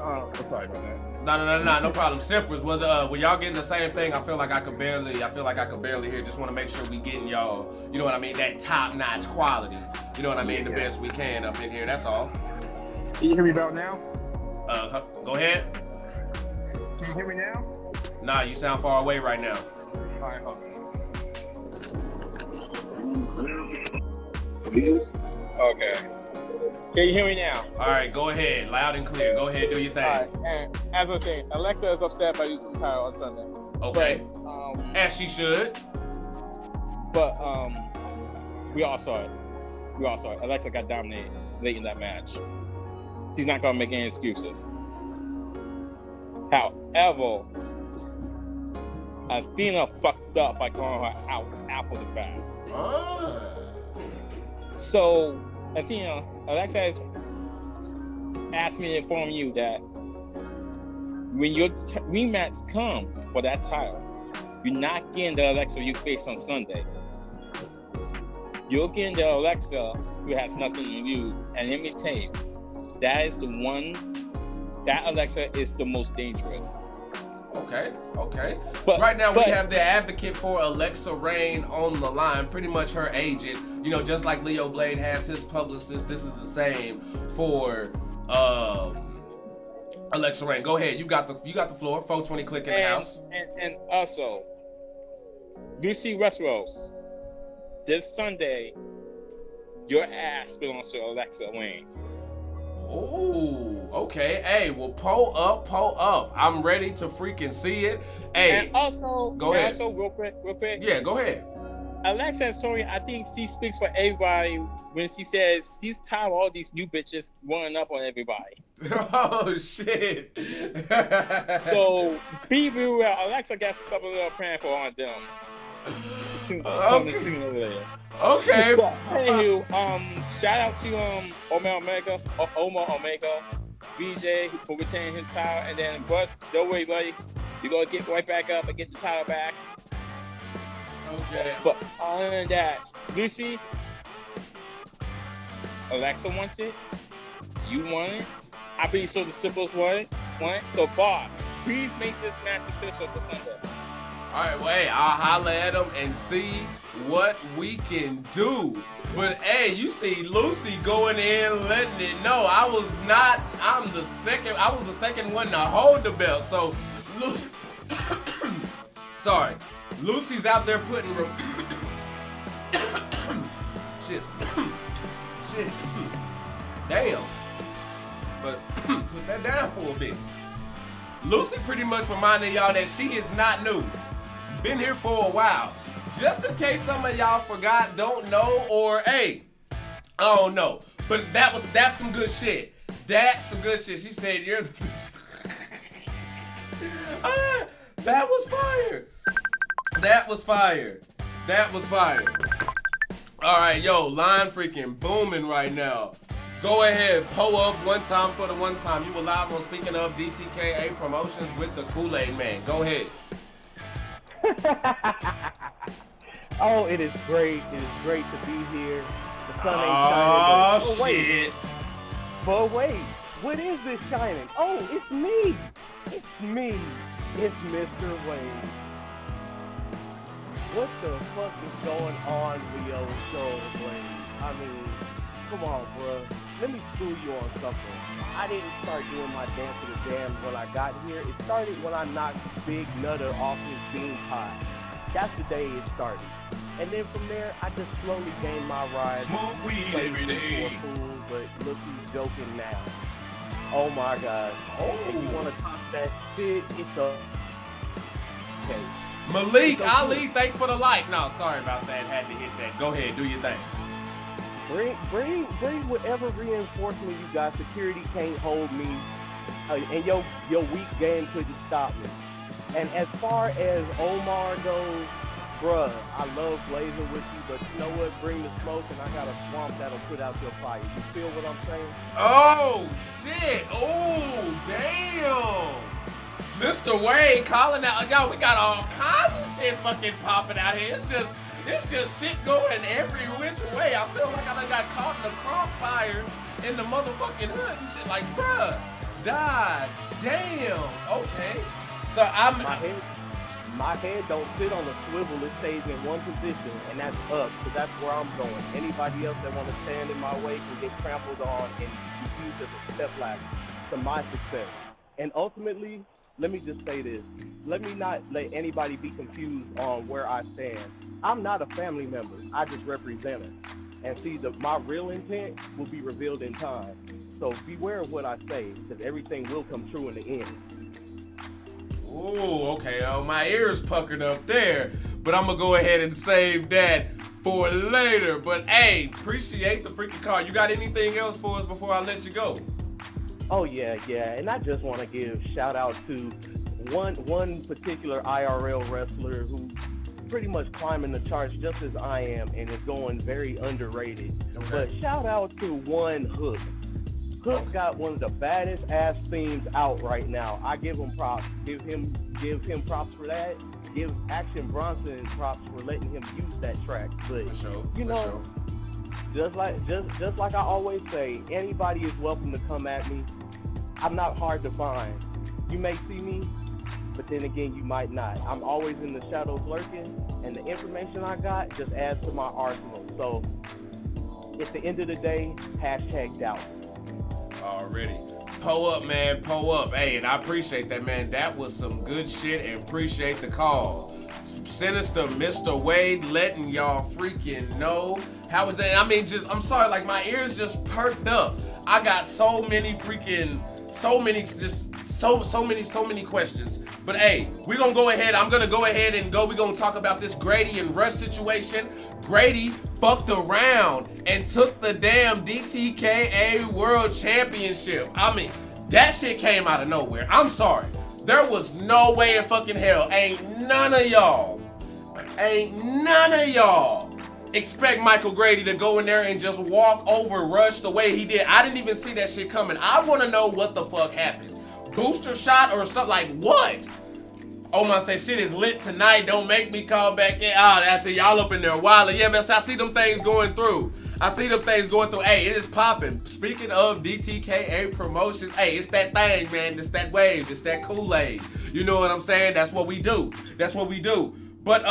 I'm sorry about that. No problem. Simpress was were y'all getting the same thing? I feel like I could barely hear. Just want to make sure we getting y'all, you know what I mean, that top-notch quality. You know what I mean, the best we can up in here. That's all. Can you hear me about now? Go ahead. Can you hear me now? Nah, you sound far away right now. All right, hold on. Okay. Can you hear me now? All right, go ahead. Loud and clear. Go ahead, do your thing. All right, and as I was saying, Alexa is upset by using the title on Sunday. Okay. But, as she should. But we all saw it. Alexa got dominated late in that match. She's not gonna make any excuses. However, Athena fucked up by calling her out after the fact. So, Athena, Alexa has asked me to inform you that when your rematch come for that title, you're not getting the Alexa you face on Sunday. You're getting the Alexa who has nothing to lose. And let me tell you, that is the one, that Alexa is the most dangerous. Okay. But right now we have the advocate for Alexa Rain on the line, pretty much her agent. You know, just like Leo Blade has his publicist, this is the same for Alexa Rain. Go ahead, you got the floor. 420 click in the house. And also, Lucy Westeros, this Sunday, your ass belongs to Alexa Rain. Oh, okay. Hey, well, pull up. I'm ready to freaking see it. Hey, and also, go ahead. Also, real quick. Yeah, go ahead. Alexa and Tori, I think she speaks for everybody when she says she's tired of all these new bitches running up on everybody. Oh shit. So be real. Alexa got some little plan for on them. Sooner or later. Okay. But, anywho, shout out to Omar Omega, BJ for retaining his title, and then Bus, don't worry, buddy, you're gonna get right back up and get the title back. Okay. But other than that, Lucy, Alexa wants it. You want it. I believe so. The Siblings want it. So, boss, please make this match official for Sunday. All right, well, hey, I'll holler at them and see what we can do. But hey, you see Lucy going in, letting it know I was the second one to hold the belt. So, sorry, Lucy's out there putting shit. Damn. But put that down for a bit. Lucy pretty much reminded y'all that she is not new. Been here for a while. Just in case some of y'all forgot, don't know, or hey, I don't know. But that's some good shit. That's some good shit. She said you're the that was fire. That was fire. That was fire. Alright, yo, line freaking booming right now. Go ahead, pull up one time for the one time. You were live on Speaking of DTKA Promotions with the Kool-Aid Man. Go ahead. Oh, it is great. It is great to be here. The sun ain't shining. Oh, shit. But wait, what is this shining? Oh, it's me. It's me. It's Mr. Wade. What the fuck is going on, Leo Soul Blade? I mean, come on, bro. Let me school you on something. I didn't start doing my dance to the jam when I got here. It started when I knocked Big Nutter off his bean pie. That's the day it started. And then from there, I just slowly gained my ride. Smoke weed every day. Cool, but look who's joking now. Oh my God. Oh, if you want to talk that shit, it's a... Okay. Malik Ali, thanks for the like. No, sorry about that. Had to hit that. Go ahead, do your thing. Bring whatever reinforcement you got. Security can't hold me, and your weak game couldn't stop me. And as far as Omar goes, bruh, I love blazing with you, but you know what? Bring the smoke, and I got a swamp that'll put out your fire. You feel what I'm saying? Oh shit! Oh damn! Mr. Wade calling out. Yo, we got all kinds of shit fucking popping out here. It's just shit going every which way. I feel like I done got caught in the crossfire in the motherfucking hood and shit. Like, bruh, God damn. Okay. So my head don't sit on a swivel. It stays in one position, and that's up. So that's where I'm going. Anybody else that want to stand in my way can get trampled on and used as a step ladder to my success. And ultimately, let me just say this. Let me not let anybody be confused on where I stand. I'm not a family member. I just represent her. And see, my real intent will be revealed in time. So beware of what I say, because everything will come true in the end. Ooh, okay. My ears puckered up there, but I'm gonna go ahead and save that for later. But hey, appreciate the freaking call. You got anything else for us before I let you go? Oh yeah, and I just want to give shout out to one particular IRL wrestler who pretty much climbing the charts just as I am and is going very underrated. Okay. But shout out to one Hook. Hook got one of the baddest ass themes out right now. I give him props. Give him props for that. Give Action Bronson props for letting him use that track. But just like I always say, anybody is welcome to come at me. I'm not hard to find. You may see me, but then again, you might not. I'm always in the shadows lurking, and the information I got just adds to my arsenal. So, at the end of the day, #doubt. Already. Pull up, man. Pull up. Hey, and I appreciate that, man. That was some good shit, and appreciate the call. Sinister Mr. Wade letting y'all freaking know. How was that? I mean, I'm sorry, like my ears just perked up. I got so many questions. But hey, we're gonna go ahead. I'm gonna go ahead and go. We're gonna talk about this Grady and Rush situation. Grady fucked around and took the damn DTKA World Championship. I mean, that shit came out of nowhere. I'm sorry. There was no way in fucking hell. Ain't none of y'all expect Michael Grady to go in there and just walk over Rush the way he did. I didn't even see that shit coming. I want to know what the fuck happened. Booster shot or something, like what? Oh my, say shit is lit tonight. Don't make me call back in. That's it. Y'all up in there wilding. Yeah, man, I see them things going through. Hey, it is popping. Speaking of DTKA Promotions, hey, it's that thing, man. It's that wave. It's that Kool-Aid. You know what I'm saying? That's what we do. But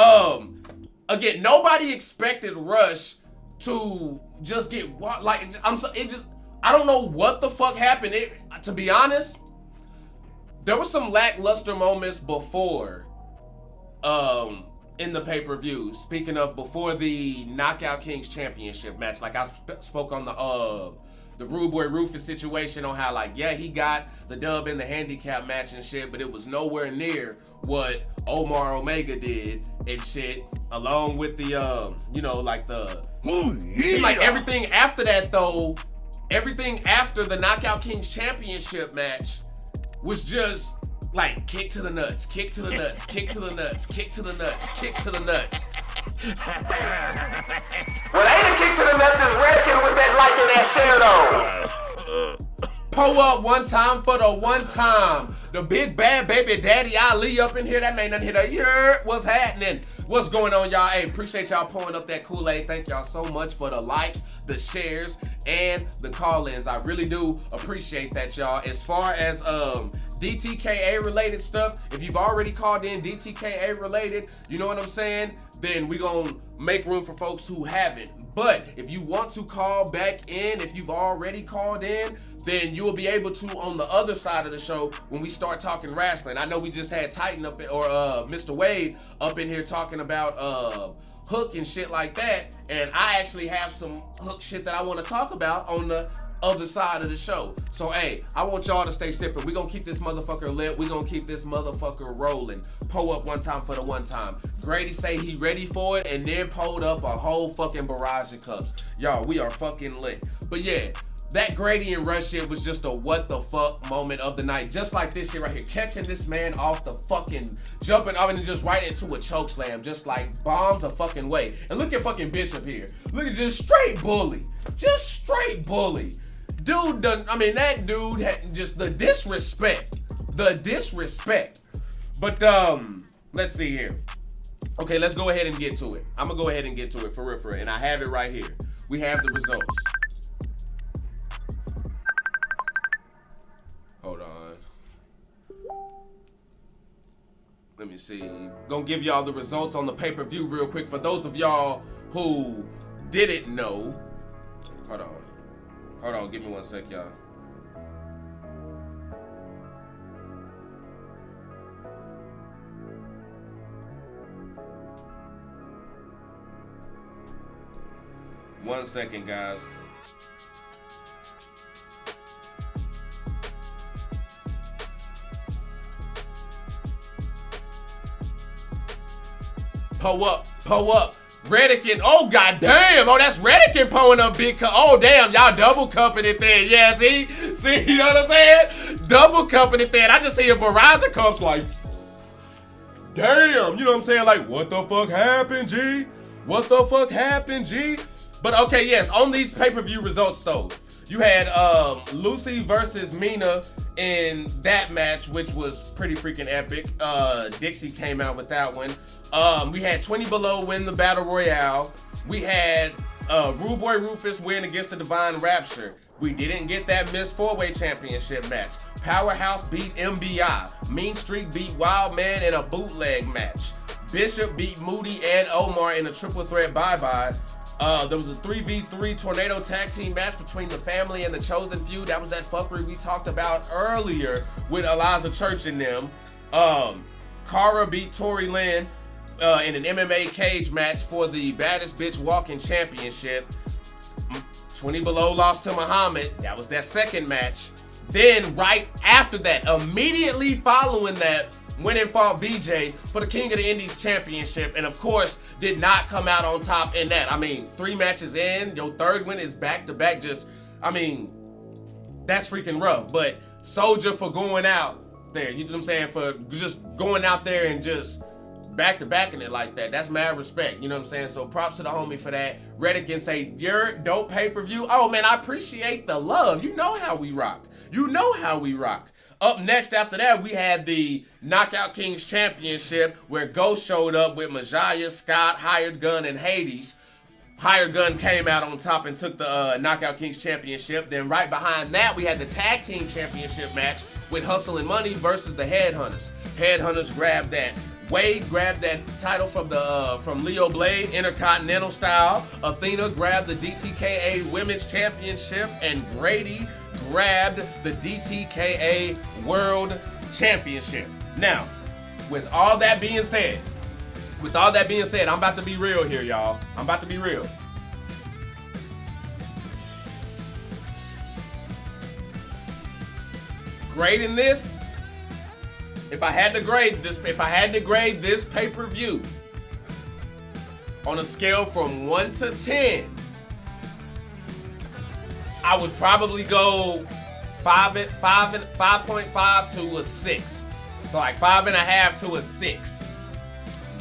again, nobody expected Rush to just get like. I don't know what the fuck happened. To be honest, there were some lackluster moments before, in the pay-per-view. Speaking of before the Knockout Kings Championship match, like I spoke on the Rude Boy Rufus situation on how, like, yeah, he got the dub in the handicap match and shit, but it was nowhere near what Omar Omega did and shit, along with the, it seemed like everything after that, though, everything after the Knockout Kings Championship match was just like kick to the nuts, kick to the nuts, kick to the nuts, kick to the nuts, kick to the nuts. Well, ain't a kick to the nuts is Redkin with that like and that shit on. Pull up one time for the one time. The big bad baby daddy Ali up in here. That man done hit a year. What's happening? What's going on, y'all? Hey, appreciate y'all pulling up that Kool-Aid. Thank y'all so much for the likes, the shares, and the call-ins. I really do appreciate that, y'all. As far as DTKA related stuff, if you've already called in DTKA related, you know what I'm saying, then we gonna make room for folks who haven't. But if you want to call back in, if you've already called in, then you will be able to on the other side of the show when we start talking wrestling. I know we just had Titan up or Mr. Wade up in here talking about Hook and shit like that, and I actually have some Hook shit that I want to talk about on the other side of the show. So hey, I want y'all to stay sipping. We gonna keep this motherfucker lit. We gonna keep this motherfucker rolling. Pull up one time for the one time. Grady say he ready for it and then pulled up a whole fucking barrage of cups. Y'all, we are fucking lit. But yeah, that Grady and Rush shit was just a what the fuck moment of the night. Just like this shit right here. Catching this man off the fucking, jumping off and just right into a choke slam. Just like bombs a fucking way. And look at fucking Bishop here. Look at just straight bully. Just straight bully. Dude done, I mean, that dude had just the disrespect. The disrespect. But let's see here. Okay, let's go ahead and get to it. I'm gonna go ahead and get to it for real. And I have it right here. We have the results. Hold on. Let me see. Gonna give y'all the results on the pay-per-view real quick for those of y'all who didn't know. Hold on, give me one sec, y'all. 1 second, guys. Pull up, pull up. Redican, oh goddamn, oh that's Redican pulling up big cup. Oh damn, y'all double cupping it there. Yeah, see, you know what I'm saying? Double cupping it there. I just see a barrage of cups like, damn, you know what I'm saying? Like, what the fuck happened, G? What the fuck happened, G? But okay, yes, on these pay-per-view results though, you had Lucy versus Mina in that match, which was pretty freaking epic. Dixie came out with that one. We had 20 Below win the Battle Royale. We had Rude Boy Rufus win against the Divine Rapture. We didn't get that Miss 4-Way Championship match. Powerhouse beat MBI. Mean Streak beat Wild Man in a bootleg match. Bishop beat Moody and Omar in a triple threat bye-bye. There was a 3v3 Tornado tag team match between the Family and the Chosen Few. That was that fuckery we talked about earlier with Eliza Church and them. Cara beat Tori Lynn in an MMA cage match for the Baddest Bitch Walking Championship. 20 Below lost to Muhammad. That was that second match. Then right after that, immediately following that, went and fought BJ for the King of the Indies Championship, and of course did not come out on top in that. I mean, 3 matches in, your third win is back-to-back. Just, I mean, that's freaking rough. But Soldier for going out there, you know what I'm saying, for just going out there and just back-to-backing it like that. That's mad respect, you know what I'm saying? So props to the homie for that. Redican say, you're dope pay-per-view. Oh man, I appreciate the love. You know how we rock. You know how we rock. Up next after that, we had the Knockout Kings Championship where Ghost showed up with Majaya, Scott, Hired Gun, and Hades. Hired Gun came out on top and took the Knockout Kings Championship. Then right behind that, we had the Tag Team Championship match with Hustle and Money versus the Headhunters. Headhunters grabbed that. Wade grabbed that title from Leo Blade, Intercontinental style. Athena grabbed the DTKA Women's Championship, and Grady grabbed the DTKA World Championship. Now, with all that being said, I'm about to be real here, y'all. I'm about to be real. Grading this, if I had to grade this pay-per-view on a scale from 1 to 10, I would probably go 5.5 to a 6. So like 5.5 to a 6.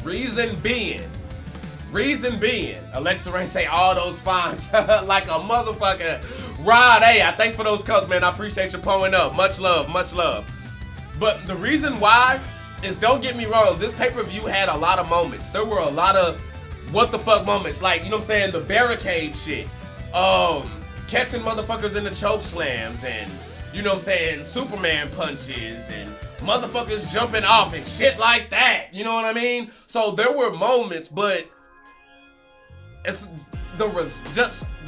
Reason being, Alexa Rain say all those fines like a motherfucker. Rod, hey, thanks for those cups, man. I appreciate you pulling up. Much love, much love. But the reason why is, don't get me wrong, this pay-per-view had a lot of moments. There were a lot of what the fuck moments. Like, you know what I'm saying, the barricade shit. Catching motherfuckers in the choke slams, and you know what I'm saying, Superman punches, and motherfuckers jumping off and shit like that. You know what I mean? So there were moments, but it's the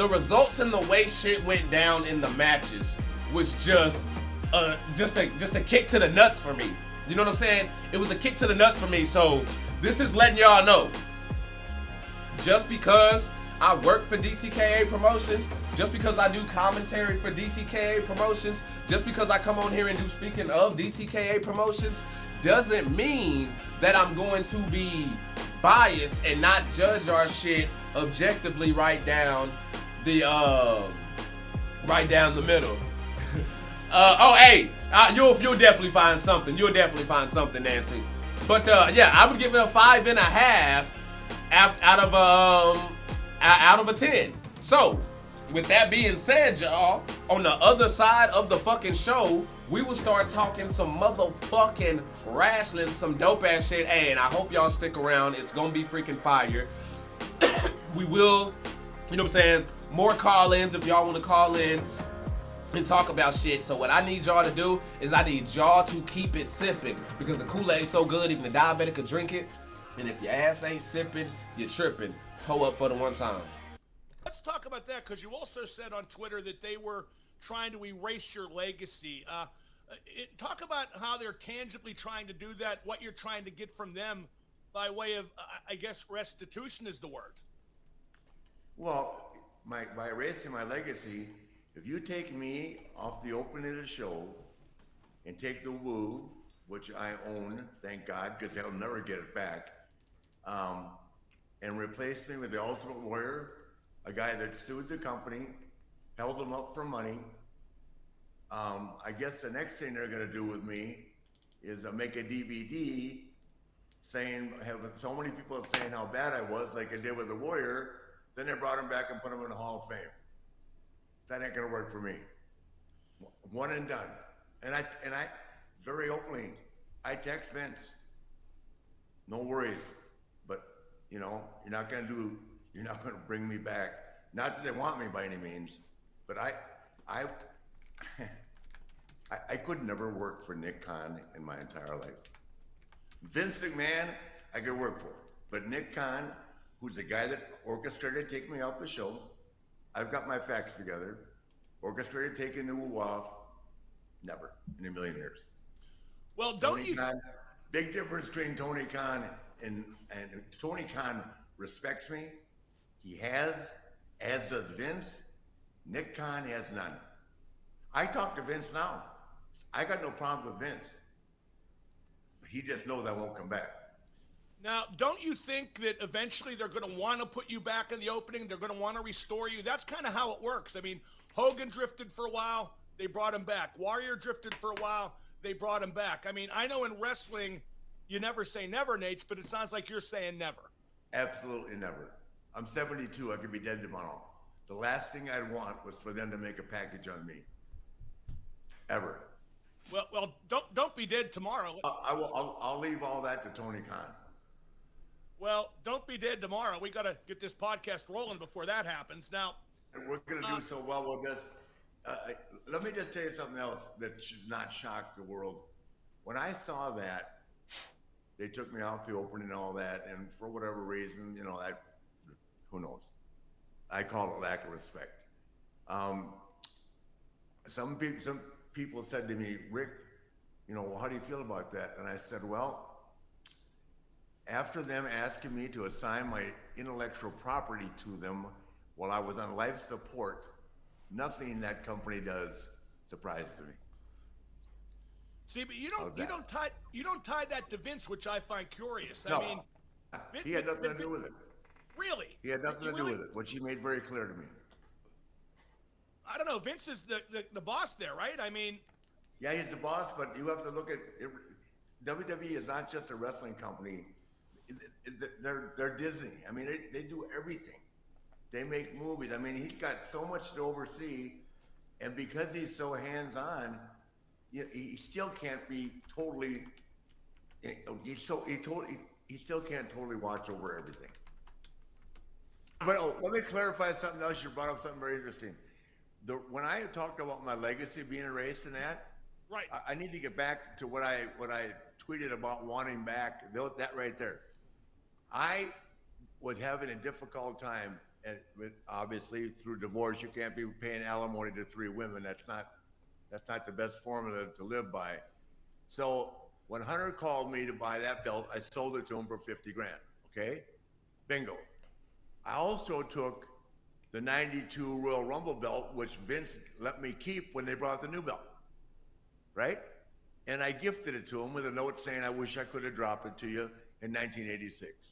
results and the way shit went down in the matches was just a kick to the nuts for me. You know what I'm saying? It was a kick to the nuts for me. So this is letting y'all know, just because I work for DTKA Promotions, just because I do commentary for DTKA Promotions, just because I come on here and do speaking of DTKA Promotions, doesn't mean that I'm going to be biased and not judge our shit objectively right down the middle. You'll definitely find something. You'll definitely find something, Nancy. But yeah, I would give it a 5.5 out of a 10. So, with that being said, y'all, on the other side of the fucking show, we will start talking some motherfucking wrestling, some dope ass shit. Hey, and I hope y'all stick around. It's gonna be freaking fire. We will, you know what I'm saying, more call-ins if y'all want to call in and talk about shit. So what I need y'all to do is I need y'all to keep it sipping, because the Kool-Aid's so good, even the diabetic could drink it. And if your ass ain't sipping, you're tripping. Pull up for the one time. Let's talk about that, because you also said on Twitter that they were trying to erase your legacy. Talk about how they're tangibly trying to do that, what you're trying to get from them by way of, I guess, restitution is the word. Well, by erasing my legacy, if you take me off the opening of the show and take the Woo, which I own, thank God, because they'll never get it back, and replace me with the Ultimate Warrior, a guy that sued the company, held them up for money. I guess the next thing they're gonna do with me is make a DVD saying, have so many people saying how bad I was, like I did with the Warrior, then they brought him back and put him in the Hall of Fame. That ain't gonna work for me. One and done. And I very openly, I text Vince. No worries, but you know, you're not gonna bring me back. Not that they want me by any means, but I could never work for Nick Khan in my entire life. Vince McMahon, I could work for, but Nick Khan, who's the guy that orchestrated taking me off the show, I've got my facts together, orchestrated taking the Woo off, never in a million years. Well, don't you? Khan, big difference between Tony Khan and Tony Khan respects me. He has, as does Vince. Nick Khan has none. I talk to Vince now. I got no problems with Vince. He just knows I won't come back. Now, don't you think that eventually they're going to want to put you back in the opening? They're going to want to restore you? That's kind of how it works. I mean, Hogan drifted for a while. They brought him back. Warrior drifted for a while. They brought him back. I mean, I know in wrestling, you never say never, Nate, but it sounds like you're saying never. Absolutely never. I'm 72. I could be dead tomorrow. The last thing I'd want was for them to make a package on me. Ever. Well, don't be dead tomorrow. I'll leave all that to Tony Khan. Well, don't be dead tomorrow. We got to get this podcast rolling before that happens. Now, we're going to do so well with this. Let me just tell you something else that should not shock the world. When I saw that, they took me off the opening and all that, and for whatever reason, you know, who knows? I call it lack of respect. Some people said to me, Rick, you know, well, how do you feel about that? And I said, well, after them asking me to assign my intellectual property to them while I was on life support, nothing that company does surprises me. See, but you don't tie that to Vince, which I find curious. No, I mean, he had nothing to do with it. Really? He had nothing to do with it, which he made very clear to me. I don't know. Vince is the boss there, right? I mean, yeah, he's the boss, but you have to look at it. WWE is not just a wrestling company. They're Disney. I mean, they do everything. They make movies. I mean, he's got so much to oversee, and because he's so hands-on, he still can't be totally. He still can't totally watch over everything. But let me clarify something else. You brought up something very interesting. When I talked about my legacy being erased and that, right? I need to get back to what I tweeted about wanting back. That right there. I was having a difficult time, and obviously through divorce, you can't be paying alimony to 3 women. That's not the best formula to live by. So when Hunter called me to buy that belt, I sold it to him for 50 grand. Okay, bingo. I also took the 92 Royal Rumble belt, which Vince let me keep when they brought the new belt, right? And I gifted it to him with a note saying, I wish I could have dropped it to you in 1986.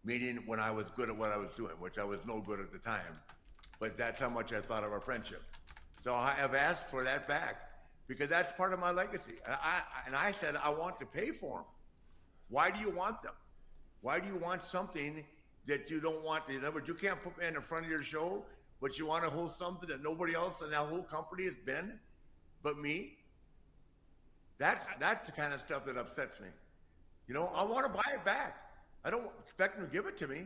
Meaning when I was good at what I was doing, which I was no good at the time. But that's how much I thought of our friendship. So I have asked for that back because that's part of my legacy. And I said, I want to pay for them. Why do you want them? Why do you want something that you don't want? In other words, you can't put me in the front of your show, but you want to hold something that nobody else in that whole company has been but me? That's the kind of stuff that upsets me. You know, I want to buy it back. I don't expect them to give it to me,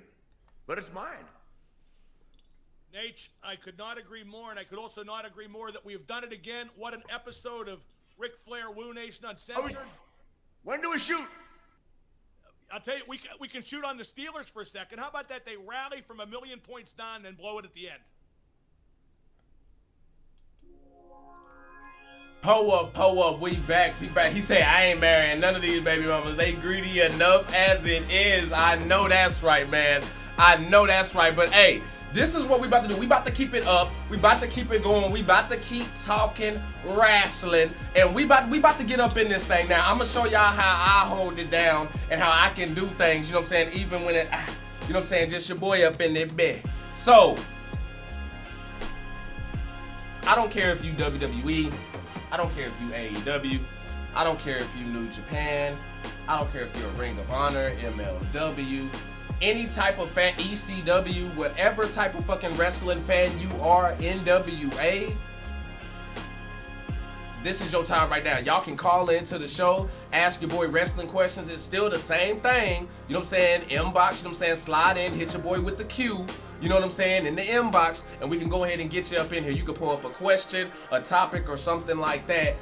but it's mine. Nate, I could not agree more, and I could also not agree more that we have done it again. What an episode of Ric Flair Woo Nation Uncensored. When do we shoot? I'll tell you, we can shoot on the Steelers for a second. How about that? They rally from 1,000,000 points down and then blow it at the end. Pull up, we back. He say, I ain't marrying none of these baby mamas. They greedy enough as it is. I know that's right, man. I know that's right. But hey, this is what we about to do. We about to keep it up. We about to keep it going. We about to keep talking wrestling. And we about to get up in this thing now. I'm going to show y'all how I hold it down and how I can do things, you know what I'm saying? Even when it, you know what I'm saying? Just your boy up in that bed. So, I don't care if you WWE. I don't care if you AEW. I don't care if you New Japan. I don't care if you're a Ring of Honor, MLW, any type of fan, ECW, whatever type of fucking wrestling fan you are, NWA, this is your time right now. Y'all can call into the show, ask your boy wrestling questions. It's still the same thing. You know what I'm saying? Inbox, you know what I'm saying? Slide in, hit your boy with the Q. You know what I'm saying? In the inbox, and we can go ahead and get you up in here. You can pull up a question, a topic, or something like that,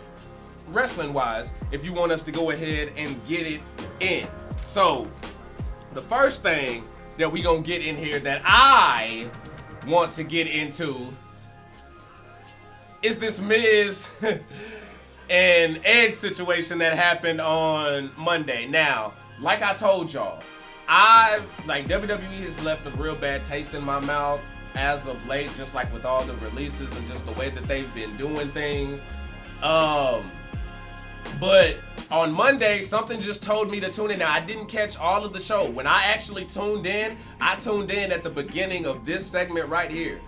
wrestling-wise, if you want us to go ahead and get it in. So, the first thing that we gonna get in here that I want to get into is this Miz and Edge situation that happened on Monday. Now, like I told y'all, WWE has left a real bad taste in my mouth as of late, just like with all the releases and just the way that they've been doing things. But on Monday, something just told me to tune in. Now, I didn't catch all of the show. When I actually tuned in, I tuned in at the beginning of this segment right here.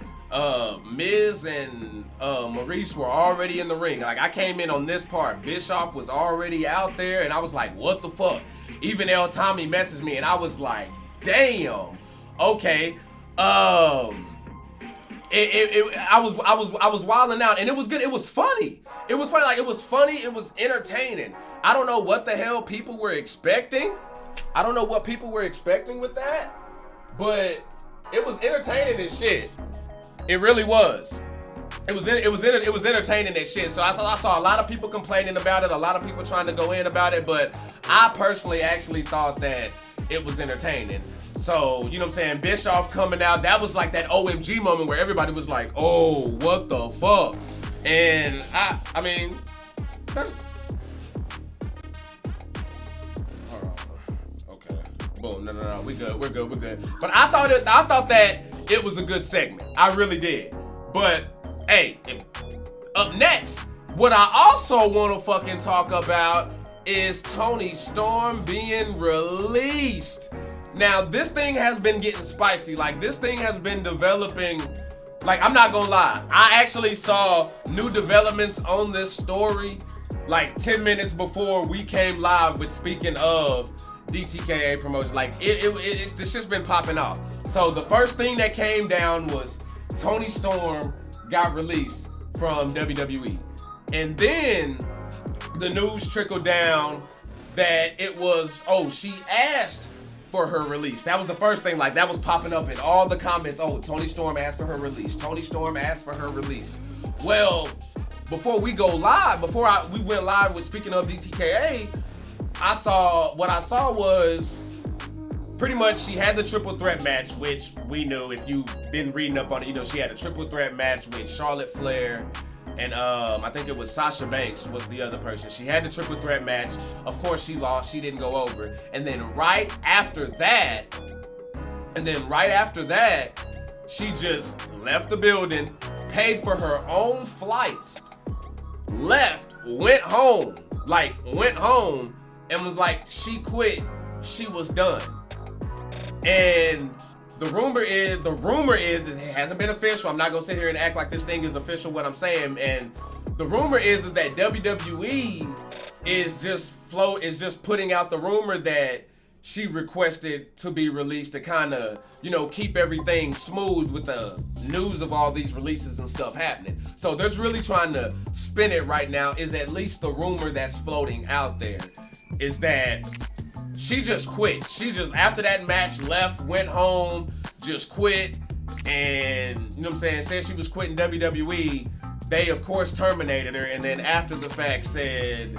Miz and Maurice were already in the ring. Like, I came in on this part. Bischoff was already out there, and I was like, what the fuck? Even El Tommy messaged me, and I was like, damn. Okay. I was wilding out, and it was good. It was funny. It was funny. Like, it was funny. It was entertaining. I don't know what the hell people were expecting. I don't know what people were expecting with that, but it was entertaining as shit. It really was. It was entertaining as shit. So I saw a lot of people complaining about it, a lot of people trying to go in about it, but I personally actually thought that it was entertaining. So, you know what I'm saying, Bischoff coming out, that was like that OMG moment where everybody was like, oh, what the fuck? And I mean, that's... Okay. Boom, no, we're good. But I thought that it was a good segment. I really did. But, hey, up next, what I also want to fucking talk about is Toni Storm being released. Now, this thing has been getting spicy. Like, this thing has been developing. Like, I'm not gonna lie. I actually saw new developments on this story like 10 minutes before we came live with speaking of DTKA Promotions. Like, this shit's been popping off. So the first thing that came down was Toni Storm got released from WWE. And then the news trickled down that it was, oh, she asked for her release. That was the first thing, like, that was popping up in all the comments. Oh, Toni Storm asked for her release. Toni Storm asked for her release. Well, before we go live, we went live with speaking of DTKA, what I saw was pretty much she had the triple threat match, which we knew if you've been reading up on it, you know she had a triple threat match with Charlotte Flair and I think it was Sasha Banks was the other person. She had the triple threat match. Of course she lost, she didn't go over. And then right after that, she just left the building, paid for her own flight, left, went home, and was like, she quit, she was done. And the rumor is it hasn't been official. I'm not gonna sit here and act like this thing is official, what I'm saying. And the rumor is that WWE is just putting out the rumor that she requested to be released to kind of, you know, keep everything smooth with the news of all these releases and stuff happening. So they're really trying to spin it right now, is at least the rumor that's floating out there, is that she just quit. She just, after that match, left, went home, just quit. And, you know what I'm saying, said she was quitting WWE. They, of course, terminated her. And then after the fact said,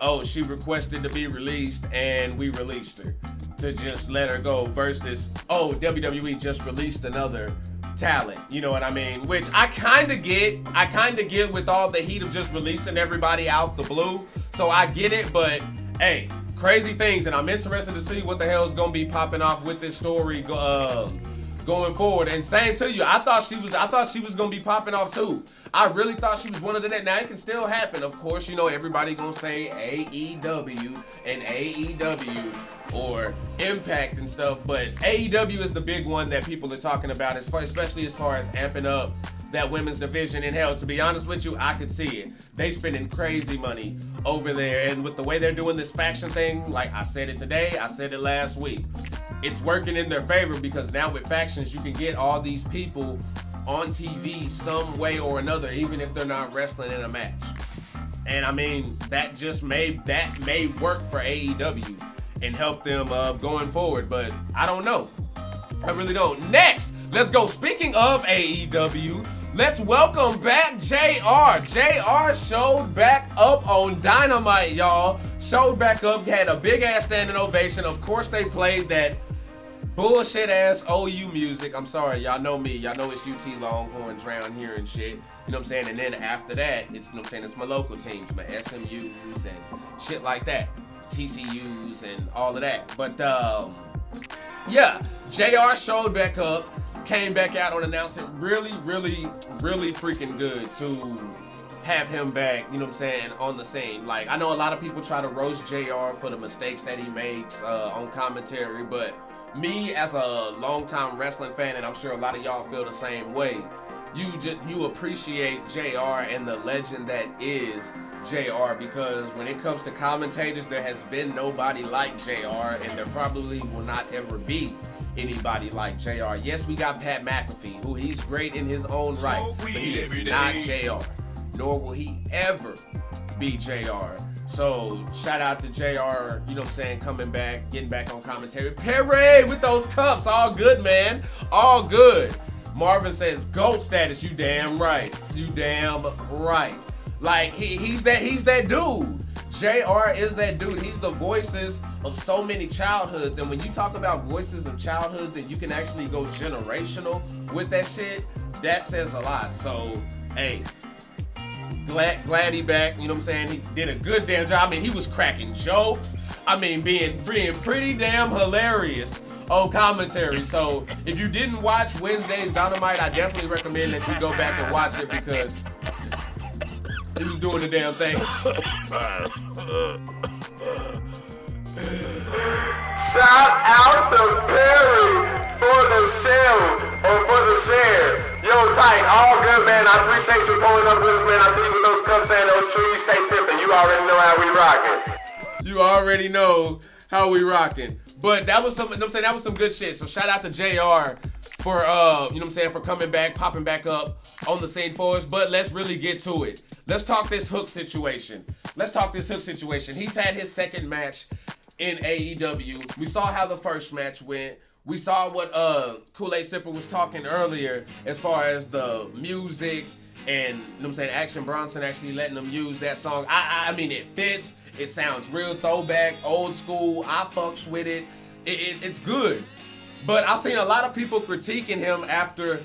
oh, she requested to be released and we released her. To just let her go versus, oh, WWE just released another talent. You know what I mean? Which I kind of get with all the heat of just releasing everybody out the blue. So I get it, but hey, crazy things, and I'm interested to see what the hell is gonna be popping off with this story going forward. And same to you. I thought she was gonna be popping off too. I really thought she was one of the next. Now it can still happen. Of course, you know everybody gonna say AEW and AEW or Impact and stuff, but AEW is the big one that people are talking about, especially as far as amping up that women's division. And hell, to be honest with you, I could see it. They spending crazy money over there, and with the way they're doing this faction thing, like I said it today, I said it last week, it's working in their favor because now with factions, you can get all these people on TV some way or another, even if they're not wrestling in a match. And I mean, that may work for AEW and help them going forward, but I don't know. I really don't. Next, let's go. Speaking of AEW, let's welcome back JR. JR showed back up on Dynamite, y'all. Showed back up, had a big ass standing ovation. Of course, they played that bullshit ass OU music. I'm sorry, y'all know me. Y'all know it's UT Longhorns around here and shit. You know what I'm saying? And then after that, it's, you know what I'm saying, it's my local teams, my SMUs and shit like that. TCUs and all of that. But yeah, JR showed back up, came back out on announcement. Really freaking good to have him back, you know what I'm saying, on the scene. Like, I know a lot of people try to roast JR for the mistakes that he makes on commentary, but me as a longtime wrestling fan, and I'm sure a lot of y'all feel the same way, you appreciate JR and the legend that is JR, because when it comes to commentators, there has been nobody like JR, and there probably will not ever be anybody like JR. Yes, we got Pat McAfee, who he's great in his own right, but he is not JR, nor will he ever be JR. So shout out to JR, you know what I'm saying, coming back, getting back on commentary. Perry with those cups, all good, man, all good. Marvin says, GOAT status, you damn right. You damn right. Like, he's that dude. JR is that dude. He's the voices of so many childhoods. And when you talk about voices of childhoods and you can actually go generational with that shit, that says a lot. So, hey, glad he back. You know what I'm saying? He did a good damn job. I mean, he was cracking jokes. I mean, being pretty damn hilarious on commentary. So if you didn't watch Wednesday's Dynamite, I definitely recommend that you go back and watch it because he was doing the damn thing. Shout out to Perry for the show or for the share. Yo, tight, all good, man. I appreciate you pulling up with us, man. I see you with those cups and those trees. Stay sipping. You already know how we rocking. You already know how we rocking. But that was some, you know what I'm saying, that was some good shit. So shout out to JR for, you know what I'm saying, for coming back, popping back up on the scene for us. But let's really get to it. Let's talk this Hook situation. He's had his second match in AEW. We saw how the first match went. We saw what Kool-Aid Sipper was talking earlier as far as the music and, you know what I'm saying, Action Bronson actually letting them use that song. I mean, it fits. It sounds real throwback, old school. I fucks with it. It's good. But I've seen a lot of people critiquing him after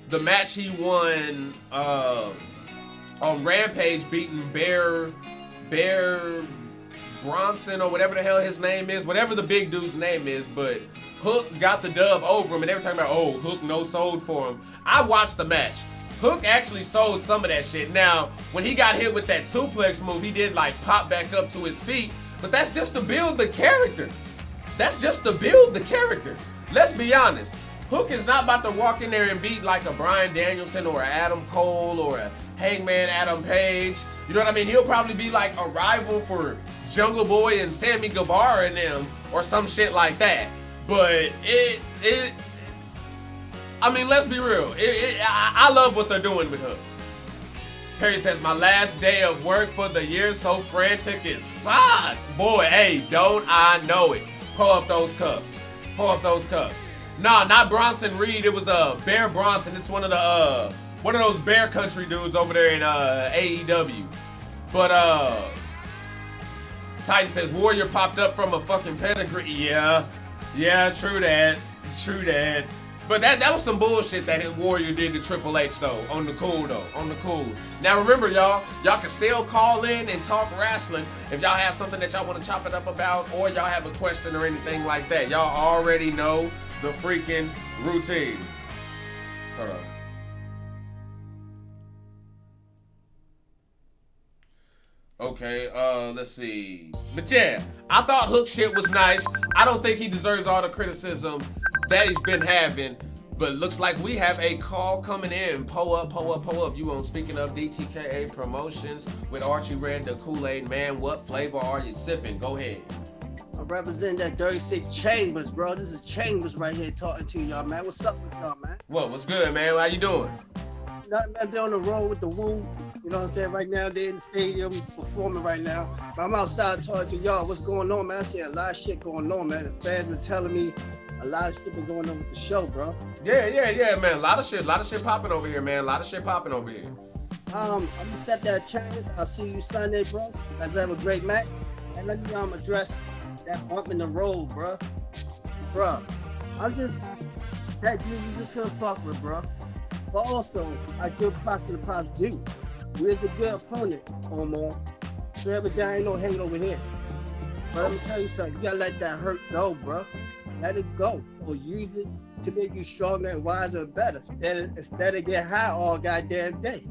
the match he won on Rampage, beating Bear Bronson or whatever the hell his name is, whatever the big dude's name is. But Hook got the dub over him, and they were talking about, oh, Hook no sold for him. I watched the match. Hook actually sold some of that shit. Now, when he got hit with that suplex move, he did like pop back up to his feet, but that's just to build the character. Let's be honest. Hook is not about to walk in there and beat like a Bryan Danielson or an Adam Cole or a Hangman Adam Page. You know what I mean? He'll probably be like a rival for Jungle Boy and Sammy Guevara and them or some shit like that. But I mean, let's be real. I love what they're doing with Hook. Perry says, my last day of work for the year, so frantic it's fuck. Boy, hey, don't I know it. Pull up those cups. Nah, not Bronson Reed. It was Bear Bronson. It's one of those Bear Country dudes over there in AEW. But Titan says, Warrior popped up from a fucking pedigree. Yeah, true that. But that was some bullshit that Warrior did to Triple H though. On the cool though. On the cool. Now remember y'all can still call in and talk wrestling if y'all have something that y'all want to chop it up about, or y'all have a question or anything like that. Y'all already know the freaking routine. Hold on. Okay, let's see. But yeah, I thought Hook shit was nice. I don't think he deserves all the criticism that he's been having. But looks like we have a call coming in. Pull up. You on Speaking of DTKA Promotions with Archie Red, the Kool-Aid Man. What flavor are you sipping? Go ahead. I represent that 36 Chambers, bro. This is Chambers right here talking to y'all, man. What's up with y'all, man? What's good, man? How you doing? Nothing, man. They're on the road with the Woo. You know what I'm saying? Right now, they're in the stadium performing right now. But I'm outside talking to y'all. What's going on, man? I see a lot of shit going on, man. The fans been telling me a lot of shit been going on with the show, bro. Yeah, man. A lot of shit popping over here, man. A lot of shit popping over here. I'm gonna set that challenge. I'll see you Sunday, bro. Let's have a great match. And let me address that bump in the road, bro. Bro, I'm just that dude you just couldn't fuck with, bro. But also, I give props to the props due. We's a good opponent, Omar. Trevor, there ain't no hate over here. But let me tell you something. You gotta let that hurt go, bro. Let it go, or use it to make you stronger and wiser and better. Instead of get high all goddamn day.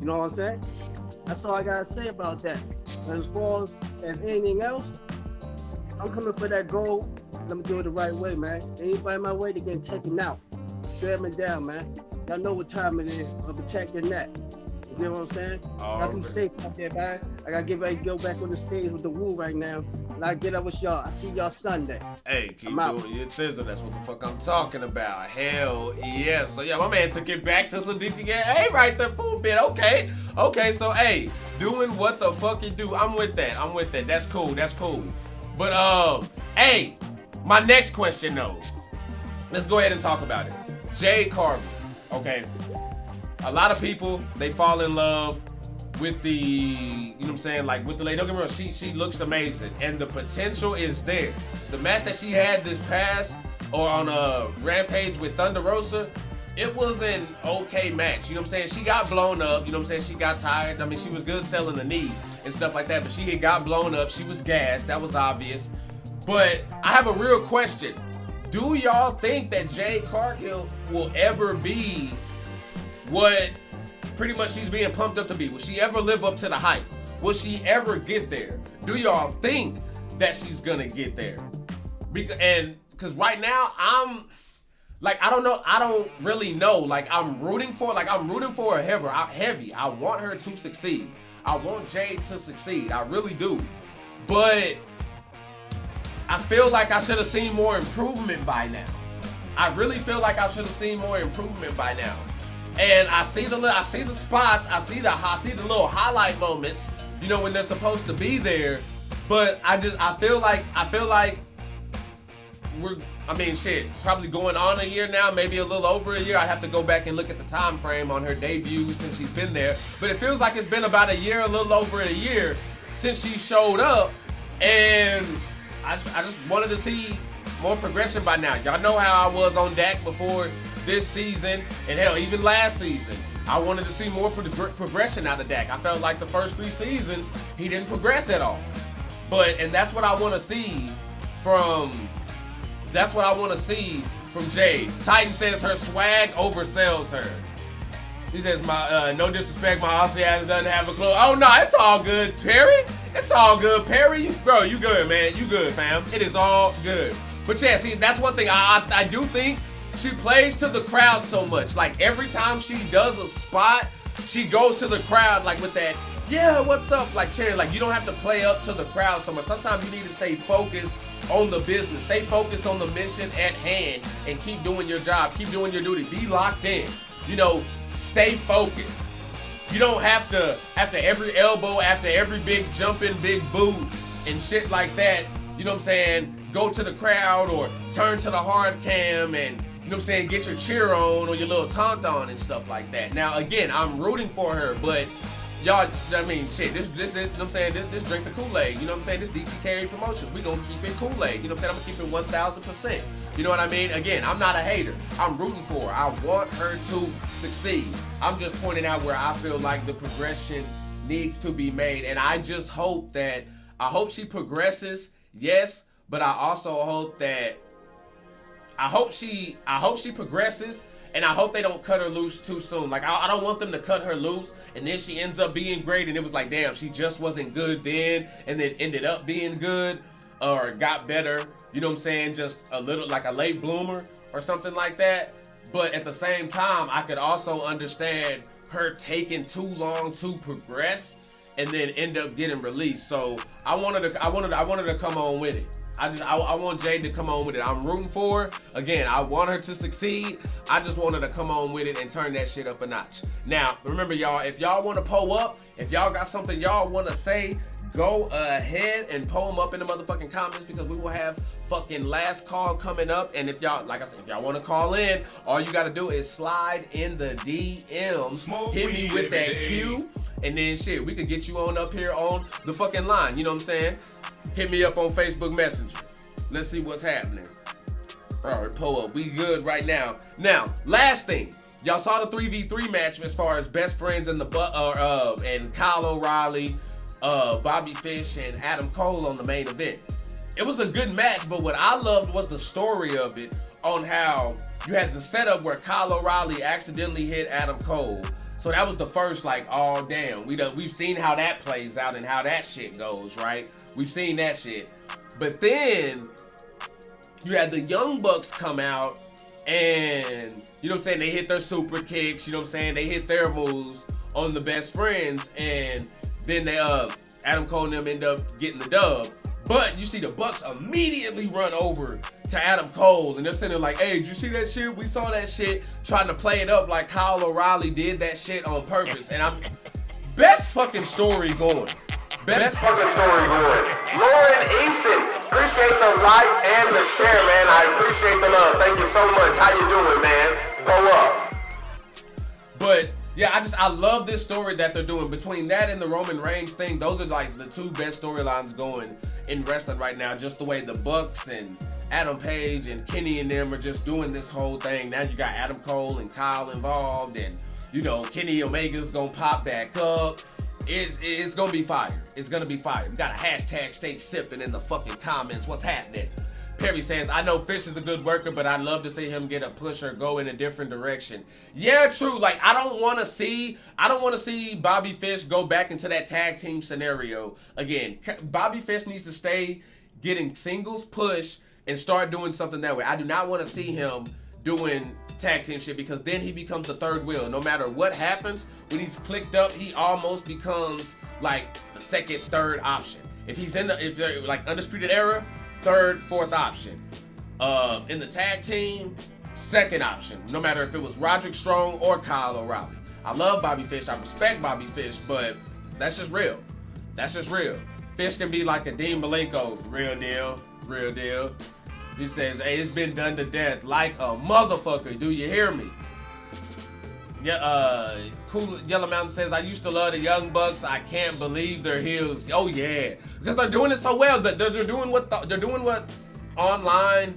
You know what I'm saying? That's all I gotta say about that. And as far as anything else, I'm coming for that goal. Let me do it the right way, man. Anybody in my way, they're getting taken out. Straight me down, man. Y'all know what time it is. I'm protecting that. You know what I'm saying? Gotta be safe out there, man. I gotta go back on the stage with the Woo right now. And I get up with y'all. I see y'all Sunday. Hey, keep doing your thizzle. That's what the fuck I'm talking about. Hell yeah. So yeah, my man took it back to some DTKA right there for a bit. Okay, so hey, doing what the fuck you do. I'm with that. That's cool. But hey, my next question though. Let's go ahead and talk about it. Jade Cargill. Okay. A lot of people, they fall in love with the, you know what I'm saying, like with the lady. Don't get me wrong, she looks amazing, and the potential is there. The match that she had this past, or on a Rampage with Thunder Rosa, it was an okay match. You know what I'm saying? She got blown up. You know what I'm saying? She got tired. I mean, she was good selling the knee and stuff like that, but she had got blown up. She was gassed. That was obvious. But I have a real question. Do y'all think that Jade Cargill will ever be what pretty much she's being pumped up to be? Will she ever live up to the hype? Will she ever get there? Do y'all think that she's gonna get there? Because right now I'm like, I don't really know. Like I'm rooting for her heavy. I want her to succeed. I want Jade to succeed. I really do. But I feel like I should have seen more improvement by now. I really feel like I should have seen more improvement by now. And I see the spots, I see the little highlight moments, you know, when they're supposed to be there. But I feel like probably going on a year now, maybe a little over a year. I have to go back and look at the time frame on her debut since she's been there. But it feels like it's been about a year, a little over a year since she showed up. And I just wanted to see more progression by now. Y'all know how I was on Dak before this season, and hell, even last season. I wanted to see more progression out of Dak. I felt like the first 3 seasons, he didn't progress at all. And that's what I want to see from Jade. Titan says her swag oversells her. He says, no disrespect, my Aussie ass doesn't have a clue. Oh no, it's all good, Perry. It's all good, Perry. Bro, you good, man. You good, fam. It is all good. But yeah, see, that's one thing. I do think she plays to the crowd so much. Like every time she does a spot, she goes to the crowd like with that, yeah, what's up? Like cheering. Like you don't have to play up to the crowd so much. Sometimes you need to stay focused on the business. Stay focused on the mission at hand and keep doing your job. Keep doing your duty. Be locked in. You know, stay focused. You don't have to, after every elbow, after every big jumping, big boot and shit like that, you know what I'm saying, go to the crowd or turn to the hard cam and, you know what I'm saying, get your cheer on or your little taunt on and stuff like that. Now, again, I'm rooting for her, but y'all, I mean, shit, this, you know what I'm saying, this drink the Kool-Aid, you know what I'm saying, this DTKA Promotions, we gonna keep it Kool-Aid, you know what I'm saying, I'm gonna keep it 1,000%, you know what I mean, again, I'm not a hater, I'm rooting for her, I want her to succeed, I'm just pointing out where I feel like the progression needs to be made, and I just hope that, I hope she progresses, yes, but I also hope that, I hope she progresses, and I hope they don't cut her loose too soon. Like, I don't want them to cut her loose, and then she ends up being great, and it was like, damn, she just wasn't good then, and then ended up being good, or got better, you know what I'm saying, just a little, like a late bloomer, or something like that. But at the same time, I could also understand her taking too long to progress, and then end up getting released. So I wanted to come on with it. I want Jade to come on with it. I'm rooting for her. Again, I want her to succeed. I just want her to come on with it and turn that shit up a notch. Now, remember y'all, if y'all want to poll up, if y'all got something y'all want to say, go ahead and poll them up in the motherfucking comments, because we will have fucking last call coming up. And if y'all, like I said, if y'all want to call in, all you got to do is slide in the DMs, hit me with that Q, and then shit, we could get you on up here on the fucking line, you know what I'm saying? Hit me up on Facebook Messenger. Let's see what's happening. All right, pull up. We good right now. Now, last thing. Y'all saw the 3v3 match as far as best friends in the and Kyle O'Reilly, Bobby Fish, and Adam Cole on the main event. It was a good match, but what I loved was the story of it, on how you had the setup where Kyle O'Reilly accidentally hit Adam Cole. So that was the first, like, oh damn, we've seen how that plays out and how that shit goes, right? We've seen that shit. But then you had the Young Bucks come out and, you know what I'm saying, they hit their super kicks, you know what I'm saying, they hit their moves on the best friends, and then they Adam Cole and them end up getting the dub. But you see the Bucks immediately run over to Adam Cole, and they're sitting there like, hey, did you see that shit? We saw that shit, trying to play it up like Kyle O'Reilly did that shit on purpose. And I'm best fucking story going. Best fucking story going. Lauren Eason, appreciate the like and the share, man. I appreciate the love. Thank you so much. How you doing, man? Go up. But yeah, I love this story that they're doing. Between that and the Roman Reigns thing, those are like the two best storylines going in wrestling right now. Just the way the Bucks and Adam Page and Kenny and them are just doing this whole thing. Now you got Adam Cole and Kyle involved, and you know, Kenny Omega's gonna pop back up. It's gonna be fire. It's gonna be fire. We got a hashtag Stay Sipping in the fucking comments. What's happening? Perry says, I know Fish is a good worker, but I'd love to see him get a push or go in a different direction. Yeah, true. Like, I don't want to see Bobby Fish go back into that tag team scenario again. Bobby Fish needs to stay getting singles push and start doing something that way. I do not want to see him doing tag team shit, because then he becomes the third wheel. No matter what happens, when he's clicked up, he almost becomes like the second, third option. If they're like Undisputed Era, third, fourth option. In the tag team, second option. No matter if it was Roderick Strong or Kyle O'Reilly. I love Bobby Fish. I respect Bobby Fish, but that's just real. That's just real. Fish can be like a Dean Malenko. Real deal. Real deal. He says, hey, it's been done to death like a motherfucker. Do you hear me? Yeah, Cool Yellow Mountain says, I used to love the Young Bucks. I can't believe their heels. Oh yeah, because they're doing it so well. They're doing what online.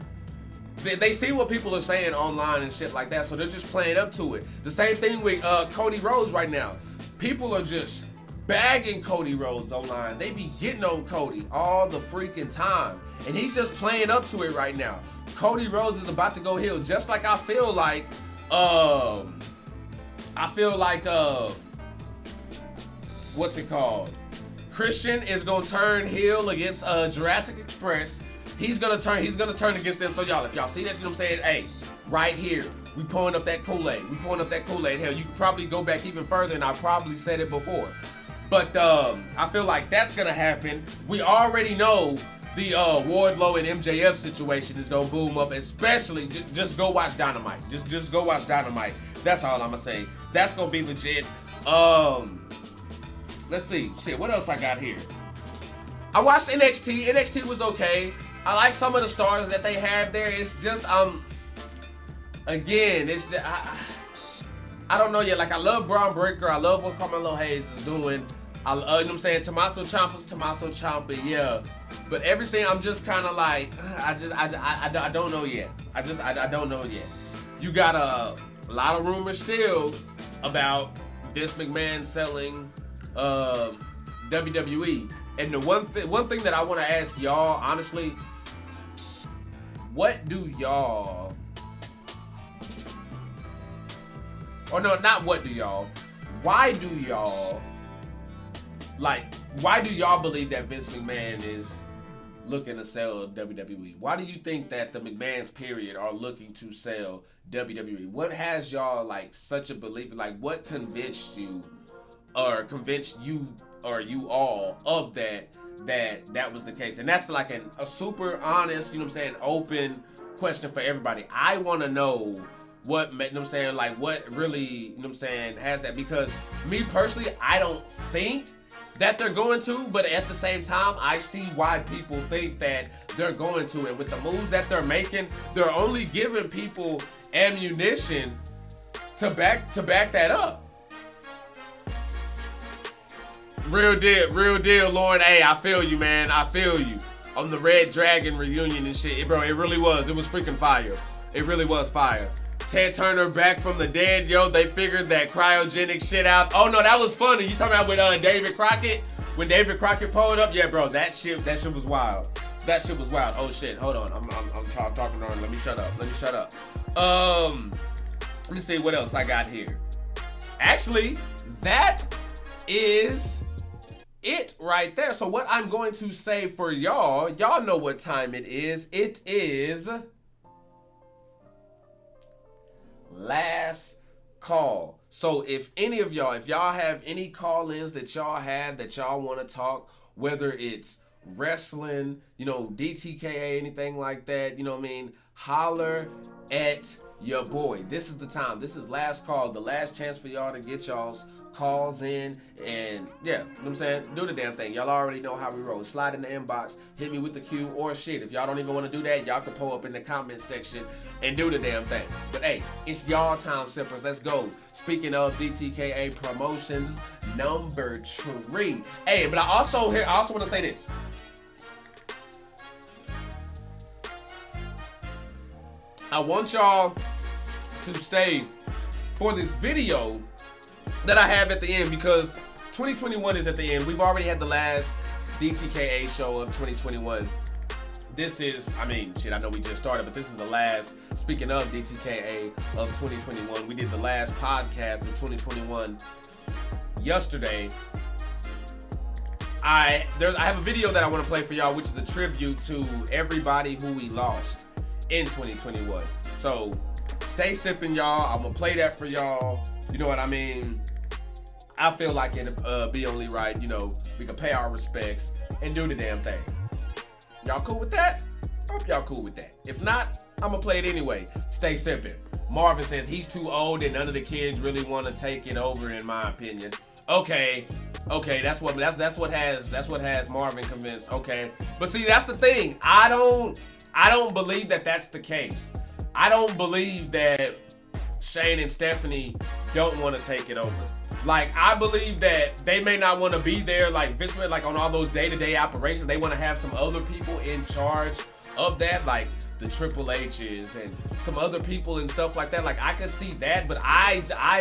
They see what people are saying online and shit like that, so they're just playing up to it. The same thing with Cody Rhodes right now. People are just bagging Cody Rhodes online. They be getting on Cody all the freaking time, and he's just playing up to it right now. Cody Rhodes is about to go heel, just like I feel like what's it called? Christian is gonna turn heel against Jurassic Express. He's gonna turn against them. So y'all, if y'all see this, you know what I'm saying? Hey, right here, we pulling up that Kool-Aid. Hell, you could probably go back even further, and I probably said it before. But I feel like that's gonna happen. We already know the Wardlow and MJF situation is gonna boom up, especially just go watch Dynamite. Just go watch Dynamite. That's all I'm gonna say. That's gonna be legit. Let's see. Shit, what else I got here? I watched NXT. NXT was okay. I like some of the stars that they have there. It's just again, it's just I don't know yet. Like, I love Braun Breaker. I love what Carmelo Hayes is doing. You know what I'm saying? Tommaso Ciampa, yeah. But everything, I'm just kind of like, I don't know yet. I don't know yet. You got a lot of rumors still about Vince McMahon selling WWE. And the one thing that I want to ask y'all, honestly, what do y'all, or no, not what do y'all, why do y'all believe that Vince McMahon is looking to sell WWE? Why do you think that the McMahons, period, are looking to sell WWE? What has y'all like such a belief? Like, what convinced you or you all of that was the case? And that's like a super honest, you know what I'm saying, open question for everybody. I want to know what, you know what I'm saying, like what really, you know what I'm saying, has that, because me personally, I don't think that they're going to, but at the same time, I see why people think that they're going to. And with the moves that they're making, they're only giving people ammunition to back that up. Real deal, Lauren. Hey, I feel you, man. I feel you. On the Red Dragon reunion and shit. Bro, it really was. It was freaking fire. It really was fire. Ted Turner back from the dead, yo. They figured that cryogenic shit out. Oh no, that was funny. You talking about with David Crockett? When David Crockett pulled up? Yeah, bro, that shit was wild. That shit was wild. Oh shit, hold on. I'm talking on. Let me shut up. Let me see what else I got here. Actually, that is it right there. So what I'm going to say for y'all know what time it is. It is last call. So if any of y'all, if y'all have any call-ins that y'all have that y'all want to talk, whether it's wrestling, you know, DTKA, anything like that, you know what I mean, holler at your boy. This is the time. This is last call, the last chance for y'all to get y'all's calls in, and yeah, you know what I'm saying, do the damn thing. Y'all already know how we roll. Slide in the inbox, hit me with the cue, or shit, if y'all don't even want to do that, y'all can pull up in the comment section and do the damn thing. But hey, it's y'all time, Sippers. Let's go. Speaking of DTKA Promotions number 3. Hey, but I also want to say this. I want y'all to stay for this video that I have at the end, because 2021 is at the end. We've already had the last DTKA show of 2021. This is, I mean, shit, I know we just started, but this is the last, speaking of DTKA of 2021, we did the last podcast of 2021 yesterday. I have a video that I want to play for y'all, which is a tribute to everybody who we lost in 2021. So stay sipping, y'all. I'm gonna play that for y'all. You know what I mean? I feel like it'd be only right, you know, we can pay our respects and do the damn thing. Y'all cool with that? Hope y'all cool with that. If not, I'm gonna play it anyway. Stay sipping. Marvin says he's too old and none of the kids really want to take it over, in my opinion. Okay, that's what has Marvin convinced. Okay, but see, that's the thing. I don't believe that that's the case. I don't believe that Shane and Stephanie don't want to take it over. Like, I believe that they may not want to be there, like Vince, like on all those day-to-day operations. They want to have some other people in charge of that, like the Triple H's and some other people and stuff like that. Like, I could see that, but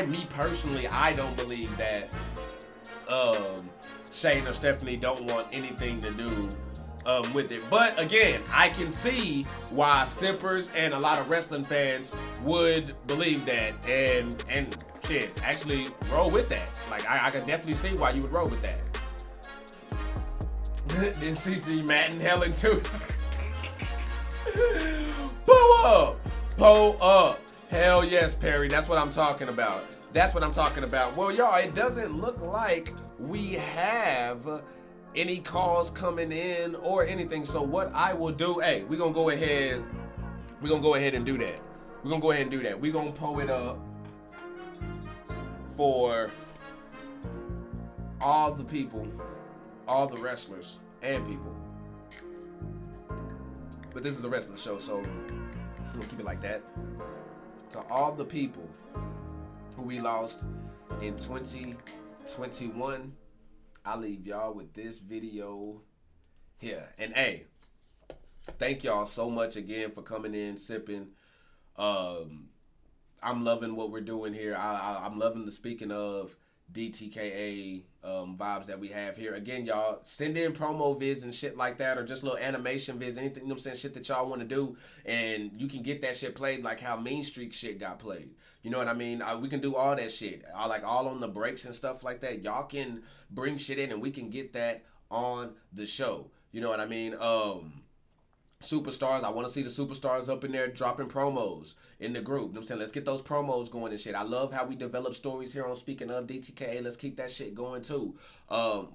me personally, I don't believe that Shane or Stephanie don't want anything to do with it. But again, I can see why sippers and a lot of wrestling fans would believe that, and shit, actually roll with that. Like, I can definitely see why you would roll with that. Then CC Matt and Helen too. Pull up. Hell yes, Perry. That's what I'm talking about. Well, y'all, it doesn't look like we have any calls coming in or anything. So what I will do, hey, we're gonna go ahead and do that. We're gonna pull it up for all the people, all the wrestlers and people. But this is a wrestling show, so we're gonna keep it like that. To all the people who we lost in 2021. I leave y'all with this video here. And hey, thank y'all so much again for coming in, sipping. I'm loving what we're doing here. I'm loving the speaking of DTKA vibes that we have here. Again, y'all, send in promo vids and shit like that, or just little animation vids, anything, you know what I'm saying, shit that y'all want to do, and you can get that shit played like how Mean Streak shit got played. You know what I mean? We can do all that shit, like all on the breaks and stuff like that. Y'all can bring shit in and we can get that on the show. You know what I mean? Superstars, I want to see the superstars up in there dropping promos in the group. You know what I'm saying? Let's get those promos going and shit. I love how we develop stories here on Speaking of DTKA. Let's keep that shit going too.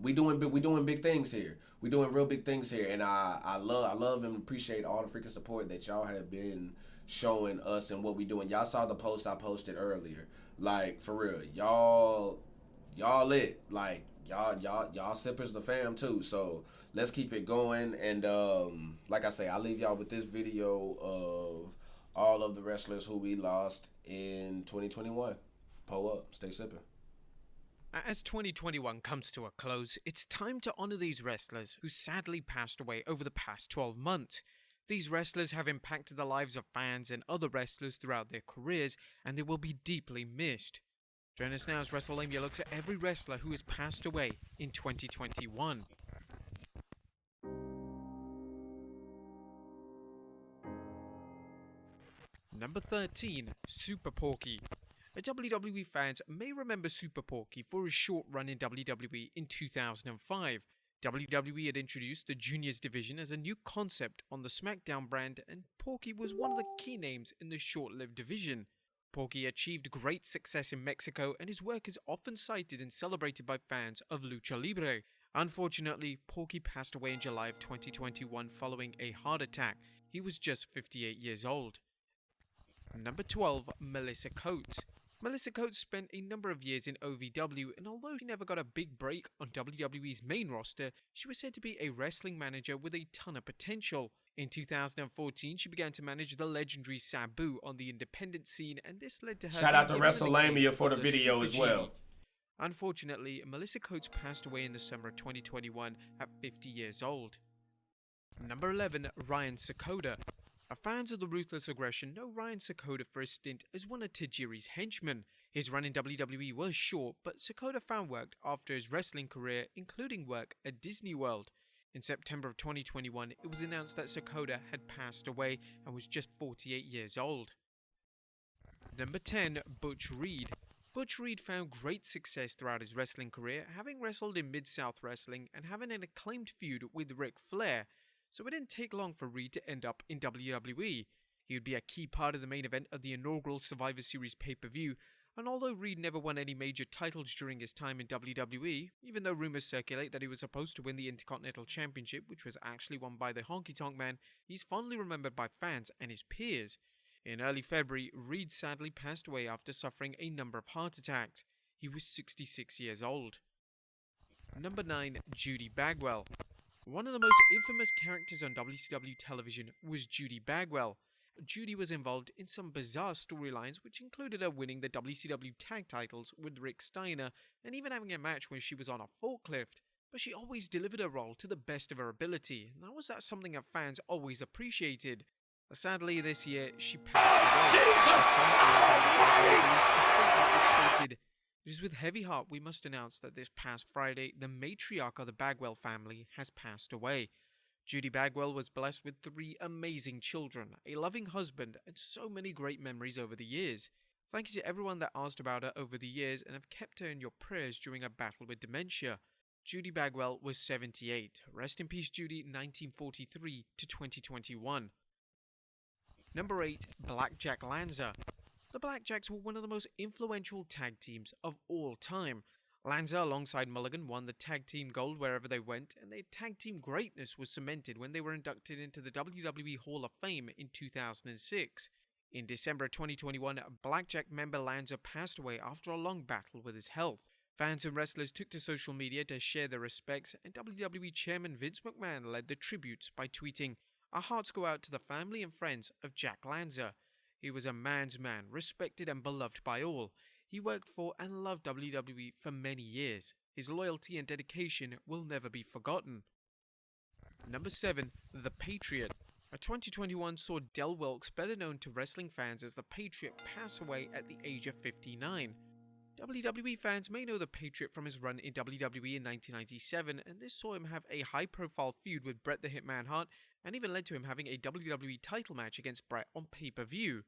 We doing big things here. We doing real big things here, and I love and appreciate all the freaking support that y'all have been showing us and what we doing. Y'all saw the post I posted earlier. Like, for real, y'all lit. Like, y'all sippers the fam too. So let's keep it going. And like I say, I'll leave y'all with this video of all of the wrestlers who we lost in 2021. Pull up, stay sipping. As 2021 comes to a close, it's time to honor these wrestlers who sadly passed away over the past 12 months. These wrestlers have impacted the lives of fans and other wrestlers throughout their careers, and they will be deeply missed. Join us now as WrestleMania looks at every wrestler who has passed away in 2021. Number 13, Super Porky. WWE fans may remember Super Porky for his short run in WWE in 2005. WWE had introduced the Juniors division as a new concept on the SmackDown brand, and Porky was one of the key names in the short-lived division. Porky achieved great success in Mexico, and his work is often cited and celebrated by fans of Lucha Libre. Unfortunately, Porky passed away in July of 2021 following a heart attack. He was just 58 years old. Number 12, Melissa Coates. Melissa Coates spent a number of years in OVW, and although she never got a big break on WWE's main roster, she was said to be a wrestling manager with a ton of potential. In 2014, she began to manage the legendary Sabu on the independent scene, and this led to her... Shout out to WrestleMania for the video as well. Unfortunately, Melissa Coates passed away in the summer of 2021 at 50 years old. Number 11, Ryan Sakota. Fans of the Ruthless Aggression know Ryan Sakota for his stint as one of Tajiri's henchmen. His run in WWE was short, but Sakota found work after his wrestling career, including work at Disney World. In September of 2021, it was announced that Sakota had passed away and was just 48 years old. Number 10, Butch Reed. Butch Reed found great success throughout his wrestling career, having wrestled in Mid-South Wrestling and having an acclaimed feud with Ric Flair. So it didn't take long for Reed to end up in WWE. He would be a key part of the main event of the inaugural Survivor Series pay-per-view, and although Reed never won any major titles during his time in WWE, even though rumors circulate that he was supposed to win the Intercontinental Championship, which was actually won by the Honky Tonk Man, he's fondly remembered by fans and his peers. In early February, Reed sadly passed away after suffering a number of heart attacks. He was 66 years old. Number 9, Judy Bagwell. One of the most infamous characters on WCW television was Judy Bagwell. Judy was involved in some bizarre storylines which included her winning the WCW tag titles with Rick Steiner and even having a match when she was on a forklift. But she always delivered her role to the best of her ability, and that was something that fans always appreciated. Sadly, this year, she passed away. It is with heavy heart we must announce that this past Friday, the matriarch of the Bagwell family has passed away. Judy Bagwell was blessed with 3 amazing children, a loving husband, and so many great memories over the years. Thank you to everyone that asked about her over the years and have kept her in your prayers during her battle with dementia. Judy Bagwell was 78. Rest in peace, Judy, 1943 to 2021. Number 8, Blackjack Lanza. The Blackjacks were one of the most influential tag teams of all time. Lanza alongside Mulligan won the tag team gold wherever they went, and their tag team greatness was cemented when they were inducted into the WWE Hall of Fame in 2006. In December 2021, Blackjack member Lanza passed away after a long battle with his health. Fans and wrestlers took to social media to share their respects, and WWE Chairman Vince McMahon led the tributes by tweeting, "Our hearts go out to the family and friends of Jack Lanza. He was a man's man, respected and beloved by all. he worked for and loved WWE for many years. His loyalty and dedication will never be forgotten. Number 7. The Patriot. A 2021 saw Del Wilkes, better known to wrestling fans as The Patriot, pass away at the age of 59. WWE fans may know The Patriot from his run in WWE in 1997, and this saw him have a high-profile feud with Bret the Hitman Hart, and even led to him having a WWE title match against Bret on pay-per-view.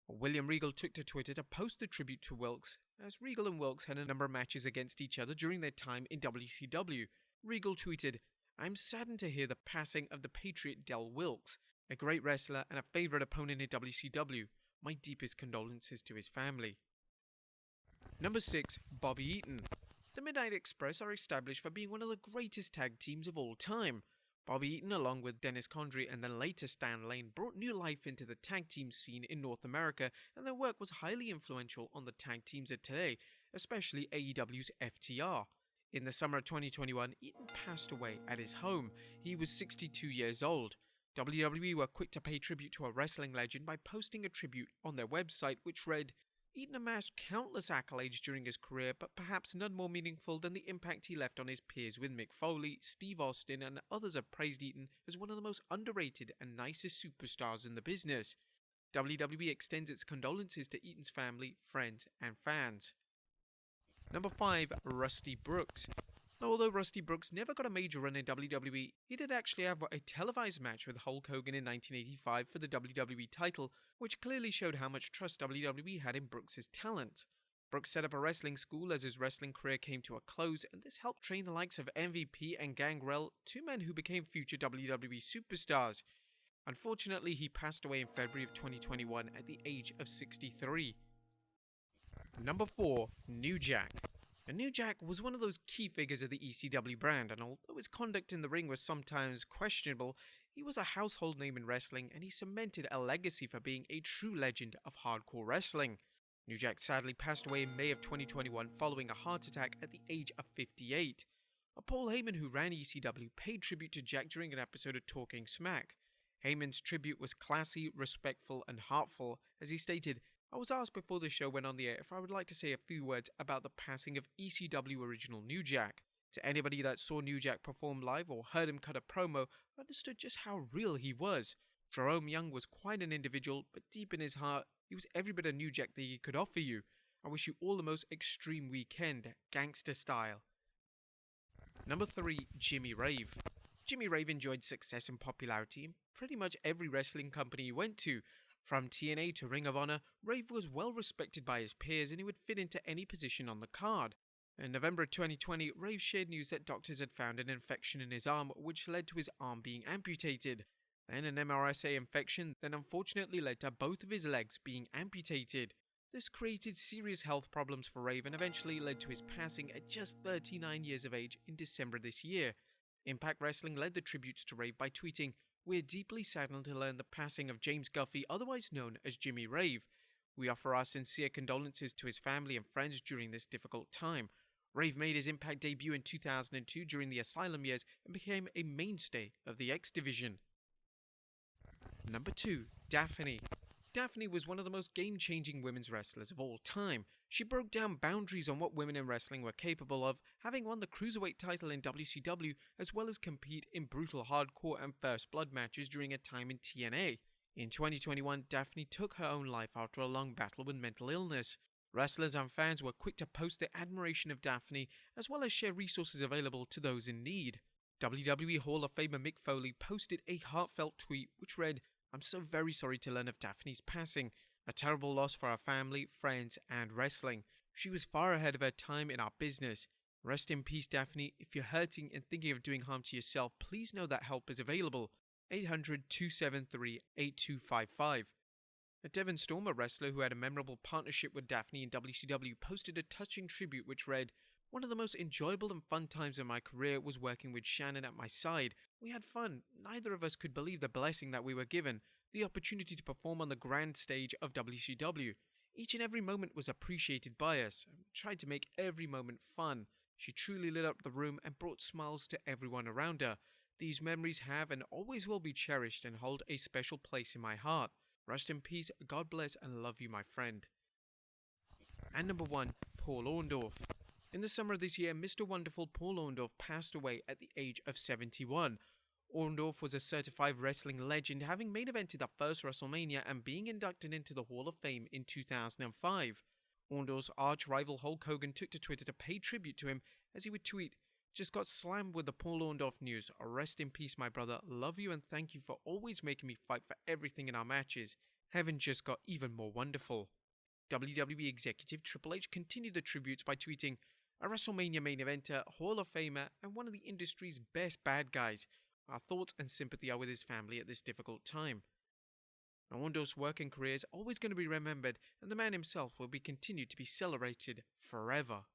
William Regal took to Twitter to post the tribute to Wilkes, as Regal and Wilkes had a number of matches against each other during their time in WCW. Regal tweeted, "I'm saddened to hear the passing of the Patriot Del Wilkes, a great wrestler and a favorite opponent in WCW. My deepest condolences to his family." Number 6. Bobby Eaton. The Midnight Express are established for being one of the greatest tag teams of all time. Bobby Eaton, along with Dennis Condrey and then later Stan Lane, brought new life into the tag team scene in North America, and their work was highly influential on the tag teams of today, especially AEW's FTR. In the summer of 2021, Eaton passed away at his home. He was 62 years old. WWE were quick to pay tribute to a wrestling legend by posting a tribute on their website, which read, "Eaton amassed countless accolades during his career, but perhaps none more meaningful than the impact he left on his peers with Mick Foley, Steve Austin, and others have praised Eaton as one of the most underrated and nicest superstars in the business." WWE extends its condolences to Eaton's family, friends, and fans. Number 5. Rusty Brooks. Although Rusty Brooks never got a major run in WWE, he did actually have a televised match with Hulk Hogan in 1985 for the WWE title, which clearly showed how much trust WWE had in Brooks' talent. Brooks set up a wrestling school as his wrestling career came to a close, and this helped train the likes of MVP and Gangrel, two men who became future WWE superstars. Unfortunately, he passed away in February of 2021 at the age of 63. Number 4. New Jack. And New Jack was one of those key figures of the ECW brand, and although his conduct in the ring was sometimes questionable, he was a household name in wrestling, and he cemented a legacy for being a true legend of hardcore wrestling. New Jack sadly passed away in May of 2021 following a heart attack at the age of 58. Paul Heyman, who ran ECW, paid tribute to Jack during an episode of Talking Smack. Heyman's tribute was classy, respectful, and heartful, as he stated, "I was asked before the show went on the air if I would like to say a few words about the passing of ECW original New Jack. To anybody that saw New Jack perform live or heard him cut a promo, understood just how real he was. Jerome Young was quite an individual, but deep in his heart, he was every bit of New Jack that he could offer you. I wish you all the most extreme weekend, gangster style." Number 3. Jimmy Rave. Jimmy Rave enjoyed success and popularity in pretty much every wrestling company he went to. From TNA to Ring of Honor, Rave was well respected by his peers and he would fit into any position on the card. In November 2020, Rave shared news that doctors had found an infection in his arm, which led to his arm being amputated. Then an MRSA infection then unfortunately led to both of his legs being amputated. This created serious health problems for Rave and eventually led to his passing at just 39 years of age in December this year. Impact Wrestling led the tributes to Rave by tweeting, "We're deeply saddened to learn the passing of James Guffey, otherwise known as Jimmy Rave. We offer our sincere condolences to his family and friends during this difficult time. Rave made his Impact debut in 2002 during the Asylum years and became a mainstay of the X Division." Number 2. Daphne. Daphne was one of the most game-changing women's wrestlers of all time. She broke down boundaries on what women in wrestling were capable of, having won the Cruiserweight title in WCW, as well as compete in brutal hardcore and first blood matches during a time in TNA. In 2021, Daphne took her own life after a long battle with mental illness. Wrestlers and fans were quick to post their admiration of Daphne, as well as share resources available to those in need. WWE Hall of Famer Mick Foley posted a heartfelt tweet which read, "I'm so very sorry to learn of Daphne's passing. A terrible loss for our family, friends, and wrestling. She was far ahead of her time in our business. Rest in peace, Daphne. If you're hurting and thinking of doing harm to yourself, please know that help is available. 800-273-8255. Devon Storm, a wrestler who had a memorable partnership with Daphne in WCW, posted a touching tribute which read, "One of the most enjoyable and fun times of my career was working with Shannon at my side. We had fun. Neither of us could believe the blessing that we were given, the opportunity to perform on the grand stage of WCW. Each and every moment was appreciated by us, and we tried to make every moment fun. She truly lit up the room and brought smiles to everyone around her. These memories have and always will be cherished and hold a special place in my heart. Rest in peace, God bless, and love you, my friend." And number 1, Paul Orndorff. In the summer of this year, Mr. Wonderful Paul Orndorff passed away at the age of 71. Orndorff was a certified wrestling legend, having main evented the first WrestleMania and being inducted into the Hall of Fame in 2005. Orndorff's arch-rival Hulk Hogan took to Twitter to pay tribute to him, as he would tweet, "Just got slammed with the Paul Orndorff news. Rest in peace, my brother. Love you and thank you for always making me fight for everything in our matches. Heaven just got even more wonderful." WWE executive Triple H continued the tributes by tweeting, "A WrestleMania main eventer, Hall of Famer, and one of the industry's best bad guys. Our thoughts and sympathy are with his family at this difficult time." Now, Orndorff's work and career is always going to be remembered, and the man himself will be continued to be celebrated forever.